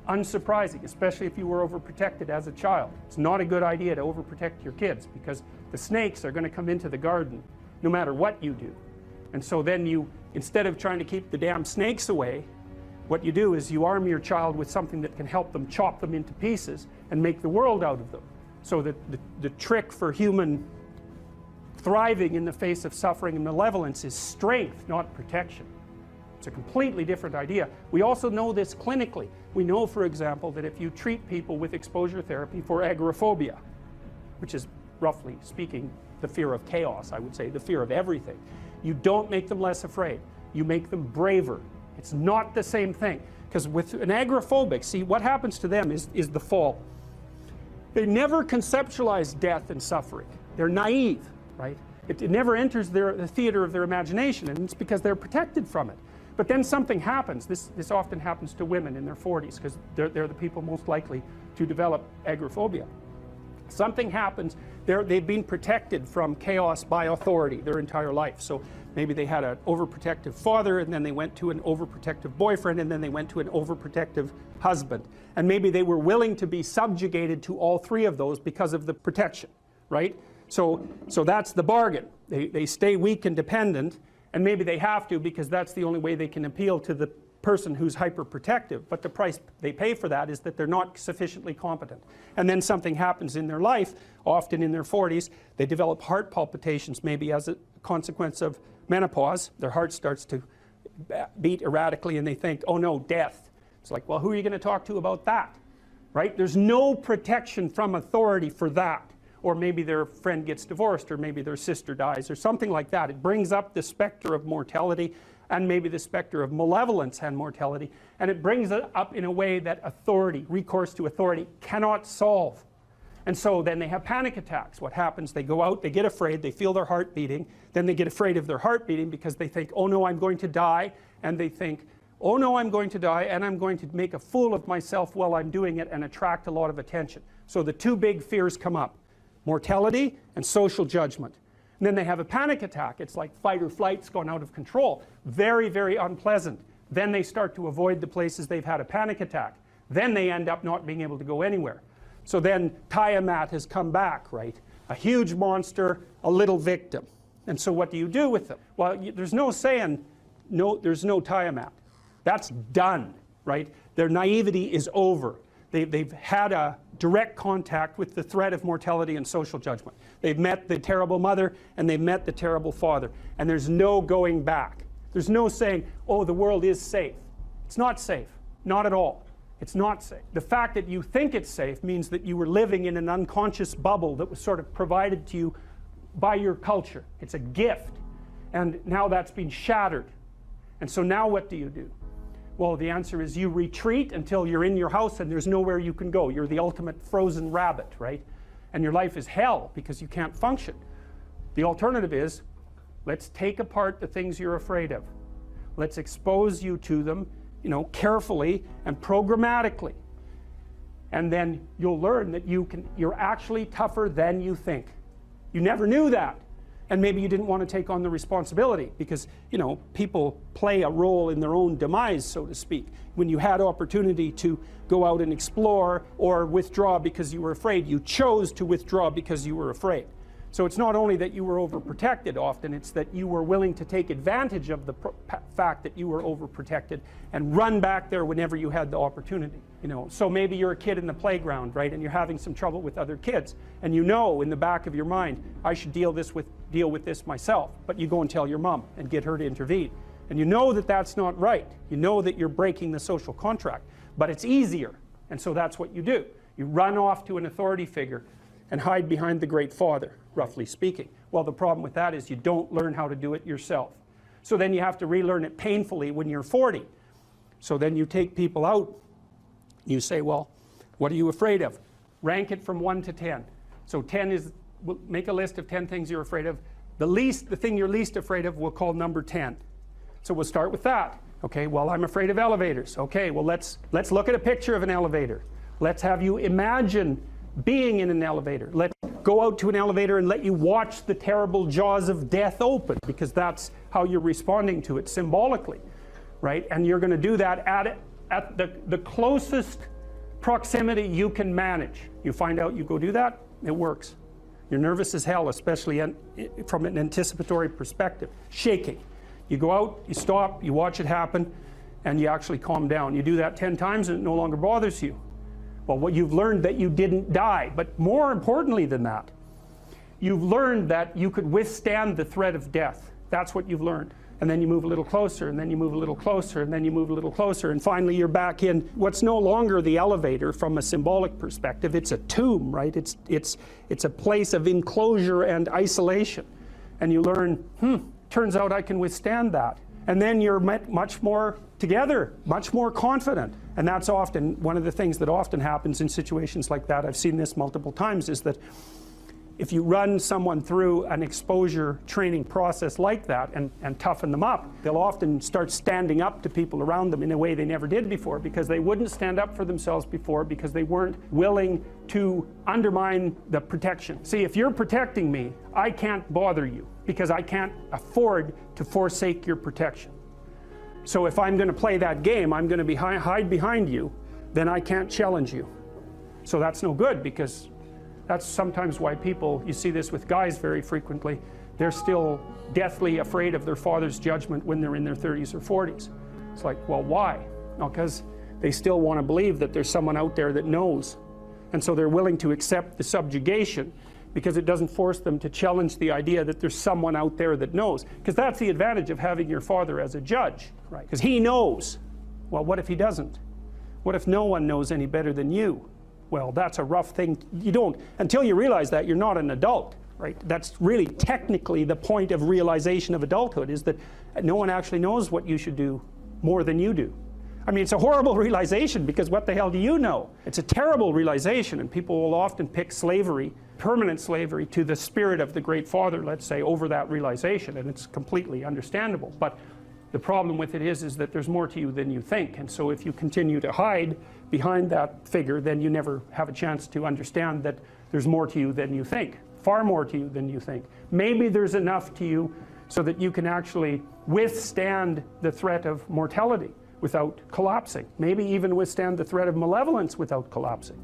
Unsurprising, especially if you were overprotected as a child. It's not a good idea to overprotect your kids, because the snakes are going to come into the garden no matter what you do. And so then you, instead of trying to keep the damn snakes away, what you do is you arm your child with something that can help them chop them into pieces and make the world out of them. So that the trick for human thriving in the face of suffering and malevolence is strength, not protection. It's a completely different idea. We also know this clinically. We know, for example, that if you treat people with exposure therapy for agoraphobia, which is, roughly speaking, the fear of chaos, I would say, the fear of everything, you don't make them less afraid. You make them braver. It's not the same thing. Because with an agoraphobic, see, what happens to them is the fall. They never conceptualize death and suffering. They're naive, right? It never enters the theater of their imagination, and it's because they're protected from it. But then something happens. This often happens to women in their 40s, because they're the people most likely to develop agoraphobia. Something happens. They've been protected from chaos by authority their entire life. So maybe they had an overprotective father, and then they went to an overprotective boyfriend, and then they went to an overprotective husband. And maybe they were willing to be subjugated to all three of those because of the protection, right? So that's the bargain. They stay weak and dependent, and maybe they have to, because that's the only way they can appeal to the person who's hyperprotective. But the price they pay for that is that they're not sufficiently competent. And then something happens in their life, often in their 40s. They develop heart palpitations, maybe as a consequence of menopause. Their heart starts to beat erratically, and they think, oh no, death. It's like, well, who are you going to talk to about that? Right? There's no protection from authority for that. Or maybe their friend gets divorced, or maybe their sister dies, or something like that. It brings up the specter of mortality. and maybe the specter of malevolence and mortality, and it brings it up in a way that authority, recourse to authority, cannot solve. And so then they have panic attacks. What happens? They go out, they get afraid, they feel their heart beating, then they get afraid of their heart beating because they think, oh no, I'm going to die, and they think, oh no, I'm going to die, and I'm going to make a fool of myself while I'm doing it and attract a lot of attention. So the two big fears come up, mortality and social judgment. And then they have a panic attack. It's like fight or flight's gone out of control. Very, very unpleasant. Then they start to avoid the places they've had a panic attack. Then they end up not being able to go anywhere. So then Tiamat has come back, right? A huge monster, a little victim. And so what do you do with them? Well, there's no saying, no, there's no Tiamat. That's done, right? Their naivety is over. They've had a direct contact with the threat of mortality and social judgment. They've met the terrible mother and they've met the terrible father. And there's no going back. There's no saying, oh, the world is safe. It's not safe. Not at all. It's not safe. The fact that you think it's safe means that you were living in an unconscious bubble that was sort of provided to you by your culture. It's a gift. And now that's been shattered. And so now what do you do? Well, the answer is you retreat until you're in your house and there's nowhere you can go. You're the ultimate frozen rabbit, right? And your life is hell because you can't function. The alternative is, let's take apart the things you're afraid of. Let's expose you to them, you know, carefully and programmatically. And then you'll learn that you're actually tougher than you think. You never knew that. And maybe you didn't want to take on the responsibility because, you know, people play a role in their own demise, so to speak. When you had opportunity to go out and explore or withdraw because you were afraid, you chose to withdraw because you were afraid. So it's not only that you were overprotected often, it's that you were willing to take advantage of the fact that you were overprotected and run back there whenever you had the opportunity. You know, so maybe you're a kid in the playground, right, and you're having some trouble with other kids, and you know in the back of your mind, I should deal with this myself, but you go and tell your mom and get her to intervene. And you know that that's not right. You know that you're breaking the social contract, but it's easier, and so that's what you do. You run off to an authority figure and hide behind the Great Father, roughly speaking. Well, the problem with that is you don't learn how to do it yourself. So then you have to relearn it painfully when you're 40. So then you take people out, you say, well, what are you afraid of? Rank it from 1 to 10. So 10 is, we'll make a list of 10 things you're afraid of. The thing you're least afraid of we'll call number 10. So we'll start with that. Okay, well, I'm afraid of elevators. Okay, well, let's look at a picture of an elevator. Let's have you imagine being in an elevator. Let's go out to an elevator and let you watch the terrible jaws of death open, because that's how you're responding to it symbolically, right? And you're going to do that at the closest proximity you can manage. You find out, you go do that, it works. You're nervous as hell, especially from an anticipatory perspective. Shaking. You go out, you stop, you watch it happen, and you actually calm down. You do that 10 times and it no longer bothers you. Well, what you've learned that you didn't die, but more importantly than that, you've learned that you could withstand the threat of death. That's what you've learned. And then you move a little closer, and then you move a little closer, and then you move a little closer, and finally you're back in what's no longer the elevator from a symbolic perspective. It's a tomb, right? It's a place of enclosure and isolation. And you learn, turns out I can withstand that. And then you're much more together, much more confident. And that's often one of the things that often happens in situations like that. I've seen this multiple times, is that if you run someone through an exposure training process like that and toughen them up, they'll often start standing up to people around them in a way they never did before, because they wouldn't stand up for themselves before because they weren't willing to undermine the protection. See, if you're protecting me, I can't bother you because I can't afford to forsake your protection. So if I'm going to play that game, I'm going to hide behind you, then I can't challenge you. So that's no good, because that's sometimes why people, you see this with guys very frequently, they're still deathly afraid of their father's judgment when they're in their 30s or 40s. It's like, well, why? No, because they still want to believe that there's someone out there that knows. And so they're willing to accept the subjugation because it doesn't force them to challenge the idea that there's someone out there that knows. Because that's the advantage of having your father as a judge, right? Because he knows. Well, what if he doesn't? What if no one knows any better than you? Well, that's a rough thing. You don't, until you realize that, you're not an adult. right? That's really technically the point of realization of adulthood, is that no one actually knows what you should do more than you do. I mean, it's a horrible realization, because what the hell do you know? It's a terrible realization, and people will often pick slavery, permanent slavery, to the spirit of the Great Father, let's say, over that realization, and it's completely understandable. But the problem with it is that there's more to you than you think, and so if you continue to hide behind that figure, then you never have a chance to understand that there's more to you than you think, far more to you than you think. Maybe there's enough to you so that you can actually withstand the threat of mortality without collapsing. Maybe even withstand the threat of malevolence without collapsing.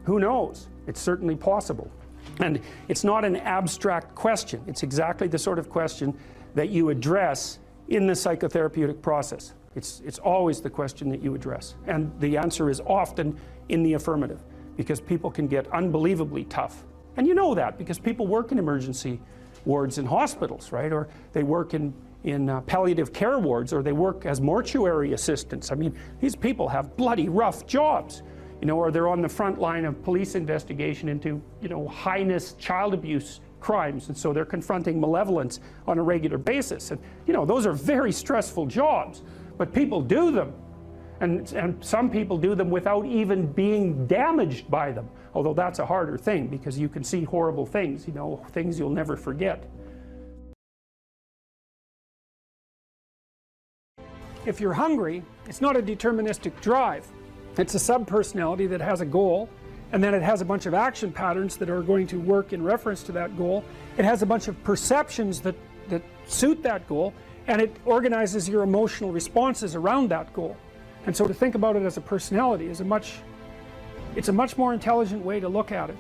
Who knows? It's certainly possible. And it's not an abstract question. It's exactly the sort of question that you address in the psychotherapeutic process. It's always the question that you address. And the answer is often in the affirmative, because people can get unbelievably tough. And you know that because people work in emergency wards in hospitals, right? Or they work in palliative care wards, or they work as mortuary assistants. I mean, these people have bloody rough jobs, you know, or they're on the front line of police investigation into, you know, heinous child abuse crimes, and so they're confronting malevolence on a regular basis. And, you know, those are very stressful jobs, but people do them. And some people do them without even being damaged by them, although that's a harder thing, because you can see horrible things, you know, things you'll never forget. If you're hungry, it's not a deterministic drive. It's a subpersonality that has a goal, and then it has a bunch of action patterns that are going to work in reference to that goal. It has a bunch of perceptions that suit that goal, and it organizes your emotional responses around that goal. And so to think about it as a personality is it's a much more intelligent way to look at it.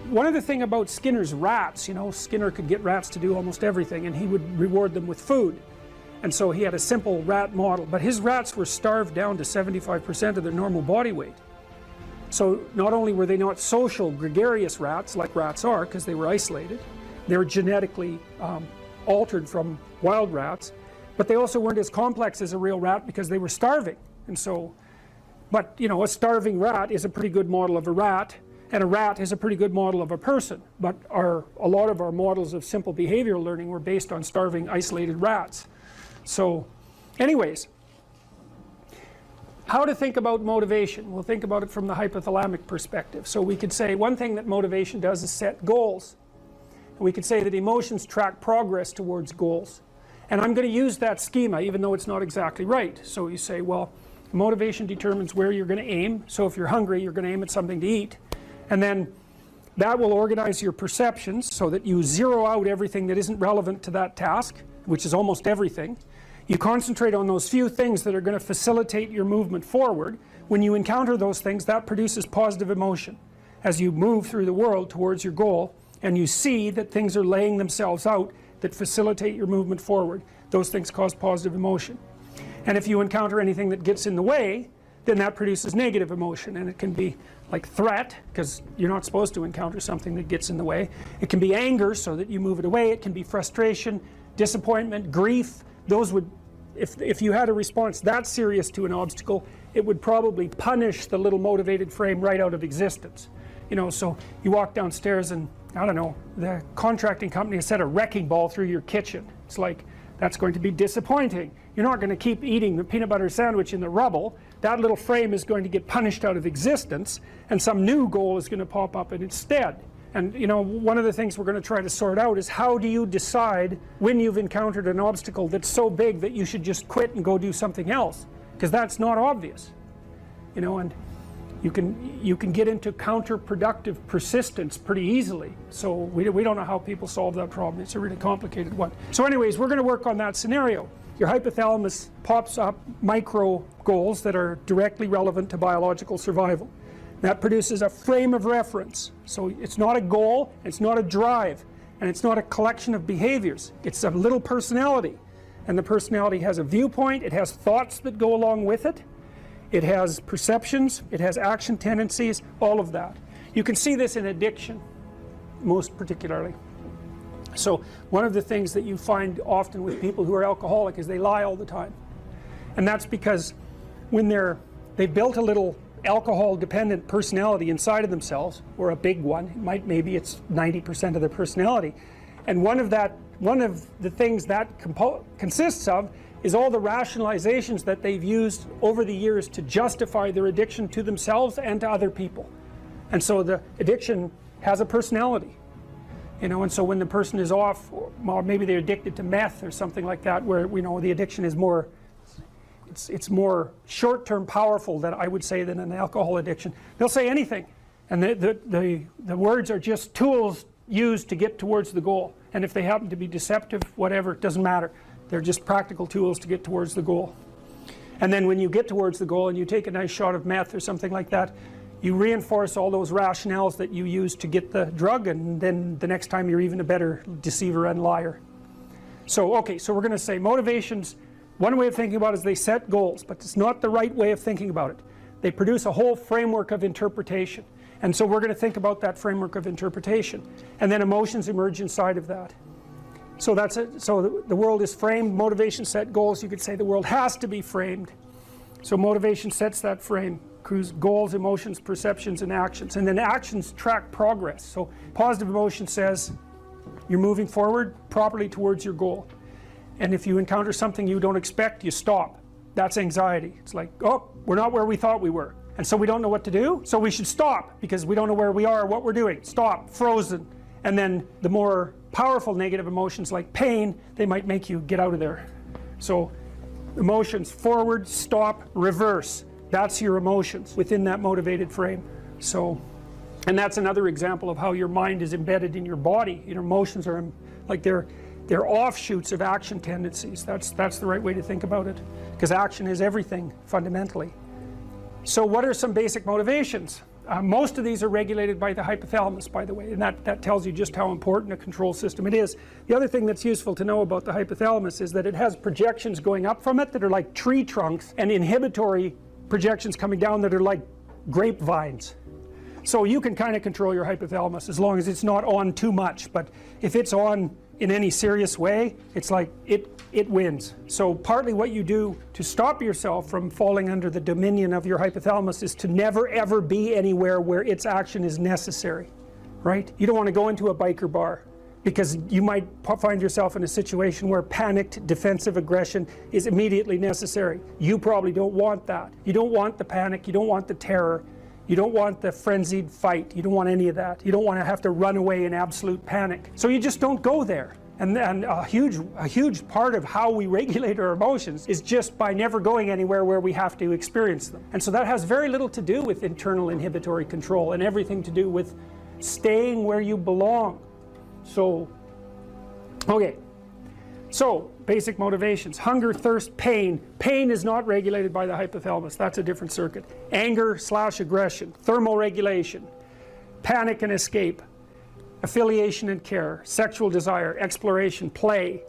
One other thing about Skinner's rats, you know, Skinner could get rats to do almost everything, and he would reward them with food. And so he had a simple rat model, but his rats were starved down to 75% of their normal body weight. So not only were they not social, gregarious rats like rats are, because they were isolated, they were genetically altered from wild rats, but they also weren't as complex as a real rat because they were starving. And so, but you know, a starving rat is a pretty good model of a rat, and a rat is a pretty good model of a person. But a lot of our models of simple behavioral learning were based on starving, isolated rats. So, anyways, how to think about motivation? We'll think about it from the hypothalamic perspective. So we could say one thing that motivation does is set goals. And we could say that emotions track progress towards goals. And I'm going to use that schema even though it's not exactly right. So you say, well, motivation determines where you're going to aim. So if you're hungry, you're going to aim at something to eat. And then that will organize your perceptions so that you zero out everything that isn't relevant to that task, which is almost everything. You concentrate on those few things that are going to facilitate your movement forward. When you encounter those things, that produces positive emotion as you move through the world towards your goal, and you see that things are laying themselves out that facilitate your movement forward. Those things cause positive emotion. And if you encounter anything that gets in the way, then that produces negative emotion, and it can be like threat, because you're not supposed to encounter something that gets in the way. It can be anger, so that you move it away. It can be frustration, disappointment, grief. Those would, if you had a response that serious to an obstacle, it would probably punish the little motivated frame right out of existence. You know, so you walk downstairs and, I don't know, the contracting company has set a wrecking ball through your kitchen. It's like, that's going to be disappointing. You're not going to keep eating the peanut butter sandwich in the rubble. That little frame is going to get punished out of existence, and some new goal is going to pop up in its stead. And you know, one of the things we're going to try to sort out is how do you decide when you've encountered an obstacle that's so big that you should just quit and go do something else? Because that's not obvious. You know, and you can get into counterproductive persistence pretty easily. So we don't know how people solve that problem. It's a really complicated one. So anyways, we're going to work on that scenario. Your hypothalamus pops up micro goals that are directly relevant to biological survival. That produces a frame of reference. So it's not a goal, it's not a drive, and it's not a collection of behaviors. It's a little personality. And the personality has a viewpoint, it has thoughts that go along with it, it has perceptions, it has action tendencies, all of that. You can see this in addiction, most particularly. So one of the things that you find often with people who are alcoholic is they lie all the time. And that's because when they've built a little alcohol-dependent personality inside of themselves, or a big one, maybe it's 90% of their personality, And one of the things that consists of is all the rationalizations that they've used over the years to justify their addiction to themselves and to other people. And so the addiction has a personality, you know, and so when the person is off, or maybe they're addicted to meth or something like that, where, you know, the addiction is more, it's more short-term powerful, than I would say, than an alcohol addiction. They'll say anything, and the words are just tools used to get towards the goal. And if they happen to be deceptive, whatever, it doesn't matter. They're just practical tools to get towards the goal. And then when you get towards the goal and you take a nice shot of meth or something like that, you reinforce all those rationales that you use to get the drug, and then the next time you're even a better deceiver and liar. So, okay, so we're going to say motivations, one way of thinking about it is they set goals, but it's not the right way of thinking about it. They produce a whole framework of interpretation. And so we're going to think about that framework of interpretation. And then emotions emerge inside of that. So that's it. So the world is framed, motivation set goals. You could say the world has to be framed. So motivation sets that frame. Goals, emotions, perceptions, and actions. And then actions track progress. So positive emotion says you're moving forward properly towards your goal. And if you encounter something you don't expect, you stop. That's anxiety. It's like, oh, we're not where we thought we were. And so we don't know what to do, so we should stop, because we don't know where we are or what we're doing. Stop, frozen. And then the more powerful negative emotions like pain, they might make you get out of there. So emotions, forward, stop, reverse. That's your emotions within that motivated frame. So, and that's another example of how your mind is embedded in your body. Your emotions are like they're offshoots of action tendencies. That's the right way to think about it, because action is everything fundamentally. So what are some basic motivations? Most of these are regulated by the hypothalamus, by the way, and that tells you just how important a control system it is. The other thing that's useful to know about the hypothalamus is that it has projections going up from it that are like tree trunks, and inhibitory projections coming down that are like grapevines. So you can kind of control your hypothalamus as long as it's not on too much, but if it's on in any serious way, it's like it wins. So partly what you do to stop yourself from falling under the dominion of your hypothalamus is to never ever be anywhere where its action is necessary, right? You don't want to go into a biker bar, because you might find yourself in a situation where panicked defensive aggression is immediately necessary. You probably don't want that. You don't want the panic, you don't want the terror, you don't want the frenzied fight, you don't want any of that. You don't want to have to run away in absolute panic. So you just don't go there. And a huge part of how we regulate our emotions is just by never going anywhere where we have to experience them. And so that has very little to do with internal inhibitory control and everything to do with staying where you belong. So, okay. So, basic motivations. Hunger, thirst, pain. Pain is not regulated by the hypothalamus. That's a different circuit. Anger / aggression. Thermoregulation. Panic and escape. Affiliation and care. Sexual desire. Exploration. Play.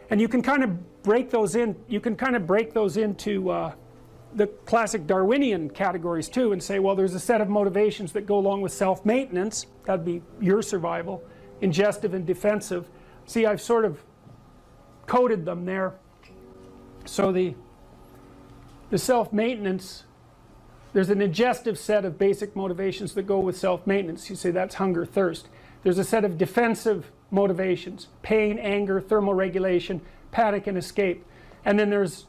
And you can kind of break those in. You can kind of break those into the classic Darwinian categories too, and say, well, there's a set of motivations that go along with self-maintenance. That'd be your survival. Ingestive and defensive. See, I've sort of coded them there. So the self-maintenance, there's an ingestive set of basic motivations that go with self-maintenance. You say that's hunger, thirst. There's a set of defensive motivations, pain, anger, thermoregulation, panic, and escape. And then there's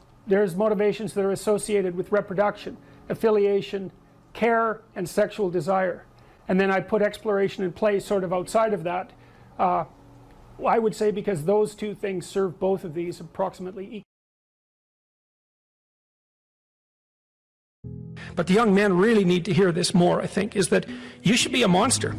motivations that are associated with reproduction, affiliation, care, and sexual desire. And then I put exploration and play sort of outside of that. I would say because those two things serve both of these approximately equally. But the young men really need to hear this more, I think, is that you should be a monster.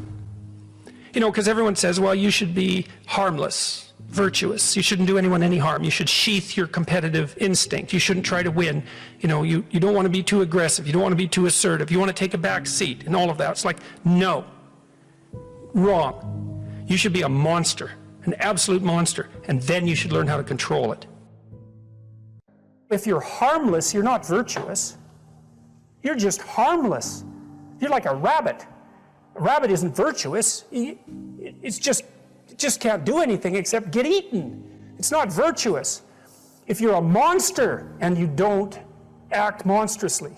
You know, because everyone says, well, you should be harmless, virtuous. You shouldn't do anyone any harm. You should sheath your competitive instinct. You shouldn't try to win. You know, you don't want to be too aggressive. You don't want to be too assertive. You want to take a back seat and all of that. It's like, no. Wrong. You should be a monster, an absolute monster, and then you should learn how to control it. If you're harmless, you're not virtuous. You're just harmless. You're like a rabbit. A rabbit isn't virtuous. It just can't do anything except get eaten. It's not virtuous. If you're a monster and you don't act monstrously,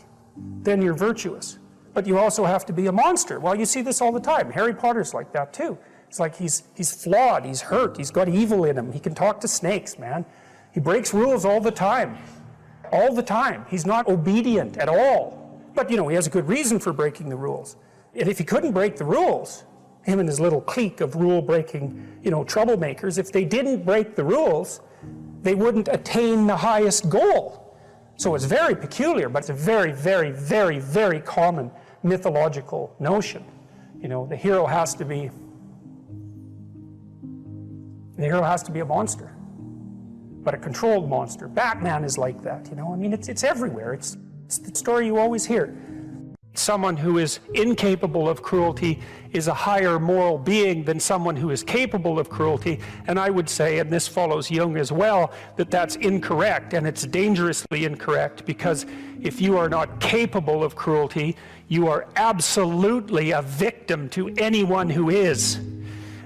then you're virtuous. But you also have to be a monster. Well, you see this all the time. Harry Potter's like that too. It's like he's flawed, he's hurt, he's got evil in him. He can talk to snakes, man. He breaks rules all the time. All the time. He's not obedient at all. But, he has a good reason for breaking the rules. And if he couldn't break the rules, him and his little clique of rule-breaking, troublemakers, if they didn't break the rules, they wouldn't attain the highest goal. So it's very peculiar, but it's a very, very, very, very common mythological notion. The hero has to be a monster, but a controlled monster. Batman is like that, it's everywhere. It's the story you always hear. Someone who is incapable of cruelty is a higher moral being than someone who is capable of cruelty, and I would say, and this follows Jung as well, that that's incorrect, and it's dangerously incorrect, because if you are not capable of cruelty, you are absolutely a victim to anyone who is.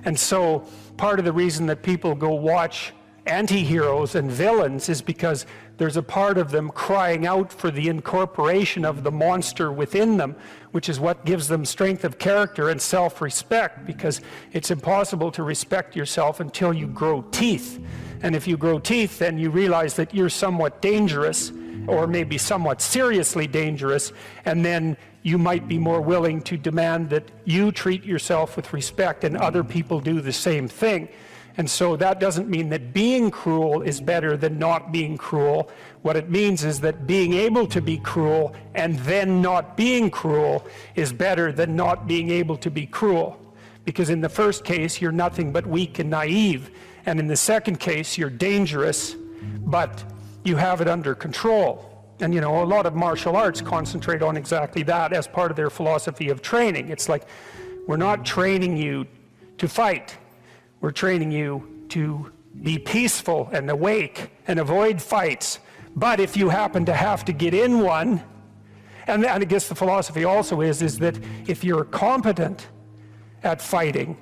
And so part of the reason that people go watch anti-heroes and villains is because there's a part of them crying out for the incorporation of the monster within them, which is what gives them strength of character and self-respect, because it's impossible to respect yourself until you grow teeth. And if you grow teeth, then you realize that you're somewhat dangerous, or maybe somewhat seriously dangerous, and then you might be more willing to demand that you treat yourself with respect and other people do the same thing. And so that doesn't mean that being cruel is better than not being cruel. What it means is that being able to be cruel and then not being cruel is better than not being able to be cruel. Because in the first case, you're nothing but weak and naive. And in the second case, you're dangerous, but you have it under control. And a lot of martial arts concentrate on exactly that as part of their philosophy of training. It's like, we're not training you to fight. We're training you to be peaceful and awake and avoid fights. But if you happen to have to get in one, and I guess the philosophy also is that if you're competent at fighting,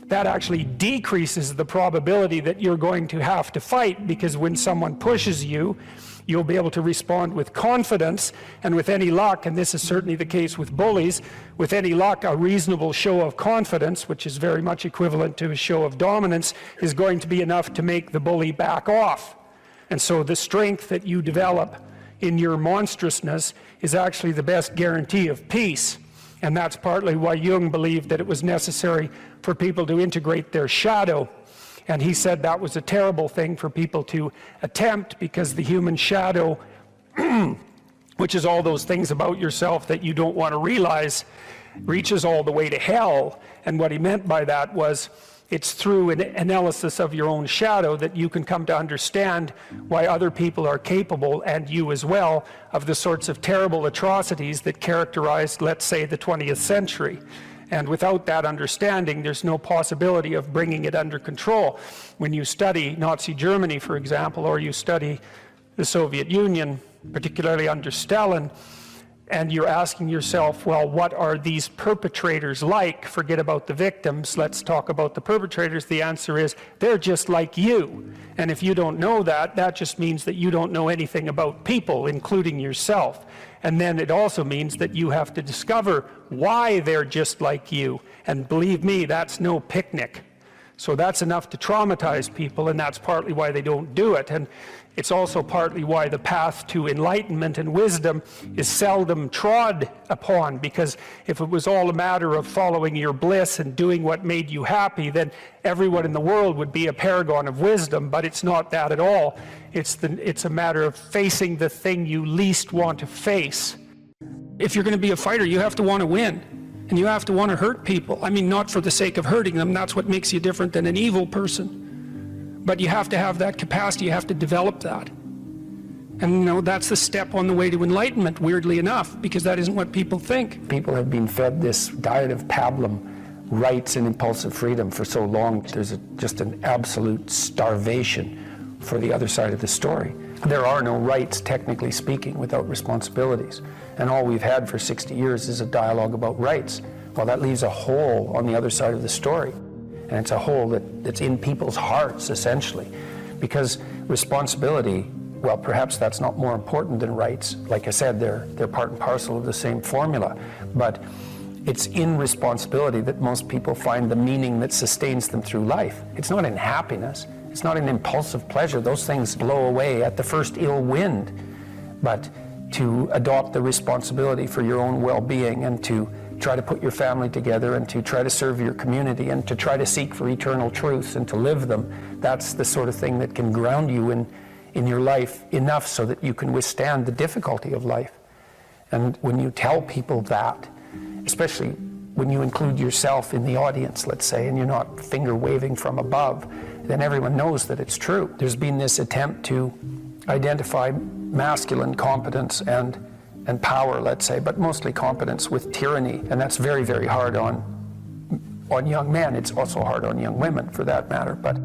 that actually decreases the probability that you're going to have to fight, because when someone pushes you, you'll be able to respond with confidence, and with any luck, and this is certainly the case with bullies, with any luck, a reasonable show of confidence, which is very much equivalent to a show of dominance, is going to be enough to make the bully back off. And so the strength that you develop in your monstrousness is actually the best guarantee of peace. And that's partly why Jung believed that it was necessary for people to integrate their shadow. And he said that was a terrible thing for people to attempt, because the human shadow, which is all those things about yourself that you don't want to realize, reaches all the way to hell. And what he meant by that was, it's through an analysis of your own shadow that you can come to understand why other people are capable, and you as well, of the sorts of terrible atrocities that characterized, let's say, the 20th century. And without that understanding, there's no possibility of bringing it under control. When you study Nazi Germany, for example, or you study the Soviet Union, particularly under Stalin, and you're asking yourself, well, what are these perpetrators like? Forget about the victims, let's talk about the perpetrators. The answer is, they're just like you. And if you don't know that, that just means that you don't know anything about people, including yourself. And then it also means that you have to discover why they're just like you. And believe me, that's no picnic. So that's enough to traumatize people, and that's partly why they don't do it. And it's also partly why the path to enlightenment and wisdom is seldom trod upon, because if it was all a matter of following your bliss and doing what made you happy, then everyone in the world would be a paragon of wisdom. But it's not that at all. It's a matter of facing the thing you least want to face. If you're going to be a fighter, you have to want to win. And you have to want to hurt people. I mean, not for the sake of hurting them. That's what makes you different than an evil person. But you have to have that capacity. You have to develop that. And that's the step on the way to enlightenment, weirdly enough, because that isn't what people think. People have been fed this diet of pablum, rights and impulsive freedom, for so long. There's just an absolute starvation for the other side of the story. There are no rights, technically speaking, without responsibilities. And all we've had for 60 years is a dialogue about rights. Well, that leaves a hole on the other side of the story. And it's a hole that's in people's hearts, essentially. Because responsibility, well, perhaps that's not more important than rights. Like I said, they're part and parcel of the same formula. But It's in responsibility that most people find the meaning that sustains them through life. It's not in happiness. It's not in impulsive pleasure. Those things blow away at the first ill wind. But to adopt the responsibility for your own well-being and to try to put your family together and to try to serve your community and to try to seek for eternal truths and to live them, that's the sort of thing that can ground you in your life enough so that you can withstand the difficulty of life. And when you tell people that, especially when you include yourself in the audience, let's say, and you're not finger waving from above, then everyone knows that it's true. There's been this attempt to identify masculine competence and power, let's say, but mostly competence with tyranny, and that's very, very hard on young men. It's also hard on young women, for that matter, but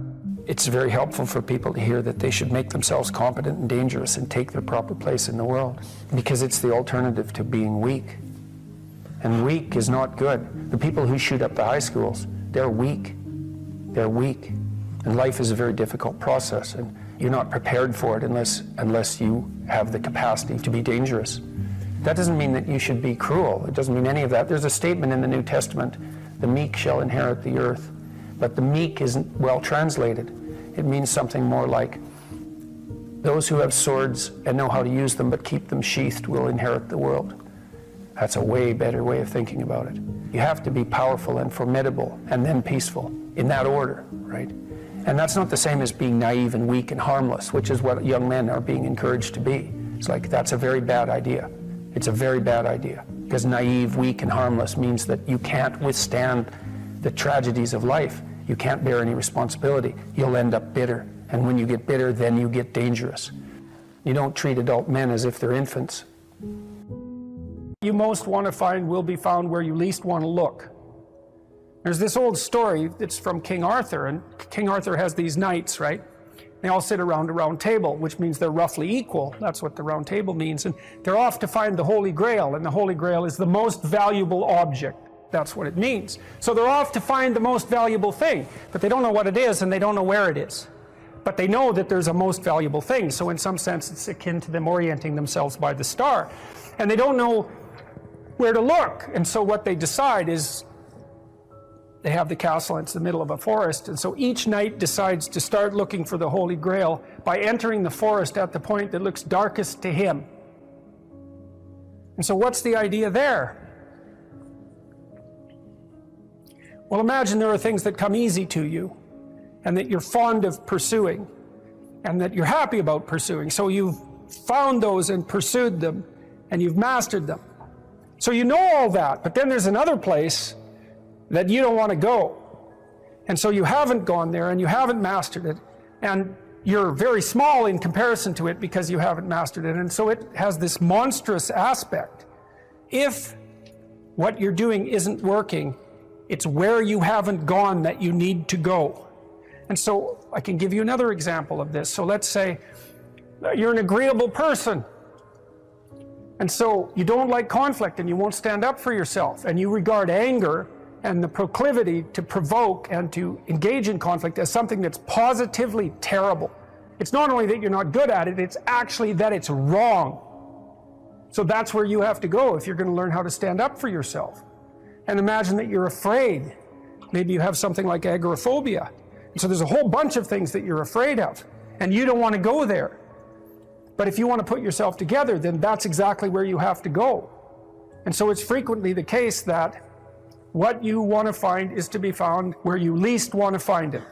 it's very helpful for people to hear that they should make themselves competent and dangerous and take their proper place in the world, because it's the alternative to being weak. And weak is not good. The people who shoot up the high schools, they're weak. They're weak. And life is a very difficult process, and you're not prepared for it unless you have the capacity to be dangerous. That doesn't mean that you should be cruel. It doesn't mean any of that. There's a statement in the New Testament, the meek shall inherit the earth. But the meek isn't well translated. It means something more like, those who have swords and know how to use them but keep them sheathed will inherit the world. That's a way better way of thinking about it. You have to be powerful and formidable and then peaceful, in that order, right? And that's not the same as being naive and weak and harmless, which is what young men are being encouraged to be. It's like, that's a very bad idea. It's a very bad idea, because naive, weak, and harmless means that you can't withstand the tragedies of life. You can't bear any responsibility. You'll end up bitter. And when you get bitter, then you get dangerous. You don't treat adult men as if they're infants. You most want to find will be found where you least want to look. There's this old story that's from King Arthur, and King Arthur has these knights, right? They all sit around a round table, which means they're roughly equal. That's what the round table means. And they're off to find the Holy Grail, and the Holy Grail is the most valuable object. That's what it means. So they're off to find the most valuable thing, but they don't know what it is, and they don't know where it is. But they know that there's a most valuable thing, so in some sense it's akin to them orienting themselves by the star. And they don't know where to look, and so what they decide is, they have the castle, it's the middle of a forest, and so each knight decides to start looking for the Holy Grail by entering the forest at the point that looks darkest to him. And so what's the idea there? Well, imagine there are things that come easy to you, and that you're fond of pursuing, and that you're happy about pursuing. So you've found those and pursued them, and you've mastered them. So you know all that, but then there's another place that you don't want to go. And so you haven't gone there, and you haven't mastered it, and you're very small in comparison to it because you haven't mastered it, and so it has this monstrous aspect. If what you're doing isn't working, it's where you haven't gone that you need to go. And so I can give you another example of this. So let's say you're an agreeable person, and so you don't like conflict, and you won't stand up for yourself, and you regard anger and the proclivity to provoke and to engage in conflict as something that's positively terrible. It's not only that you're not good at it, it's actually that it's wrong. So that's where you have to go if you're going to learn how to stand up for yourself. And imagine that you're afraid. Maybe you have something like agoraphobia. And so there's a whole bunch of things that you're afraid of, and you don't want to go there. But if you want to put yourself together, then that's exactly where you have to go. And so it's frequently the case that what you want to find is to be found where you least want to find it.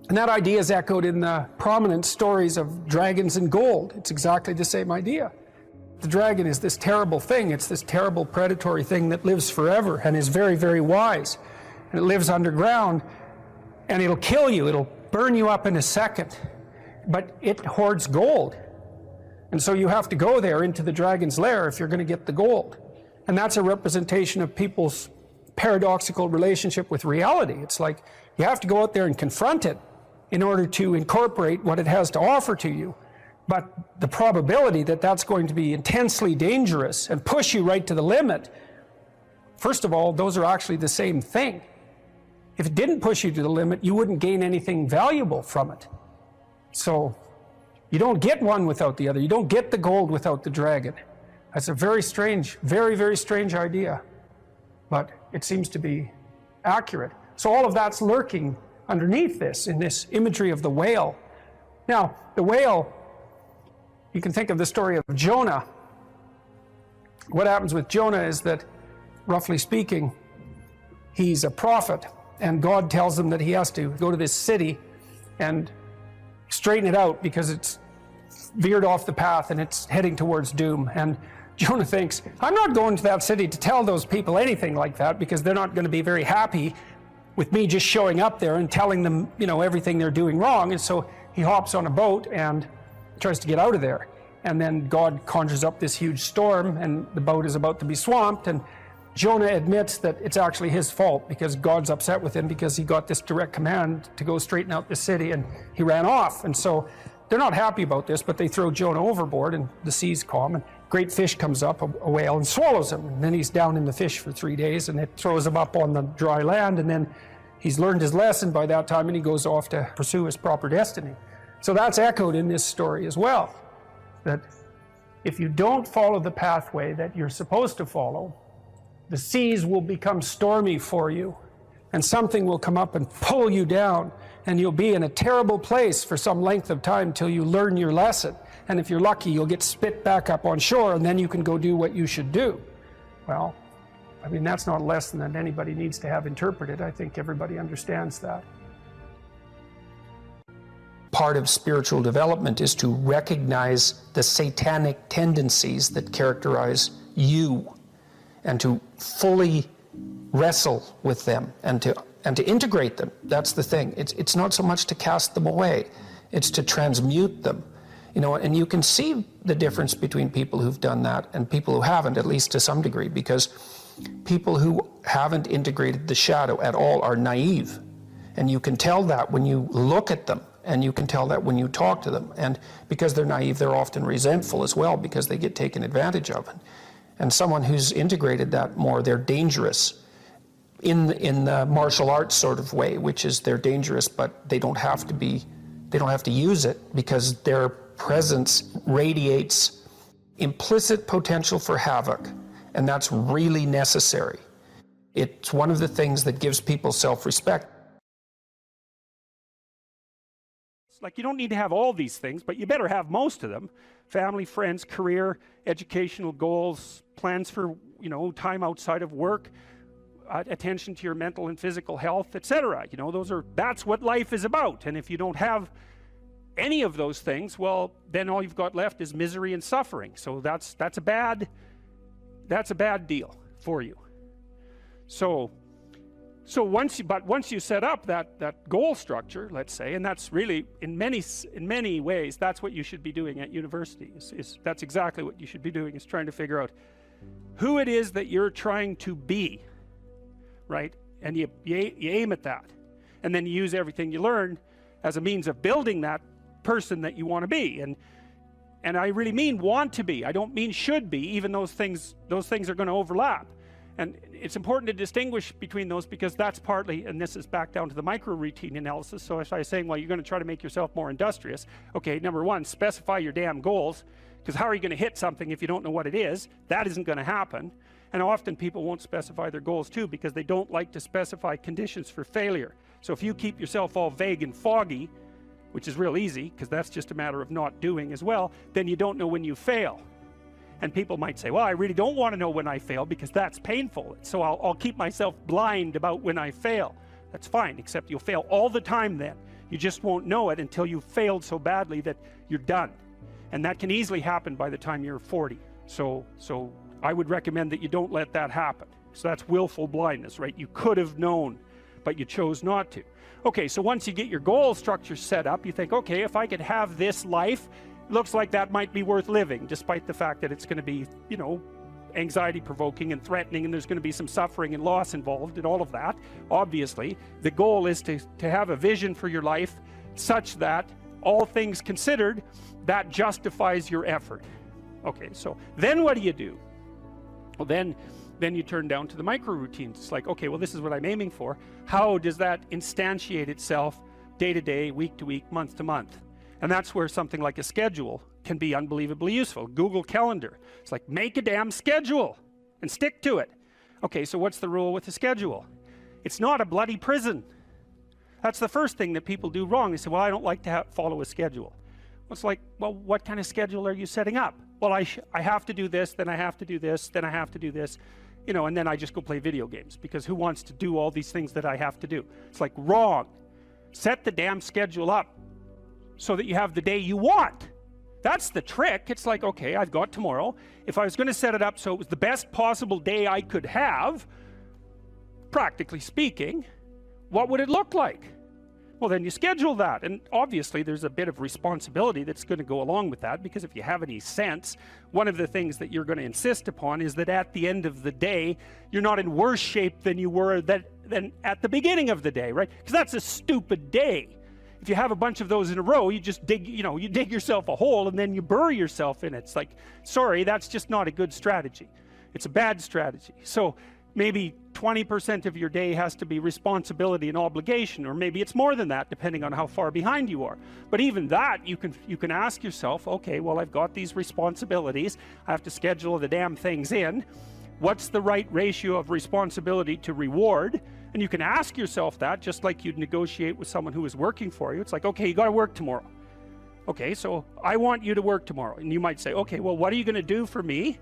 And that idea is echoed in the prominent stories of dragons and gold. It's exactly the same idea. The dragon is this terrible thing. It's this terrible predatory thing that lives forever and is very, very wise. And it lives underground, and it'll kill you. It'll burn you up in a second. But it hoards gold. And so you have to go there into the dragon's lair if you're going to get the gold. And that's a representation of people's paradoxical relationship with reality. It's like you have to go out there and confront it in order to incorporate what it has to offer to you. But the probability that that's going to be intensely dangerous and push you right to the limit, first of all, those are actually the same thing. If it didn't push you to the limit, you wouldn't gain anything valuable from it. So you don't get one without the other. You don't get the gold without the dragon. That's a very strange, very, very strange idea. but it seems to be accurate. So all of that's lurking underneath this, in this imagery of the whale. Now, the whale, you can think of the story of Jonah. What happens with Jonah is that, roughly speaking, he's a prophet, and God tells him that he has to go to this city and straighten it out because it's veered off the path and it's heading towards doom. And Jonah thinks, I'm not going to that city to tell those people anything like that, because they're not going to be very happy with me just showing up there and telling them, you know, everything they're doing wrong. And so he hops on a boat and tries to get out of there. And then God conjures up this huge storm, and the boat is about to be swamped. And Jonah admits that it's actually his fault, because God's upset with him because he got this direct command to go straighten out the city, and he ran off. And so they're not happy about this, but they throw Jonah overboard, and the sea's calm, and great fish comes up, a whale, and swallows him. And then he's down in the fish for 3 days, and it throws him up on the dry land, and then he's learned his lesson by that time, and he goes off to pursue his proper destiny. So that's echoed in this story as well, that if you don't follow the pathway that you're supposed to follow, the seas will become stormy for you, and something will come up and pull you down, and you'll be in a terrible place for some length of time till you learn your lesson. And if you're lucky, you'll get spit back up on shore, and then you can go do what you should do. Well, I mean, that's not a lesson that anybody needs to have interpreted. I think everybody understands that. Part of spiritual development is to recognize the satanic tendencies that characterize you, and to fully wrestle with them, and to integrate them. That's the thing. It's not so much to cast them away, it's to transmute them. You know, and you can see the difference between people who've done that and people who haven't, at least to some degree, because people who haven't integrated the shadow at all are naive. And you can tell that when you look at them, and you can tell that when you talk to them. And because they're naive, they're often resentful as well, because they get taken advantage of. And someone who's integrated that more, they're dangerous in the martial arts sort of way, which is they're dangerous, but they don't have to use it, because their presence radiates implicit potential for havoc, and that's really necessary. It's one of the things that gives people self-respect. Like, you don't need to have all these things, but you better have most of them. Family, friends, career, educational goals, plans for, you know, time outside of work, attention to your mental and physical health, etc. You know, that's what life is about. And if you don't have any of those things, well, then all you've got left is misery and suffering. So that's a bad deal for you. So once you set up that goal structure, let's say, and that's really in many ways that's what you should be doing at university. That's exactly what you should be doing, is trying to figure out who it is that you're trying to be, right? And you aim at that, and then you use everything you learn as a means of building that person that you want to be. And I really mean want to be. I don't mean should be. Even those things are going to overlap. And it's important to distinguish between those, because that's partly, and this is back down to the micro routine analysis. So as I was saying, well, you're going to try to make yourself more industrious. Okay, number one, specify your damn goals, because how are you going to hit something if you don't know what it is? That isn't going to happen. And often people won't specify their goals too, because they don't like to specify conditions for failure. So if you keep yourself all vague and foggy, which is real easy, because that's just a matter of not doing as well, then you don't know when you fail. And people might say, well, I really don't want to know when I fail, because that's painful. So I'll keep myself blind about when I fail. That's fine, except you'll fail all the time then. You just won't know it until you've failed so badly that you're done. And that can easily happen by the time you're 40. So I would recommend that you don't let that happen. So that's willful blindness, right? You could have known, but you chose not to. Okay, so once you get your goal structure set up, you think, okay, if I could have this life, looks like that might be worth living, despite the fact that it's going to be, you know, anxiety provoking and threatening, and there's going to be some suffering and loss involved and all of that. Obviously, the goal is to have a vision for your life such that, all things considered, that justifies your effort. Okay, so then what do you do? Well, then you turn down to the micro routines. It's like, okay, well, this is what I'm aiming for. How does that instantiate itself day to day, week to week, month to month? And that's where something like a schedule can be unbelievably useful. Google Calendar. It's like, make a damn schedule and stick to it. Okay, so what's the rule with the schedule? It's not a bloody prison. That's the first thing that people do wrong. They say, well, I don't like to follow a schedule. Well, it's like, well, what kind of schedule are you setting up? Well, I have to do this, then I have to do this, then I have to do this, you know, and then I just go play video games, because who wants to do all these things that I have to do? It's like, wrong. Set the damn schedule up so that you have the day you want. That's the trick. It's like, okay, I've got tomorrow. If I was going to set it up so it was the best possible day I could have, practically speaking, what would it look like? Well, then you schedule that, and obviously there's a bit of responsibility that's going to go along with that, because if you have any sense, one of the things that you're going to insist upon is that at the end of the day, you're not in worse shape than you were than at the beginning of the day, right? Because that's a stupid day. If you have a bunch of those in a row, you just dig, you know, you dig yourself a hole and then you bury yourself in it. It's like, sorry, that's just not a good strategy. It's a bad strategy. So maybe 20% of your day has to be responsibility and obligation, or maybe it's more than that, depending on how far behind you are. But even that, you can ask yourself, okay, well, I've got these responsibilities. I have to schedule the damn things in. What's the right ratio of responsibility to reward? And you can ask yourself that, just like you'd negotiate with someone who is working for you. It's like, okay, you got to work tomorrow. Okay, so I want you to work tomorrow. And you might say, okay, well, what are you going to do for me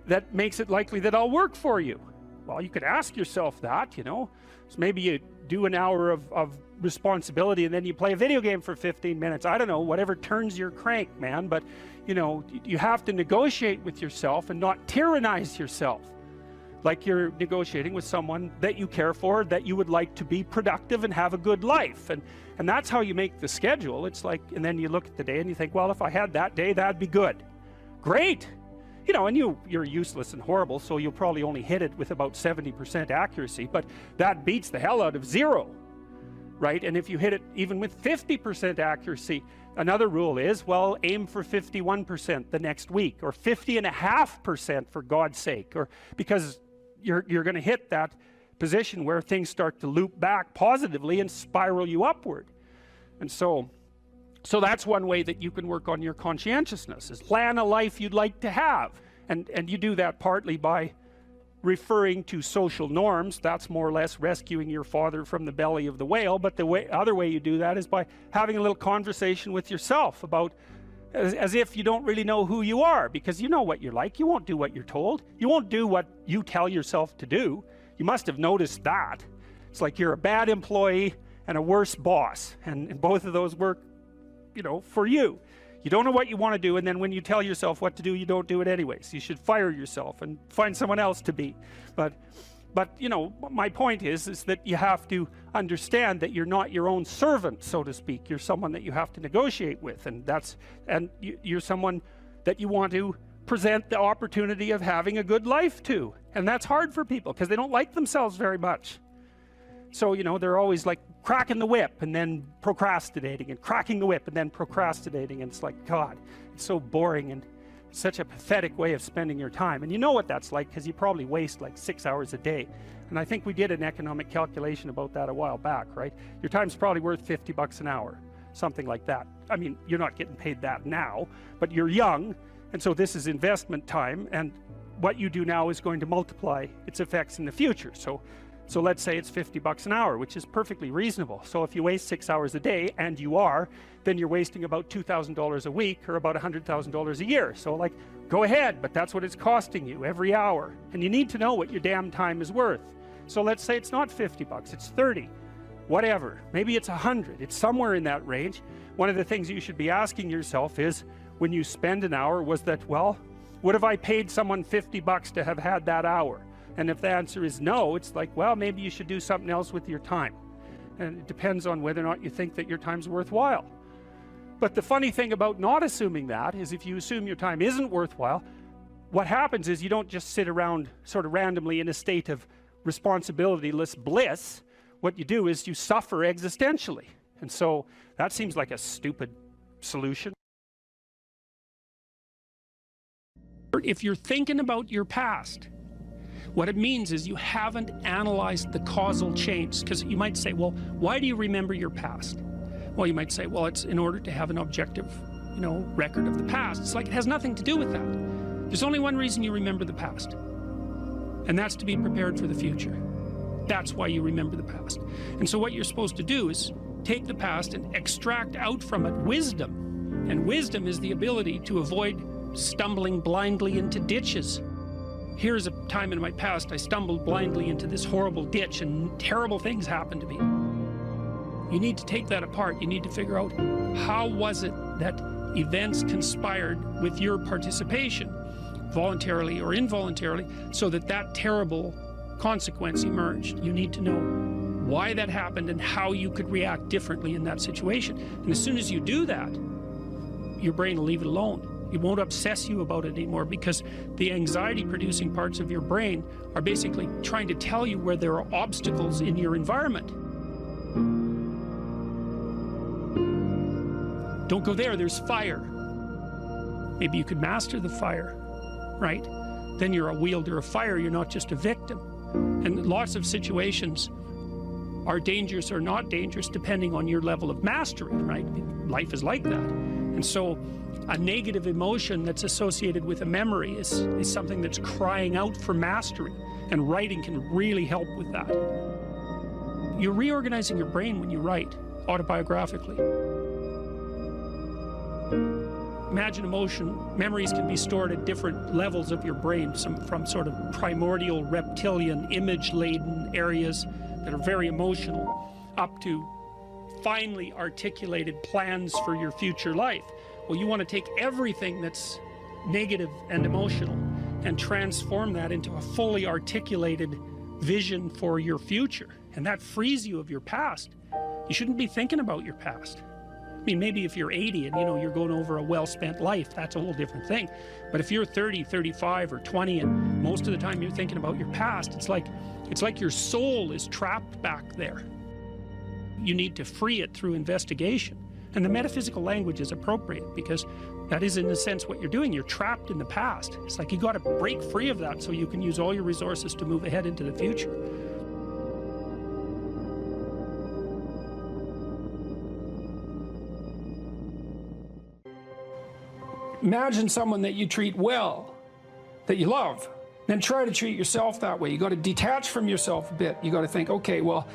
that makes it likely that I'll work for you? Well, you could ask yourself that, you know. So maybe you do an hour of responsibility and then you play a video game for 15 minutes. I don't know, whatever turns your crank, man. But, you know, you have to negotiate with yourself and not tyrannize yourself. Like you're negotiating with someone that you care for, that you would like to be productive and have a good life. And that's how you make the schedule. It's like, and then you look at the day and you think, well, if I had that day, that'd be good. Great. You know, and you're useless and horrible, so you'll probably only hit it with about 70% accuracy, but that beats the hell out of 0, right? And if you hit it even with 50% accuracy, another rule is, well, aim for 51% the next week, or 50.5% for God's sake, or because you're going to hit that position where things start to loop back positively and spiral you upward. And so that's one way that you can work on your conscientiousness, is plan a life you'd like to have. And you do that partly by referring to social norms. That's more or less rescuing your father from the belly of the whale. But the other way you do that is by having a little conversation with yourself about, as if you don't really know who you are, because you know what you're like. You won't do what you're told. You won't do what you tell yourself to do. You must have noticed that. It's like you're a bad employee and a worse boss. And both of those work, you know, for you. You don't know what you want to do, and then when you tell yourself what to do, you don't do it anyways. You should fire yourself and find someone else to be. But you know, my point is that you have to understand that you're not your own servant, so to speak. You're someone that you have to negotiate with, and you're someone that you want to present the opportunity of having a good life to. And that's hard for people because they don't like themselves very much. So, you know, they're always like cracking the whip and then procrastinating, and cracking the whip and then procrastinating. And it's like, God, it's so boring and such a pathetic way of spending your time. And you know what that's like, because you probably waste like 6 hours a day. And I think we did an economic calculation about that a while back, right? Your time's probably worth $50 an hour, something like that. I mean, you're not getting paid that now, but you're young, and so this is investment time, and what you do now is going to multiply its effects in the future. So let's say it's $50 an hour, which is perfectly reasonable. So if you waste 6 hours a day, and you are, then you're wasting about $2,000 a week, or about $100,000 a year. So like, go ahead, but that's what it's costing you every hour. And you need to know what your damn time is worth. So let's say it's not $50, it's 30, whatever. Maybe it's 100, it's somewhere in that range. One of the things you should be asking yourself is, when you spend an hour, was that, well, would have I paid someone $50 to have had that hour? And if the answer is no, it's like, well, maybe you should do something else with your time. And it depends on whether or not you think that your time's worthwhile. But the funny thing about not assuming that is, if you assume your time isn't worthwhile, what happens is you don't just sit around sort of randomly in a state of responsibilityless bliss. What you do is you suffer existentially. And so that seems like a stupid solution. If you're thinking about your past, what it means is you haven't analyzed the causal chains. Because you might say, well, why do you remember your past? Well, you might say, well, it's in order to have an objective, you know, record of the past. It's like, it has nothing to do with that. There's only one reason you remember the past. And that's to be prepared for the future. That's why you remember the past. And so what you're supposed to do is take the past and extract out from it wisdom. And wisdom is the ability to avoid stumbling blindly into ditches. Here's a time in my past I stumbled blindly into this horrible ditch and terrible things happened to me. You need to take that apart. You need to figure out, how was it that events conspired with your participation, voluntarily or involuntarily, so that that terrible consequence emerged. You need to know why that happened and how you could react differently in that situation. And as soon as you do that, your brain will leave it alone. It won't obsess you about it anymore, because the anxiety-producing parts of your brain are basically trying to tell you where there are obstacles in your environment. Don't go there, there's fire. Maybe you could master the fire, right? Then you're a wielder of fire, you're not just a victim. And lots of situations are dangerous or not dangerous depending on your level of mastery, right? Life is like that. And so a negative emotion that's associated with a memory is something that's crying out for mastery, and writing can really help with that. You're reorganizing your brain when you write autobiographically. Imagine emotion, memories can be stored at different levels of your brain, from sort of primordial, reptilian, image-laden areas that are very emotional, up to finely articulated plans for your future life. Well, you want to take everything that's negative and emotional and transform that into a fully articulated vision for your future. And that frees you of your past. You shouldn't be thinking about your past. I mean, maybe if you're 80 and, you're going over a well-spent life, that's a whole different thing. But if you're 30, 35, or 20, and most of the time you're thinking about your past, it's like your soul is trapped back there. You need to free it through investigation. And the metaphysical language is appropriate, because that is, in a sense, what you're doing. You're trapped in the past. It's like you got to break free of that so you can use all your resources to move ahead into the future. Imagine someone that you treat well, that you love, then try to treat yourself that way. You got to detach from yourself a bit. You got to think, okay, well,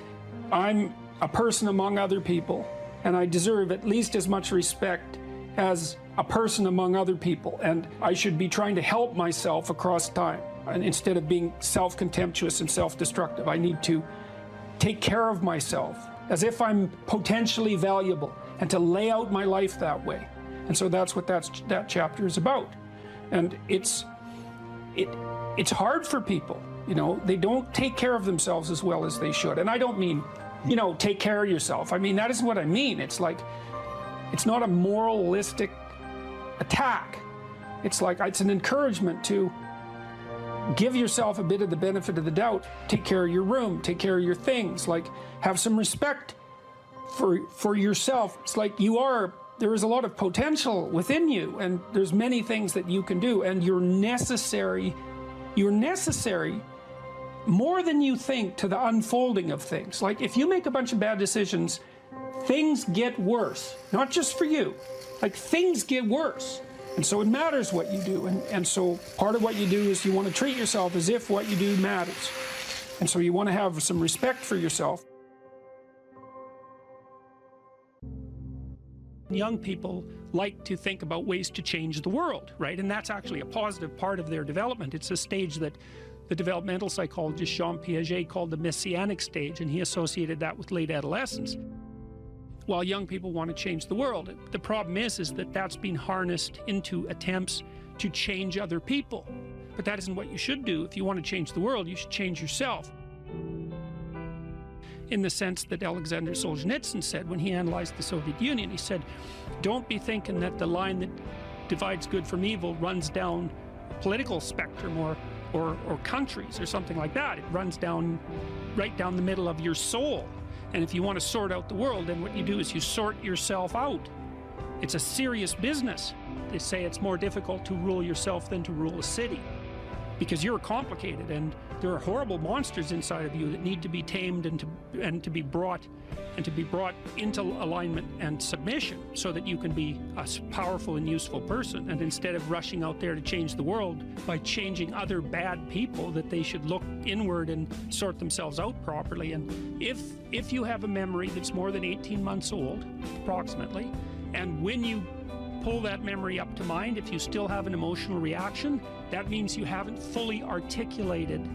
I'm a person among other people, and I deserve at least as much respect as a person among other people, and I should be trying to help myself across time. And instead of being self-contemptuous and self-destructive, I need to take care of myself as if I'm potentially valuable, and to lay out my life that way. And so that's what that chapter is about. And it's hard for people, they don't take care of themselves as well as they should. And I don't mean, take care of yourself. I mean, that isn't what I mean. It's like, it's not a moralistic attack. It's like, it's an encouragement to give yourself a bit of the benefit of the doubt. Take care of your room, take care of your things, like have some respect for yourself. It's like there is a lot of potential within you, and there's many things that you can do, and you're necessary more than you think to the unfolding of things. Like, if you make a bunch of bad decisions, things get worse, not just for you, like things get worse. And so it matters what you do, and so part of what you do is you want to treat yourself as if what you do matters. And so you want to have some respect for yourself. Young people like to think about ways to change the world, right? And that's actually a positive part of their development. It's a stage that the developmental psychologist Jean Piaget called the messianic stage, and he associated that with late adolescence. While young people want to change the world, the problem is that that's been harnessed into attempts to change other people. But that isn't what you should do. If you want to change the world, you should change yourself. In the sense that Alexander Solzhenitsyn said when he analyzed the Soviet Union, he said, don't be thinking that the line that divides good from evil runs down a political spectrum or countries or something like that. It runs right down the middle of your soul. And if you want to sort out the world, then what you do is you sort yourself out. It's a serious business. They say it's more difficult to rule yourself than to rule a city. because you're complicated and there are horrible monsters inside of you that need to be tamed and to be brought into alignment and submission so that you can be a powerful and useful person. And instead of rushing out there to change the world by changing other bad people, that they should look inward and sort themselves out properly. And if you have a memory that's more than 18 months old, approximately, and when you pull that memory up to mind, if you still have an emotional reaction, that means you haven't fully articulated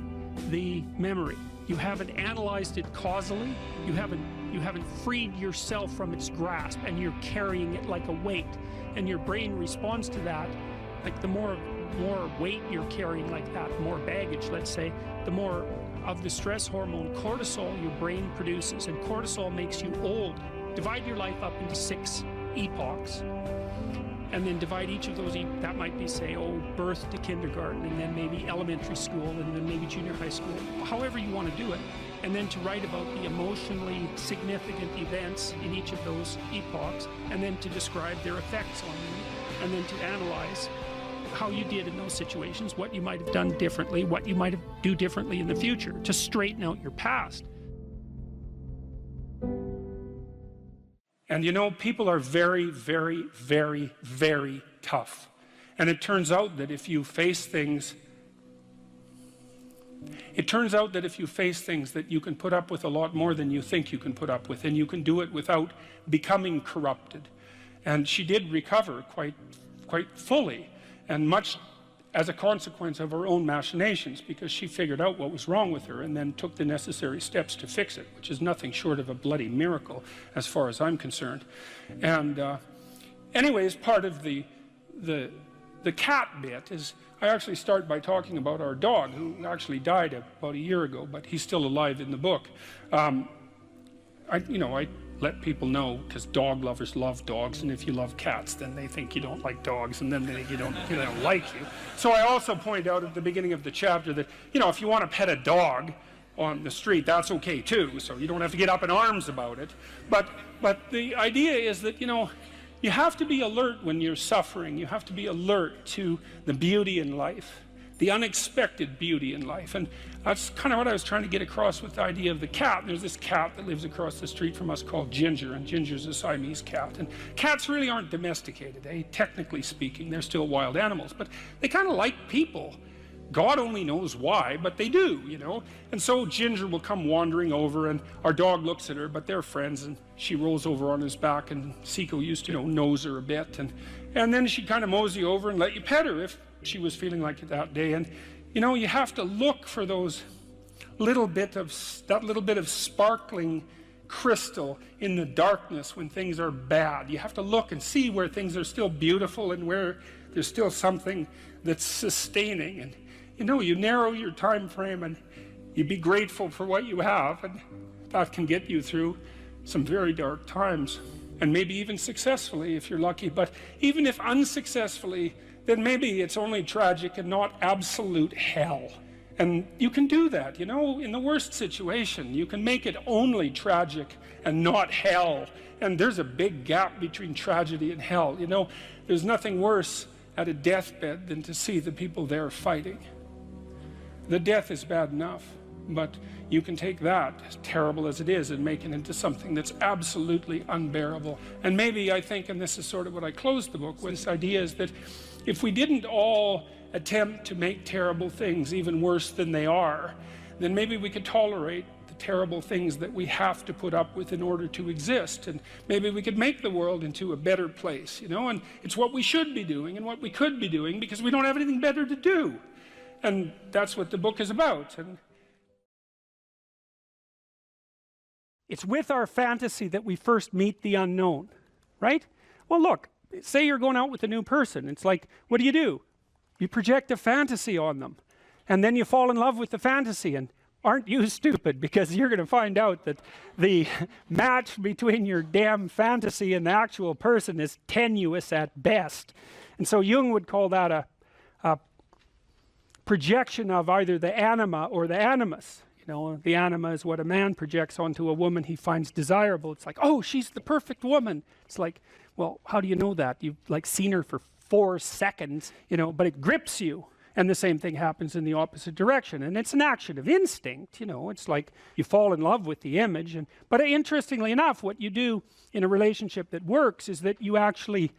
the memory. You haven't analyzed it causally. You haven't freed yourself from its grasp, and you're carrying it like a weight. And your brain responds to that. Like the more weight you're carrying like that, more baggage, let's say, the more of the stress hormone cortisol your brain produces. And cortisol makes you old. Divide your life up into 6 epochs. And then divide each of those, that might be, say, birth to kindergarten, and then maybe elementary school, and then maybe junior high school, however you want to do it. And then to write about the emotionally significant events in each of those epochs, and then to describe their effects on you, and then to analyze how you did in those situations, what you might have done differently, what you might do differently in the future, to straighten out your past. And you know, people are very, very, very, very tough. And it turns out that if you face things, that you can put up with a lot more than you think you can put up with, and you can do it without becoming corrupted. And she did recover quite fully, and much as a consequence of her own machinations, because she figured out what was wrong with her and then took the necessary steps to fix it, which is nothing short of a bloody miracle as far as I'm concerned. And anyways, part of the cat bit is, I actually start by talking about our dog, who actually died about a year ago, but he's still alive in the book. I let people know, because dog lovers love dogs, and if you love cats, then they think you don't like dogs, and then they think they don't like you. So I also point out at the beginning of the chapter that, if you want to pet a dog on the street, that's okay too, so you don't have to get up in arms about it. But the idea is that, you have to be alert when you're suffering. You have to be alert to the beauty in life, the unexpected beauty in life. And that's kind of what I was trying to get across with the idea of the cat. There's this cat that lives across the street from us called Ginger, and Ginger's a Siamese cat. And cats really aren't domesticated, technically speaking. They're still wild animals, but they kind of like people. God only knows why, but they do, And so Ginger will come wandering over, and our dog looks at her, but they're friends, and she rolls over on his back, and Seiko used to, nose her a bit, and then she'd kind of mosey over and let you pet her if she was feeling like it that day. And you have to look for that little bit of sparkling crystal in the darkness when things are bad. You have to look and see where things are still beautiful and where there's still something that's sustaining. And you narrow your time frame, and you be grateful for what you have, and that can get you through some very dark times, and maybe even successfully if you're lucky. But even if unsuccessfully, then maybe it's only tragic and not absolute hell. And you can do that, in the worst situation. You can make it only tragic and not hell. And there's a big gap between tragedy and hell. There's nothing worse at a deathbed than to see the people there fighting. The death is bad enough, but you can take that, as terrible as it is, and make it into something that's absolutely unbearable. And maybe I think, and this is sort of what I closed the book with, this idea is that if we didn't all attempt to make terrible things even worse than they are, then maybe we could tolerate the terrible things that we have to put up with in order to exist. And maybe we could make the world into a better place, and it's what we should be doing and what we could be doing, because we don't have anything better to do. And that's what the book is about. And it's with our fantasy that we first meet the unknown, right? Well, look, say you're going out with a new person. It's like, what do? You project a fantasy on them, and then you fall in love with the fantasy. And aren't you stupid? Because you're going to find out that the match between your damn fantasy and the actual person is tenuous at best. And so Jung would call that a projection of either the anima or the animus. The anima is what a man projects onto a woman he finds desirable. It's like, oh, she's the perfect woman. It's like, well, how do you know that? You've seen her for 4 seconds, but it grips you. And the same thing happens in the opposite direction. And it's an action of instinct, you know, it's like you fall in love with the image. But interestingly enough, what you do in a relationship that works is that you actually,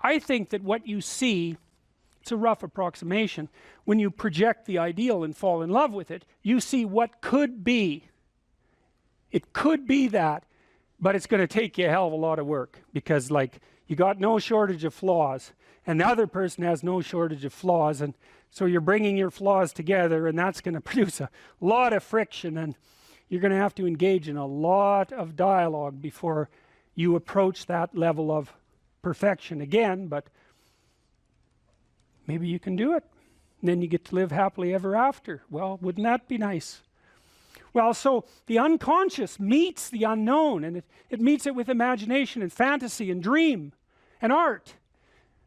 I think that what you see, it's a rough approximation, when you project the ideal and fall in love with it, you see what could be. It could be that, but it's going to take you a hell of a lot of work, because like you got no shortage of flaws and the other person has no shortage of flaws, and so you're bringing your flaws together, and that's going to produce a lot of friction, and you're going to have to engage in a lot of dialogue before you approach that level of perfection again. But maybe you can do it, and then you get to live happily ever after. Well, wouldn't that be nice? Well, so the unconscious meets the unknown, and it meets it with imagination and fantasy and dream and art.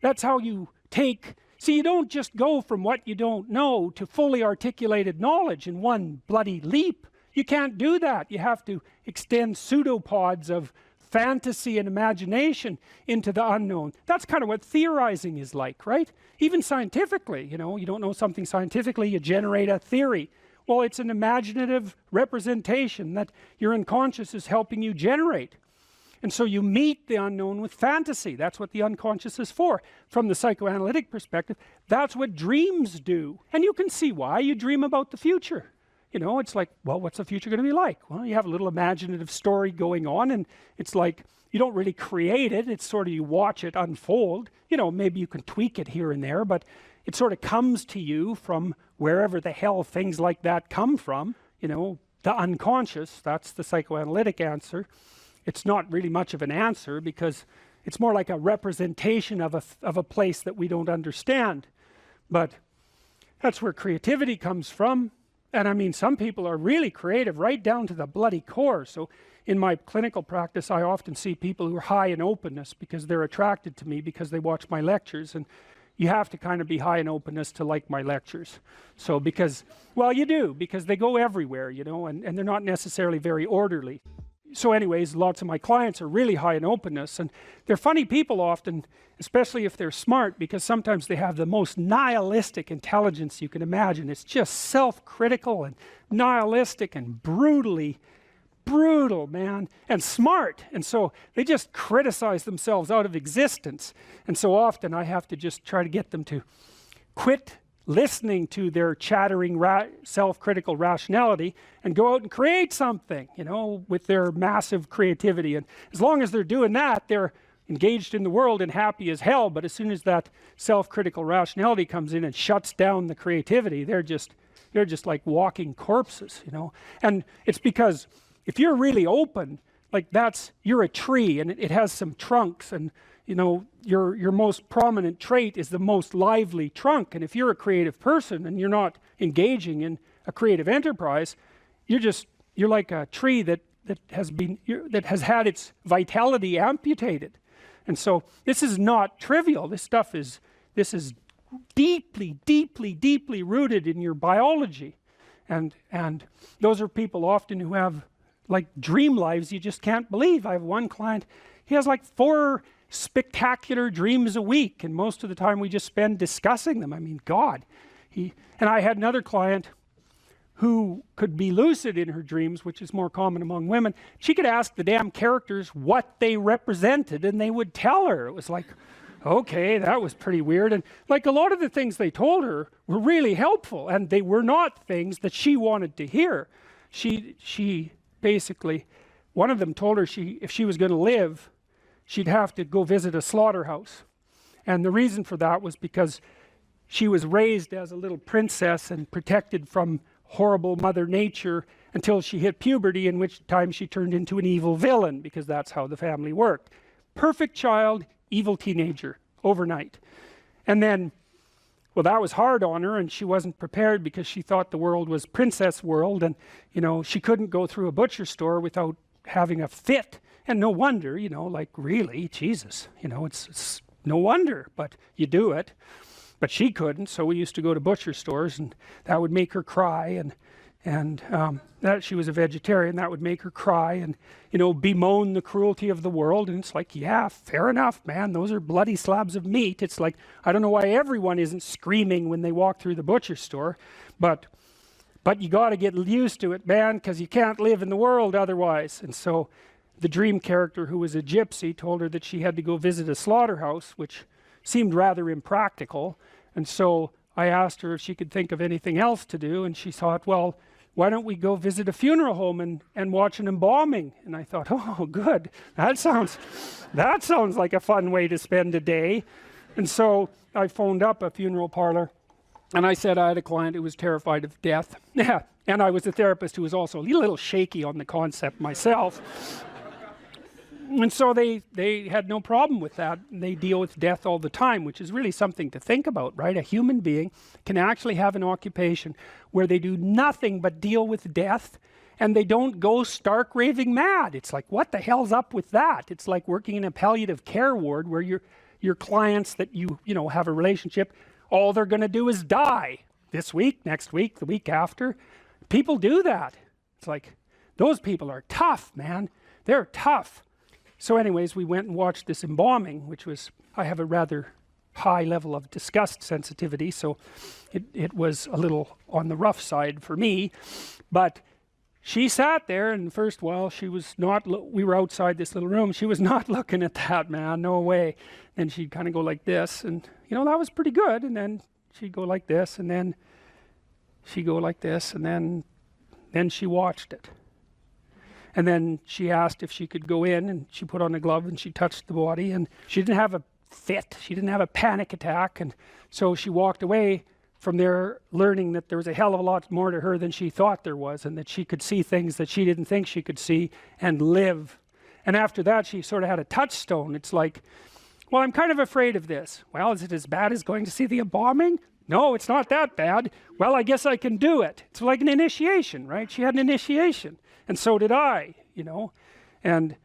That's how you take, see, you don't just go from what you don't know to fully articulated knowledge in one bloody leap. You can't do that. You have to extend pseudopods of fantasy and imagination into the unknown. That's kind of what theorizing is like, right? Even scientifically, you know, you don't know something scientifically, you generate a theory. Well, it's an imaginative representation that your unconscious is helping you generate. And so you meet the unknown with fantasy. That's what the unconscious is for. From the psychoanalytic perspective, that's what dreams do. And you can see why. You dream about the future. You know, it's like, well, what's the future going to be like? Well, you have a little imaginative story going on, and it's like, you don't really create it. It's sort of, you watch it unfold. You know, maybe you can tweak it here and there, but it sort of comes to you from wherever the hell things like that come from. You know, the unconscious, that's the psychoanalytic answer. It's not really much of an answer, because it's more like a representation of a place that we don't understand. But that's where creativity comes from. And I mean, some people are really creative right down to the bloody core. So in my clinical practice, I often see people who are high in openness because they're attracted to me because they watch my lectures. And you have to kind of be high in openness to like my lectures. So because, well, you do, because they go everywhere, you know, and they're not necessarily very orderly. So anyways, lots of my clients are really high in openness, and they're funny people often, especially if they're smart, because sometimes they have the most nihilistic intelligence you can imagine. It's just self-critical and nihilistic and brutally brutal, man, and smart. And so they just criticize themselves out of existence. And so often I have to just try to get them to quit listening to their chattering self-critical rationality and go out and create something, you know, with their massive creativity. And as long as they're doing that, they're engaged in the world and happy as hell. But as soon as that self-critical rationality comes in and shuts down the creativity, they're just like walking corpses, you know. And it's because if you're really open, like you're a tree, and it has some trunks, and you know, your most prominent trait is the most lively trunk. And if you're a creative person and you're not engaging in a creative enterprise, you're like a tree that has had its vitality amputated. And so this is not trivial. This is deeply, deeply, deeply rooted in your biology. And those are people often who have like dream lives you just can't believe. I have one client, he has like 4 spectacular dreams a week, and most of the time we just spend discussing them. I mean, God. And I had another client who could be lucid in her dreams, which is more common among women. She could ask the damn characters what they represented, and they would tell her. It was like, okay, that was pretty weird. And like a lot of the things they told her were really helpful, and they were not things that she wanted to hear. She basically, one of them told her if she was going to live, she'd have to go visit a slaughterhouse. And the reason for that was because she was raised as a little princess and protected from horrible Mother Nature until she hit puberty, in which time she turned into an evil villain, because that's how the family worked. Perfect child, evil teenager, overnight. And then, well, that was hard on her, and she wasn't prepared because she thought the world was princess world, and, you know, she couldn't go through a butcher store without having a fit. And no wonder, you know, like really, Jesus, you know, it's no wonder, but you do it. But she couldn't, so we used to go to butcher stores, and that would make her cry, and And that she was a vegetarian, that would make her cry and, you know, bemoan the cruelty of the world. And it's like, yeah, fair enough, man. Those are bloody slabs of meat. It's like, I don't know why everyone isn't screaming when they walk through the butcher store, but you got to get used to it, man, because you can't live in the world otherwise. And so the dream character, who was a gypsy, told her that she had to go visit a slaughterhouse, which seemed rather impractical. And so I asked her if she could think of anything else to do, and she thought, well, why don't we go visit a funeral home and watch an embalming? And I thought, oh, good. That sounds like a fun way to spend a day. And so I phoned up a funeral parlor, and I said I had a client who was terrified of death. Yeah, and I was a therapist who was also a little shaky on the concept myself. And so they had no problem with that. They deal with death all the time, which is really something to think about, right? A human being can actually have an occupation where they do nothing but deal with death, and they don't go stark raving mad. It's like, what the hell's up with that? It's like working in a palliative care ward where your clients that you know have a relationship, all they're going to do is die this week, next week, the week after. People do that. It's like, those people are tough, man. They're tough. So anyways, we went and watched this embalming, which was, I have a rather high level of disgust sensitivity, so it was a little on the rough side for me. But she sat there, and first while she was not, we were outside this little room, she was not looking at that, man, no way. And she'd kind of go like this, and you know, that was pretty good. And then she'd go like this, and then she'd go like this, and then she watched it. And then she asked if she could go in, and she put on a glove and she touched the body, and she didn't have a fit, she didn't have a panic attack. And so she walked away from there learning that there was a hell of a lot more to her than she thought there was, and that she could see things that she didn't think she could see and live. And after that, she sort of had a touchstone. It's like, well, I'm kind of afraid of this. Well, is it as bad as going to see the embalming? No, it's not that bad. Well, I guess I can do it. It's like an initiation, right? She had an initiation. And so did I, you know, and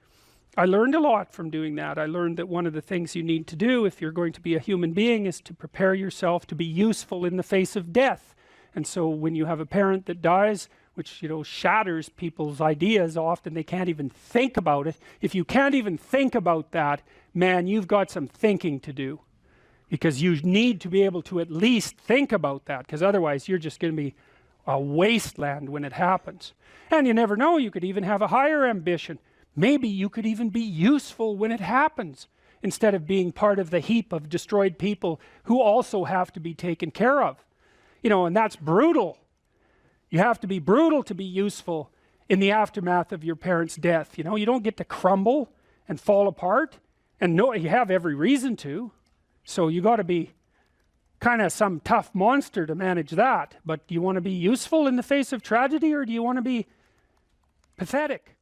I learned a lot from doing that. I learned that one of the things you need to do if you're going to be a human being is to prepare yourself to be useful in the face of death. And so when you have a parent that dies, which, you know, shatters people's ideas, often they can't even think about it. If you can't even think about that, man, you've got some thinking to do, because you need to be able to at least think about that, because otherwise you're just going to be a wasteland when it happens. And you never know, you could even have a higher ambition. Maybe you could even be useful when it happens, instead of being part of the heap of destroyed people who also have to be taken care of. You know, and that's brutal. You have to be brutal to be useful in the aftermath of your parents' death. You know, you don't get to crumble and fall apart, and no, you have every reason to. So you got to be kind of some tough monster to manage that. But do you want to be useful in the face of tragedy, or do you want to be pathetic?